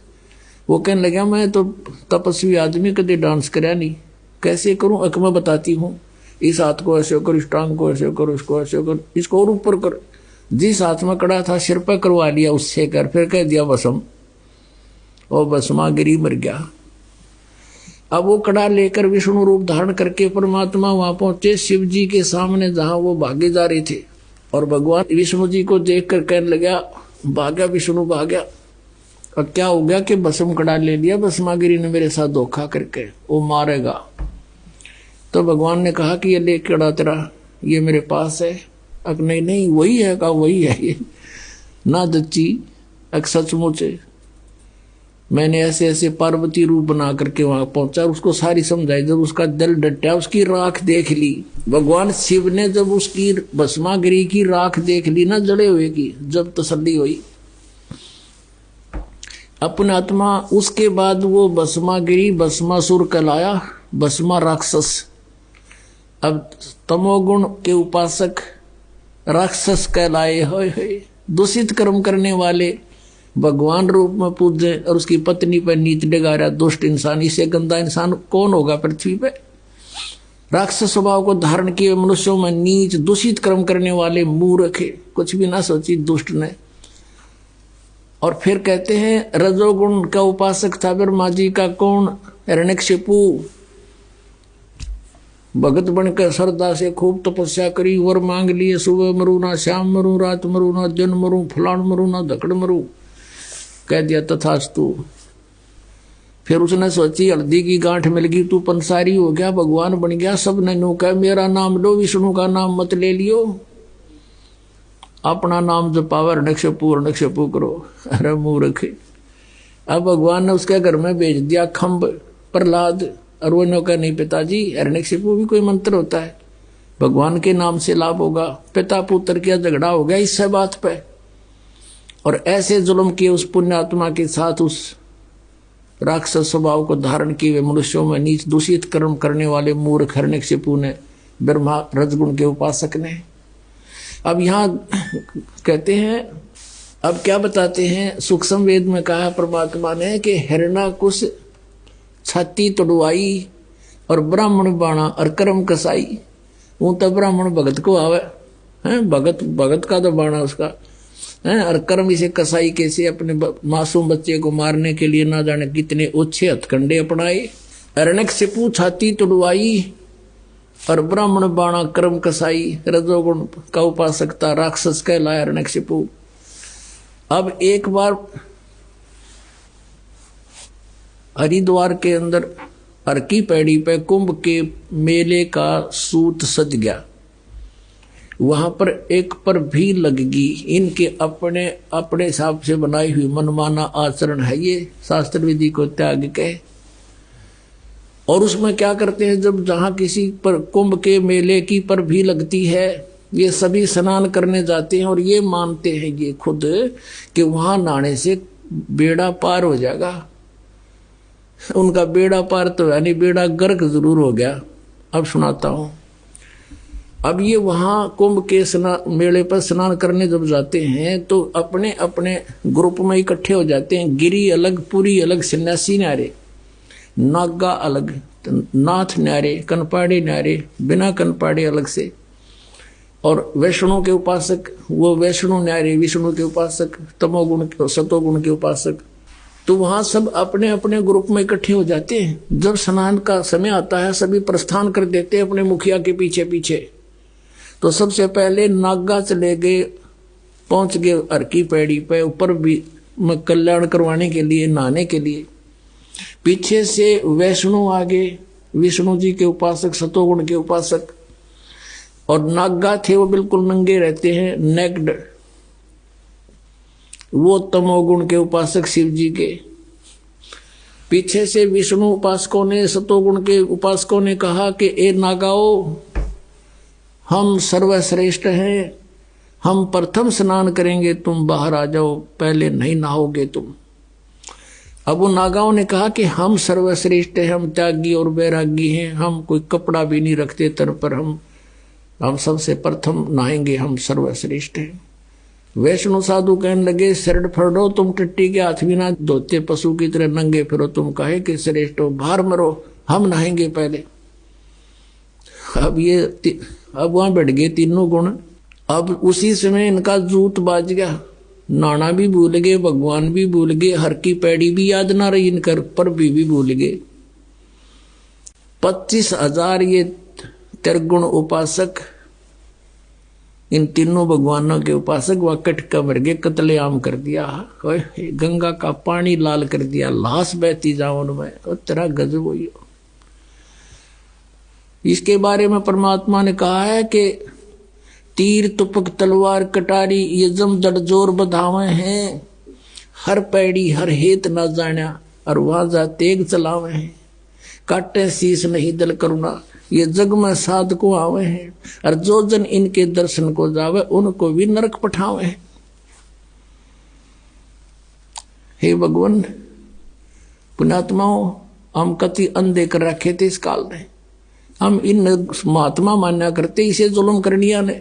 वो कहने लगा मैं तो तपस्वी आदमी, कदे डांस कराया नहीं, कैसे करूं, अक मैं बताती हूँ। इस हाथ को ऐसे करो, इस टांग को ऐसे करो, इसको ऐसे करो, इसको और ऊपर करो। जिस हाथ में कड़ा था सिर पर करवा लिया उससे कर, फिर कह दिया भस्म, और भस्मागिरी मर गया। अब वो कड़ा लेकर विष्णु रूप धारण करके परमात्मा वहां पहुंचे शिव जी के सामने जहां वो भागे जा रहे थे। और भगवान विष्णु जी को देखकर कहने लगा, भाग्या विष्णु भाग्या। और क्या हो गया कि भस्म कड़ा ले लिया, भस्मागिरी ने मेरे साथ धोखा करके, वो मारेगा। तो भगवान ने कहा कि ये ले कड़ा तेरा, ये मेरे पास है। अक नहीं नहीं वही है, कहा वही है ये ना दच्ची, अक सचमुच मैंने ऐसे ऐसे पार्वती रूप बना करके वहां पहुंचा, उसको सारी समझाई। जब उसका दिल डटा, उसकी राख देख ली, भगवान शिव ने जब उसकी भस्मागिरी की राख देख ली ना जड़े हुए की, जब तसल्ली हुई अपने आत्मा, उसके बाद वो भस्मागिरी भस्मासुर कहलाया, भस्मा राक्षस। अब तमोगुण के उपासक राक्षस कहलाए हुए, दूषित कर्म करने वाले भगवान रूप में पूजे और उसकी पत्नी पर नीत डगारा दुष्ट इंसान। इससे गंदा इंसान कौन होगा पृथ्वी पे। राक्षस स्वभाव को धारण किए मनुष्यों में नीच दूषित कर्म करने वाले मूर्ख, कुछ भी ना सोची दुष्ट ने। और फिर कहते हैं रजोगुण का उपासक था ब्रह्मा जी का कौन, हिरण्यकशिपु। भगत बनकर श्रद्धा से खूब तपस्या करी, वर मांग लिए, सुबह मरू ना, शाम मरू, रात मरू ना, दिन मरू, फलान मरू ना, धकड़ मरू। कह दिया तथास्तु। फिर उसने सोची हल्दी की गांठ मिल गई, तू पंसारी हो गया, भगवान बन गया। सब ने नो कहा मेरा नाम लो, विष्णु का नाम मत ले लियो, अपना नाम जपावर नक्षपू करो। अरे मूर्ख। अब भगवान ने उसके घर में भेज दिया खम्ब प्रहलाद और वो कहा नहीं पिताजी, हिरण्यकशिपु भी कोई मंत्र होता है, भगवान के नाम से लाभ होगा। पिता पुत्र का झगड़ा हो गया इससे बात पे, और ऐसे जुल्म किए उस पुण्यात्मा के साथ, उस राक्षस स्वभाव को धारण किए हुए मनुष्यों में नीच दूषित कर्म करने वाले मूर्ख हिरण्यकशिपु ने, ब्रह्मा रजगुण के उपासक ने। अब यहाँ कहते हैं, अब क्या बताते हैं, सूक्ष्म वेद में कहा परमात्मा ने कि हिरण्यकुश छाती तोड़वाई और ब्राह्मण बाणा और कर्म कसाई। वो तो ब्राह्मण भगत को आवे हैं, भगत का तो बाणा उसका है, और कर्म इसे कसाई कैसे अपने मासूम बच्चे को मारने के लिए ना जाने कितने ओछे हथकंडे अपनाए। हिरण्यकशिपु छाती तोड़वाई और ब्राह्मण बाणा कर्म कसाई, रजोगुण का उपासक था, राक्षस कहलाया हिरण्यकशिपु। अब एक बार हरिद्वार के अंदर हर की पैड़ी पे कुंभ के मेले का सूत सज गया। वहां पर एक पर भी लगगी, इनके अपने अपने हिसाब से बनाई हुई मनमाना आचरण है, ये शास्त्र विधि को त्याग के। और उसमें क्या करते हैं, जब जहां किसी पर कुंभ के मेले की पर भी लगती है, ये सभी स्नान करने जाते हैं और ये मानते हैं ये खुद कि वहां नहाने से बेड़ा पार हो जाएगा। उनका बेड़ा पार तो यानी बेड़ा गर्क जरूर हो गया। अब सुनाता हूं। अब ये वहां कुंभ के मेले पर स्नान करने जब जाते हैं तो अपने अपने ग्रुप में इकट्ठे हो जाते हैं। गिरी अलग, पुरी अलग, सन्यासी न्यारे, नागा अलग, नाथ न्यारे, कनपाड़े न्यारे, बिना कनपाड़े अलग से, और वैष्णव के उपासक वो वैष्णव न्यारे, विष्णु के उपासक, तमोगुण सतोगुण के उपासक। तो वहां सब अपने अपने ग्रुप में इकट्ठे हो जाते हैं। जब स्नान का समय आता है सभी प्रस्थान कर देते हैं अपने मुखिया के पीछे पीछे। तो सबसे पहले नागा चले गए, पहुंच गए हर की पैड़ी पे, ऊपर भी कल्याण करवाने के लिए, नहाने के लिए। पीछे से वैष्णु आगे, विष्णु जी के उपासक, सतोगुण के उपासक, और नागा थे वो बिल्कुल नंगे रहते हैं, नेक्ड, वो तमोगुण के उपासक शिव जी के। पीछे से विष्णु उपासकों ने, सतोगुण के उपासकों ने कहा कि ए नागाओ, हम सर्वश्रेष्ठ हैं, हम प्रथम स्नान करेंगे, तुम बाहर आ जाओ, पहले नहीं नहाओगे तुम। अब वो नागाओं ने कहा कि हम सर्वश्रेष्ठ हैं, हम त्यागी और वैरागी हैं, हम कोई कपड़ा भी नहीं रखते तन पर, हम सबसे प्रथम नहाएंगे, हम सर्वश्रेष्ठ हैं। वैष्णु साधु कहने लगे, शरण फड़ो, तुम टट्टी के हाथ भी ना धोते, पशु की तरह नंगे फिरो, तुम कहे कि श्रेष्ठ हो, बाहर मरो, हम नहाएंगे पहले। अब वहां बैठ गए तीनों गुण। अब उसी समय इनका जूत बाज गया, नाना भी भूल गए, भगवान भी भूल गए, हर की पैड़ी भी याद ना रही इनकर, पर भी भूल गए। 25,000 ये त्रिगुण उपासक, इन तीनों भगवानों के उपासक वह कटका मर गए, कत्लेआम कर दिया, गंगा का पानी लाल कर दिया, लाश बहती जाओ उनमें, तो तेरा गजब हुई। इसके बारे में परमात्मा ने कहा है कि तीर तुपक तलवार कटारी ये जम दड़ जोर बधावे हैं, हर पैड़ी हर हेत न जाना, और वहां जा तेग चलावे हैं, काटे शीस नहीं दल करुणा, ये जग में साध को आवे हैं, और जो जन इनके दर्शन को जावे उनको भी नरक पठावे हैं। हे भगवान, पुण्यात्माओं, हम कति अंधे कर रखे थे इस काल में, हम इन महात्मा मान्या करते, इसे जुल्म करनिया ने।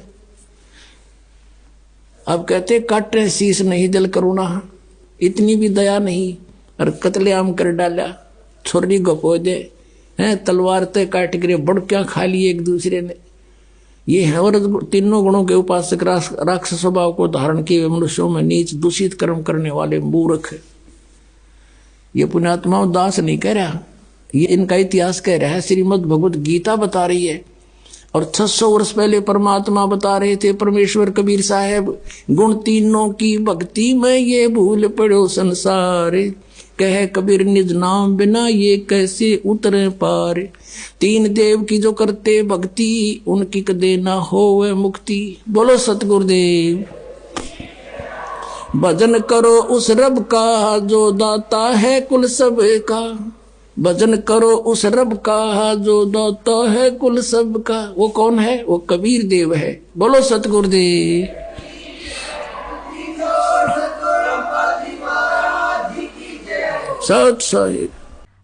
अब कहते काटे शीस नहीं दिल करुणा, इतनी भी दया नहीं, और कत्लेआम कर डाला, छोरी गपो दे हैं, तलवार ते काट गिरे, बड़कियां खा ली एक दूसरे ने। ये है और तीनों गुणों के उपासक, राक्षस स्वभाव को धारण किए मनुष्यों में नीच दूषित कर्म करने वाले मूर्ख। ये पुण्यात्माओं दास नहीं कह रहा, ये इनका इतिहास कह रहा है, श्रीमद् भगवत गीता बता रही है। और 600 वर्ष पहले परमात्मा बता रहे थे, परमेश्वर कबीर साहब, गुण तीनों की भक्ति में ये भूल पड़ो संसार, कहे कबीर निज नाम बिना ये कैसे उतरे पार, तीन देव की जो करते भक्ति, उनकी कदे ना होवे मुक्ति। बोलो सतगुरुदेव। भजन करो उस रब का, जो दाता है कुल सब का, भजन करो उस रब का जो दाता है कुल सब का। वो कौन है? वो कबीर देव है। बोलो सतगुरुदेव। सत साहिब।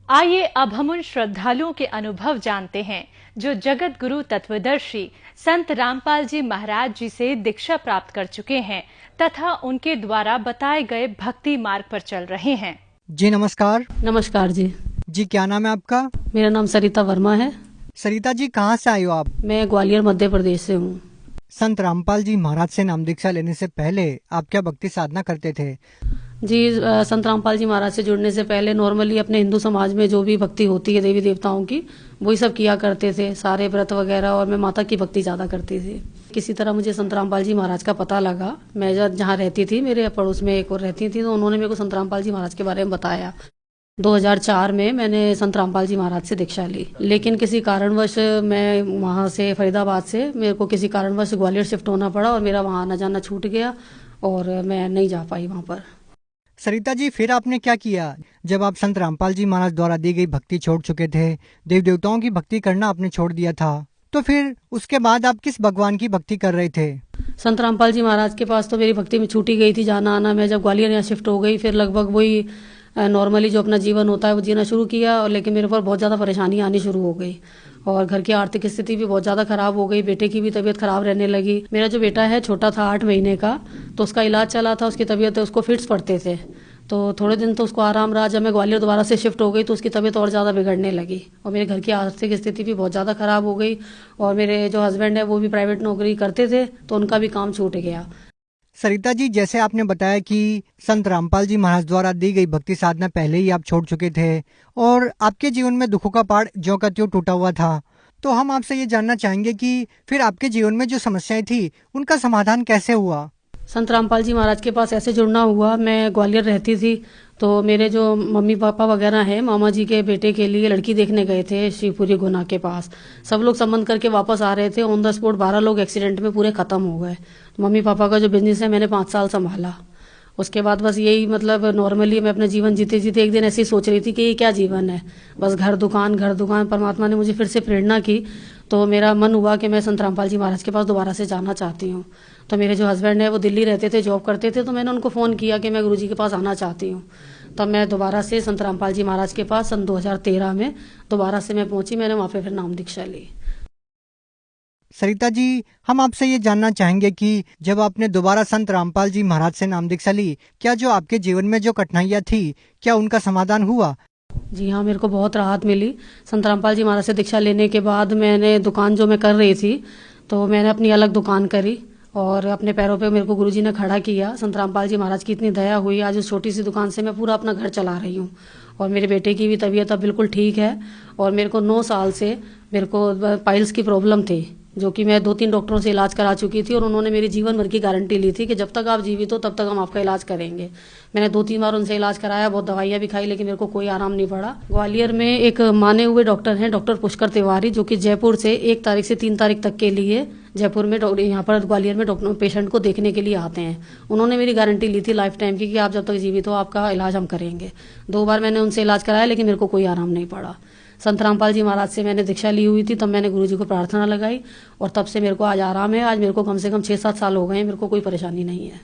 आइए अब हम उन श्रद्धालुओं के अनुभव जानते हैं जो जगत गुरु तत्वदर्शी संत रामपाल जी महाराज जी से दीक्षा प्राप्त कर चुके हैं तथा उनके द्वारा बताए गए भक्ति मार्ग पर चल रहे हैं। जी नमस्कार। नमस्कार जी। जी क्या नाम है आपका? मेरा नाम सरिता वर्मा है। सरिता जी कहाँ से आए हो आप? मैं ग्वालियर मध्य प्रदेश से हूँ। संत रामपाल जी महाराज से नाम दीक्षा लेने से पहले आप क्या भक्ति साधना करते थे? जी संत रामपाल जी महाराज से जुड़ने से पहले नॉर्मली अपने हिंदू समाज में जो भी भक्ति होती है देवी देवताओं की वही सब किया करते थे, सारे व्रत वगैरह, और मैं माता की भक्ति ज्यादा करती थी। किसी तरह मुझे संत रामपाल जी महाराज का पता लगा। मैं जहाँ रहती थी, मेरे पड़ोस में एक और रहती थी, तो उन्होंने मेरे को संत रामपाल जी महाराज के बारे में बताया। 2004 में मैंने संत रामपाल जी महाराज से दीक्षा ली, लेकिन किसी कारणवश मैं वहाँ से फरीदाबाद से मेरे को किसी कारणवश ग्वालियर शिफ्ट होना पड़ा और मेरा वहाँ आना जाना छूट गया और मैं नहीं जा पाई वहाँ पर। सरिता जी फिर आपने क्या किया जब आप संत रामपाल जी महाराज द्वारा दी गई भक्ति छोड़ चुके थे, देव देवताओं की भक्ति करना आपने छोड़ दिया था, तो फिर उसके बाद आप किस भगवान की भक्ति कर रहे थे? संत रामपाल जी महाराज के पास तो मेरी भक्ति में छूटी गई थी जाना आना। मैं जब ग्वालियर यहाँ शिफ्ट हो गई फिर लगभग वही नॉर्मली जो अपना जीवन होता है वो जीना शुरू किया, और लेकिन मेरे ऊपर बहुत ज़्यादा परेशानी आनी शुरू हो गई और घर की आर्थिक स्थिति भी बहुत ज़्यादा खराब हो गई। बेटे की भी तबीयत खराब रहने लगी। मेरा जो बेटा है छोटा था 8 महीने का, तो उसका इलाज चला था। उसकी तबीयत उसको फिट्स पड़ते थे, तो थोड़े दिन तो उसको आराम रहा। जब मैं ग्वालियर दोबारा से शिफ्ट हो गई तो उसकी तबीयत और ज़्यादा बिगड़ने लगी और मेरे घर की आर्थिक स्थिति भी बहुत ज़्यादा खराब हो गई। और मेरे जो हस्बैंड है वो भी प्राइवेट नौकरी करते थे, तो उनका भी काम छूट गया। सरिता जी जैसे आपने बताया कि संत रामपाल जी महाराज द्वारा दी गई भक्ति साधना पहले ही आप छोड़ चुके थे और आपके जीवन में दुखों का पहाड़ ज्यों का त्यों टूटा हुआ था, तो हम आपसे ये जानना चाहेंगे कि फिर आपके जीवन में जो समस्याएं थी उनका समाधान कैसे हुआ? संत रामपाल जी महाराज के पास ऐसे जुड़ना हुआ, मैं ग्वालियर रहती थी, तो मेरे जो मम्मी पापा वगैरह हैं मामा जी के बेटे के लिए लड़की देखने गए थे शिवपुरी गुना के पास। सब लोग संबंध करके वापस आ रहे थे, ऑन द स्पॉट 12 लोग एक्सीडेंट में पूरे खत्म हो गए। मम्मी पापा का जो बिजनेस है मैंने 5 साल संभाला। उसके बाद बस यही मतलब नॉर्मली मैं अपना जीवन जीते जीते एक दिन ऐसे ही सोच रही थी कि ये क्या जीवन है, बस घर दुकान घर दुकान। परमात्मा ने मुझे फिर से प्रेरणा की, तो मेरा मन हुआ कि मैं संत रामपाल जी महाराज के पास दोबारा से जाना चाहती हूँ। तो मेरे जो हस्बैंड है वो दिल्ली रहते थे, जॉब करते थे, तो मैंने उनको फ़ोन किया कि मैं गुरुजी के पास आना चाहती हूँ। तब मैं दोबारा से संत रामपाल जी महाराज के पास सन 2013 में दोबारा से मैं पहुंची। मैंने वहाँ पे फिर नाम दीक्षा ली। सरिता जी हम आपसे ये जानना चाहेंगे कि जब आपने दोबारा संत रामपाल जी महाराज से नाम दीक्षा ली, क्या जो आपके जीवन में जो कठिनाइयाँ थी क्या उनका समाधान हुआ? जी हाँ, मेरे को बहुत राहत मिली। संत रामपाल जी महाराज से दीक्षा लेने के बाद मैंने दुकान जो मैं कर रही थी तो मैंने अपनी अलग दुकान करी और अपने पैरों पे मेरे को गुरुजी ने खड़ा किया। संत रामपाल जी महाराज की इतनी दया हुई, आज उस छोटी सी दुकान से मैं पूरा अपना घर चला रही हूँ और मेरे बेटे की भी तबीयत अब बिल्कुल ठीक है। और मेरे को 9 साल से मेरे को पाइल्स की प्रॉब्लम थी, जो कि मैं 2-3 डॉक्टरों से इलाज करा चुकी थी और उन्होंने मेरी जीवन भर की गारंटी ली थी कि जब तक आप जीवित हो तब तक हम आपका इलाज करेंगे। मैंने 2-3 बार उनसे इलाज कराया, बहुत दवाइयाँ भी खाई, लेकिन मेरे को कोई आराम नहीं पड़ा। ग्वालियर में एक माने हुए डॉक्टर हैं, डॉक्टर पुष्कर तिवारी, जो कि जयपुर से 1 तारीख से 3 तारीख तक के लिए जयपुर में यहाँ पर ग्वालियर में डॉक्टर पेशेंट को देखने के लिए आते हैं। उन्होंने मेरी गारंटी ली थी लाइफ टाइम की कि आप जब तक जीवित हो आपका इलाज हम करेंगे। 2 बार मैंने उनसे इलाज कराया, लेकिन मेरे को कोई आराम नहीं पड़ा। संत रामपाल जी महाराज से मैंने दीक्षा ली हुई थी, तब मैंने गुरुजी को प्रार्थना लगाई और तब से मेरे को आज आराम है। आज मेरे को कम से कम 6-7 साल हो गए हैं, मेरे को कोई परेशानी नहीं है।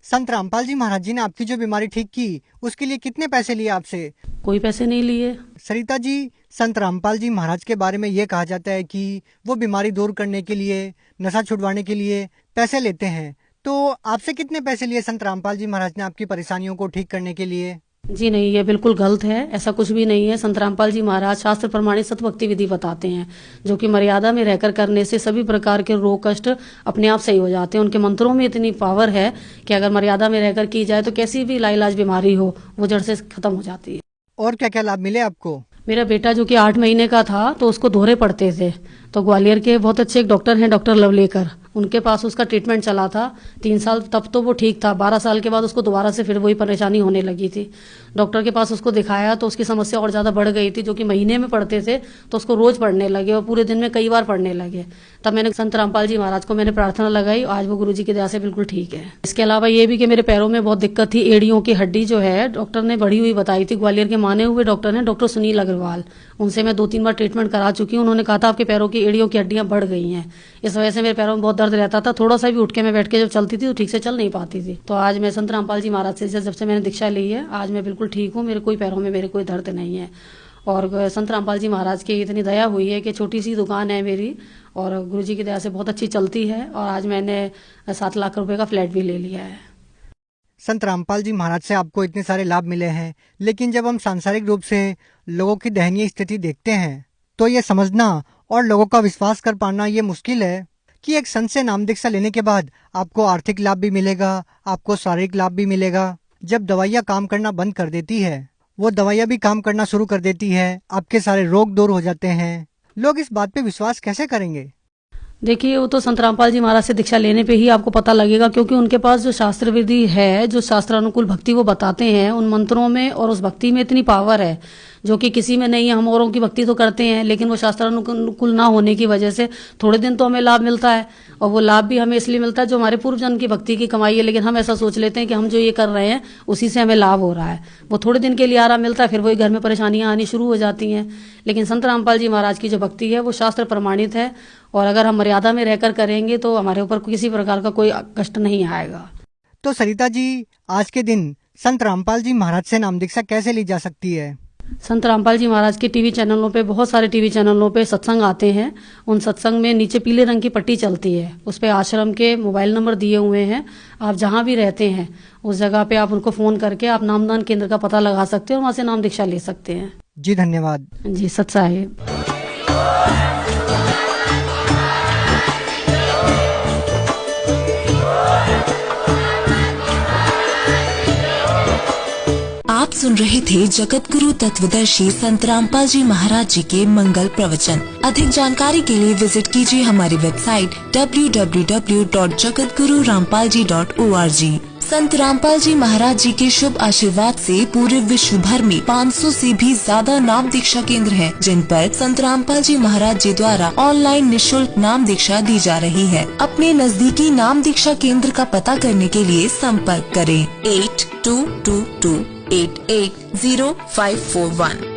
संत रामपाल जी महाराज जी ने आपकी जो बीमारी ठीक की उसके लिए कितने पैसे लिए आपसे? कोई पैसे नहीं लिए। सरिता जी संत रामपाल जी महाराज के बारे में ये कहा जाता है कि वो बीमारी दूर करने के लिए, नशा छुड़वाने के लिए पैसे लेते हैं, तो आपसे कितने पैसे लिए संत रामपाल जी महाराज ने आपकी परेशानियों को ठीक करने के लिए? जी नहीं, ये बिल्कुल गलत है, ऐसा कुछ भी नहीं है। संत रामपाल जी महाराज शास्त्र प्रमाणित सतभक्ति विधि बताते हैं, जो कि मर्यादा में रहकर करने से सभी प्रकार के रोग कष्ट अपने आप सही हो जाते हैं। उनके मंत्रों में इतनी पावर है कि अगर मर्यादा में रहकर की जाए तो कैसी भी लाइलाज बीमारी हो वो जड़ से खत्म हो जाती है। और क्या क्या लाभ मिले आपको? मेरा बेटा जो कि 8 महीने का था तो उसको दोहरे पड़ते थे, तो ग्वालियर के बहुत अच्छे एक डॉक्टर हैं, डॉक्टर लवलेकर, उनके पास उसका ट्रीटमेंट चला था 3 साल, तब तो वो ठीक था। 12 साल के बाद उसको दोबारा से फिर वही परेशानी होने लगी थी। डॉक्टर के पास उसको दिखाया तो उसकी समस्या और ज़्यादा बढ़ गई थी, जो कि महीने में पढ़ते थे तो उसको रोज पढ़ने लगे और पूरे दिन में कई बार पढ़ने लगे। तब मैंने संत रामपाल जी महाराज को मैंने प्रार्थना लगाई, आज वो गुरुजी की दया से बिल्कुल ठीक है। इसके अलावा ये भी कि मेरे पैरों में बहुत दिक्कत थी, एड़ियों की हड्डी जो है डॉक्टर ने बढ़ी हुई बताई थी। ग्वालियर के माने हुए डॉक्टर हैं, डॉक्टर सुनील अग्रवाल, उनसे मैं 2-3 बार ट्रीटमेंट करा चुकी हूँ। उन्होंने कहा था आपके पैरों की एड़ियों की हड्डियां बढ़ गई हैं, इस वजह से मेरे पैरों में बहुत दर्द रहता था। थोड़ा सा भी उठ के मैं बैठ के जब चलती थी तो ठीक से चल नहीं पाती थी। तो आज मैं संत रामपाल जी महाराज से जब से मैंने दीक्षा ली है, आज मैं बिल्कुल ठीक हूँ। मेरे कोई पैरों में मेरे कोई दर्द नहीं है। और संत रामपाल जी महाराज की इतनी दया हुई है कि छोटी सी दुकान है मेरी और गुरुजी की दया से बहुत अच्छी चलती है। और आज मैंने 7 लाख रुपए का फ्लैट भी ले लिया है। संत रामपाल जी महाराज से आपको इतने सारे लाभ मिले हैं, लेकिन जब हम सांसारिक रूप से लोगों की दयनीय स्थिति देखते हैं तो ये समझना और लोगों का विश्वास कर पाना ये मुश्किल है कि एक संत से नाम दीक्षा लेने के बाद आपको आर्थिक लाभ भी मिलेगा, आपको शारीरिक लाभ भी मिलेगा। जब दवाइयाँ काम करना बंद कर देती है, वो दवाइयाँ भी काम करना शुरू कर देती है, आपके सारे रोग दूर हो जाते हैं। लोग इस बात पे विश्वास कैसे करेंगे? देखिए, वो तो संत रामपाल जी महाराज से दीक्षा लेने पे ही आपको पता लगेगा, क्योंकि उनके पास जो शास्त्र विधि है, जो शास्त्रानुकूल भक्ति वो बताते हैं, उन मंत्रों में और उस भक्ति में इतनी पावर है जो कि किसी में नहीं है। हम औरों की भक्ति तो करते हैं, लेकिन वो शास्त्रानुकूल ना होने की वजह से थोड़े दिन तो हमें लाभ मिलता है, और वो लाभ भी हमें इसलिए मिलता है जो हमारे पूर्व जन्म की भक्ति की कमाई है। लेकिन हम ऐसा सोच लेते हैं कि हम जो ये कर रहे हैं उसी से हमें लाभ हो रहा है। वो थोड़े दिन के लिए आराम मिलता है, फिर वही घर में परेशानियां आनी शुरू हो जाती हैं। लेकिन संत रामपाल जी महाराज की जो भक्ति है वो शास्त्र प्रमाणित है, और अगर हम मर्यादा में रहकर करेंगे तो हमारे ऊपर किसी प्रकार का कोई कष्ट नहीं आएगा। तो सरिता जी, आज के दिन संत रामपाल जी महाराज से नाम दीक्षा कैसे ली जा सकती है? संत रामपाल जी महाराज के टीवी चैनलों पे, बहुत सारे टीवी चैनलों पे सत्संग आते हैं। उन सत्संग में नीचे पीले रंग की पट्टी चलती है, उस पे आश्रम के मोबाइल नंबर दिए हुए हैं। आप जहां भी रहते हैं उस जगह पे आप उनको फोन करके आप नामदान केंद्र का पता लगा सकते हैं और वहां से नाम दीक्षा ले सकते हैं। जी धन्यवाद। जी सत साहिब। आप सुन रहे थे जगत गुरु तत्वदर्शी संत रामपाल जी महाराज जी के मंगल प्रवचन। अधिक जानकारी के लिए विजिट कीजिए हमारी वेबसाइट www.jagatgururampalji.org। संत रामपाल जी महाराज जी के शुभ आशीर्वाद से पूरे विश्व भर में 500 से भी ज्यादा नाम दीक्षा केंद्र हैं, जिन पर संत रामपाल जी महाराज जी द्वारा ऑनलाइन निःशुल्क नाम दीक्षा दी जा रही है। अपने नजदीकी नाम दीक्षा केंद्र का पता करने के लिए संपर्क करें 8222880541।